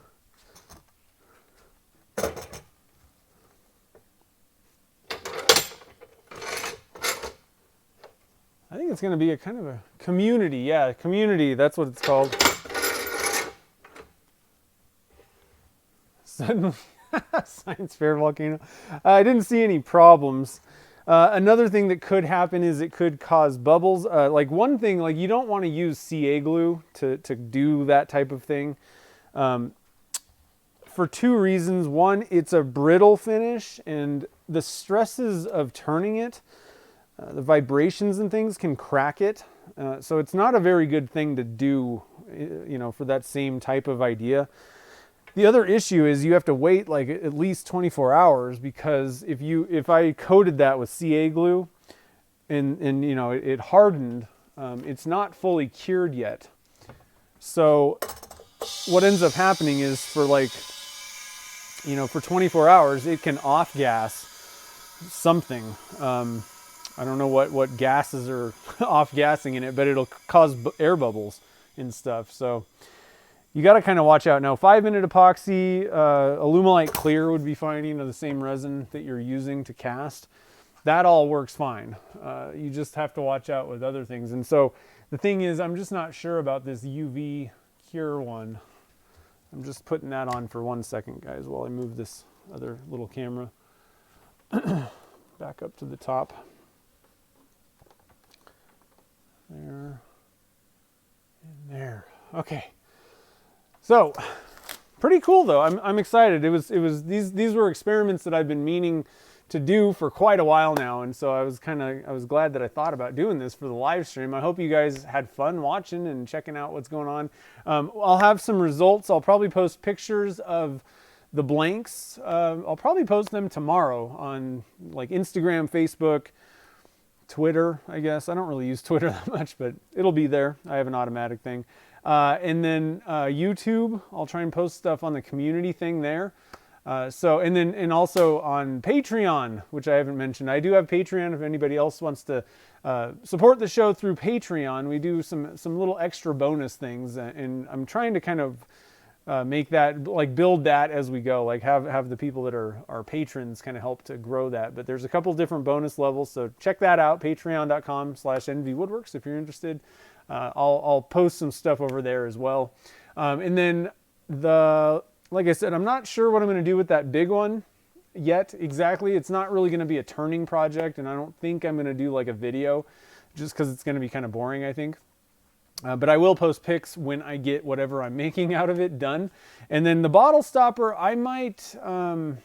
I think it's going to be a kind of a community. Yeah, community. That's what it's called. Suddenly, science fair volcano. I didn't see any problems. Another thing that could happen is it could cause bubbles. Like one thing, like you don't want to use CA glue to do that type of thing. For two reasons. One, it's a brittle finish, and the stresses of turning it, the vibrations and things can crack it. So it's not a very good thing to do, you know, for that same type of idea. The other issue is you have to wait like at least 24 hours, because if I coated that with CA glue and you know, it hardened, it's not fully cured yet. So what ends up happening is for like, you know, for 24 hours, it can off gas something. I don't know what gases are off gassing in it, but it'll cause air bubbles and stuff. So you got to kind of watch out. Now, 5-minute epoxy, Alumilite Clear would be fine, you know, the same resin that you're using to cast. That all works fine. You just have to watch out with other things. And so the thing is, I'm just not sure about this UV cure one. I'm just putting that on for 1 second, guys, while I move this other little camera back up to the top. There and there. Okay. So, pretty cool though. I'm excited. These were experiments that I've been meaning to do for quite a while now, and so I was glad that I thought about doing this for the live stream. I hope you guys had fun watching and checking out what's going on. I'll have some results. I'll probably post pictures of the blanks. I'll probably post them tomorrow on like Instagram, Facebook, Twitter, I guess. I don't really use Twitter that much, but it'll be there. I have an automatic thing. And then YouTube, I'll try and post stuff on the community thing there. And also on Patreon, which I haven't mentioned. I do have Patreon if anybody else wants to support the show through Patreon. We do some little extra bonus things, and I'm trying to kind of make that, like build that as we go, like have the people that are our patrons kind of help to grow that. But there's a couple different bonus levels, so check that out, patreon.com/nvwoodworks if you're interested. I'll post some stuff over there as well. And then like I said, I'm not sure what I'm going to do with that big one yet exactly. It's not really going to be a turning project, and I don't think I'm going to do like a video just because it's going to be kind of boring, I think. But I will post pics when I get whatever I'm making out of it done. And then the bottle stopper, I might, I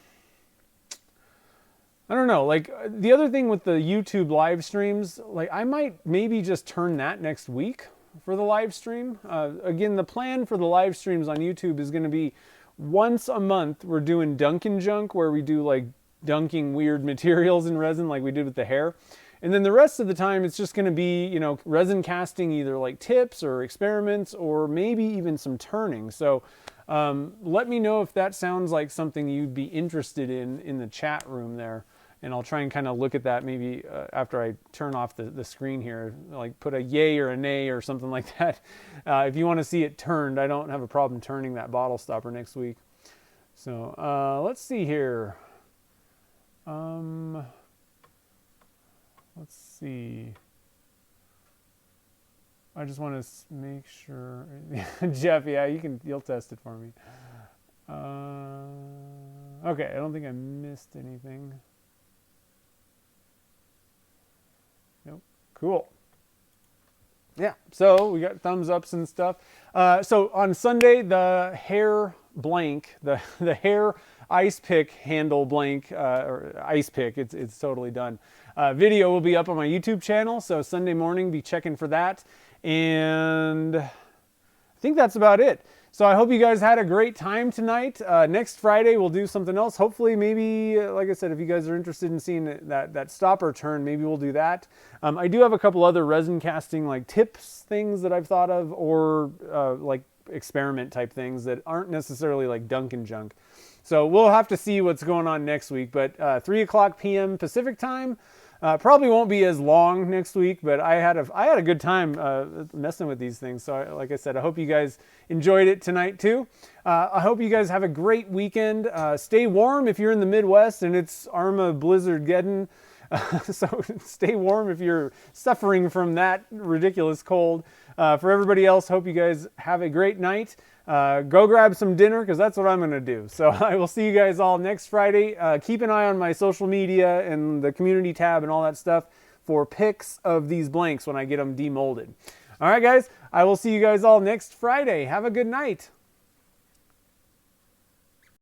don't know, like the other thing with the YouTube live streams, like I might maybe just turn that next week. for the live stream. Again, the plan for the live streams on YouTube is going to be once a month we're doing dunk and junk, where we do like dunking weird materials in resin like we did with the hair. And then the rest of the time it's just going to be, you know, resin casting, either like tips or experiments or maybe even some turning. So let me know if that sounds like something you'd be interested in the chat room there. And I'll try and kind of look at that maybe after I turn off the screen here, like put a yay or a nay or something like that. If you want to see it turned, I don't have a problem turning that bottle stopper next week. So let's see here. Let's see. I just want to make sure. Jeff, yeah, you'll test it for me. Okay, I don't think I missed anything. Nope. Cool. Yeah, so we got thumbs ups and stuff. So on Sunday, the hair blank, the hair ice pick handle blank, or ice pick, it's totally done. Video will be up on my YouTube channel, so Sunday morning, be checking for that. And I think that's about it. So I hope you guys had a great time tonight. Next Friday, we'll do something else. Hopefully, maybe, like I said, if you guys are interested in seeing that stopper turn, maybe we'll do that. I do have a couple other resin casting like tips things that I've thought of, or like experiment type things that aren't necessarily like dunk and junk. So we'll have to see what's going on next week. But 3 o'clock p.m. Pacific time. Probably won't be as long next week, but I had a good time messing with these things. So like I said, I hope you guys enjoyed it tonight too. I hope you guys have a great weekend. Stay warm if you're in the Midwest and it's Arma Blizzard-geddon. So stay warm if you're suffering from that ridiculous cold. For everybody else, hope you guys have a great night. Go grab some dinner, because that's what I'm going to do. So I will see you guys all next Friday. Keep an eye on my social media and the community tab and all that stuff for pics of these blanks when I get them demolded. All right, guys, I will see you guys all next Friday. Have a good night.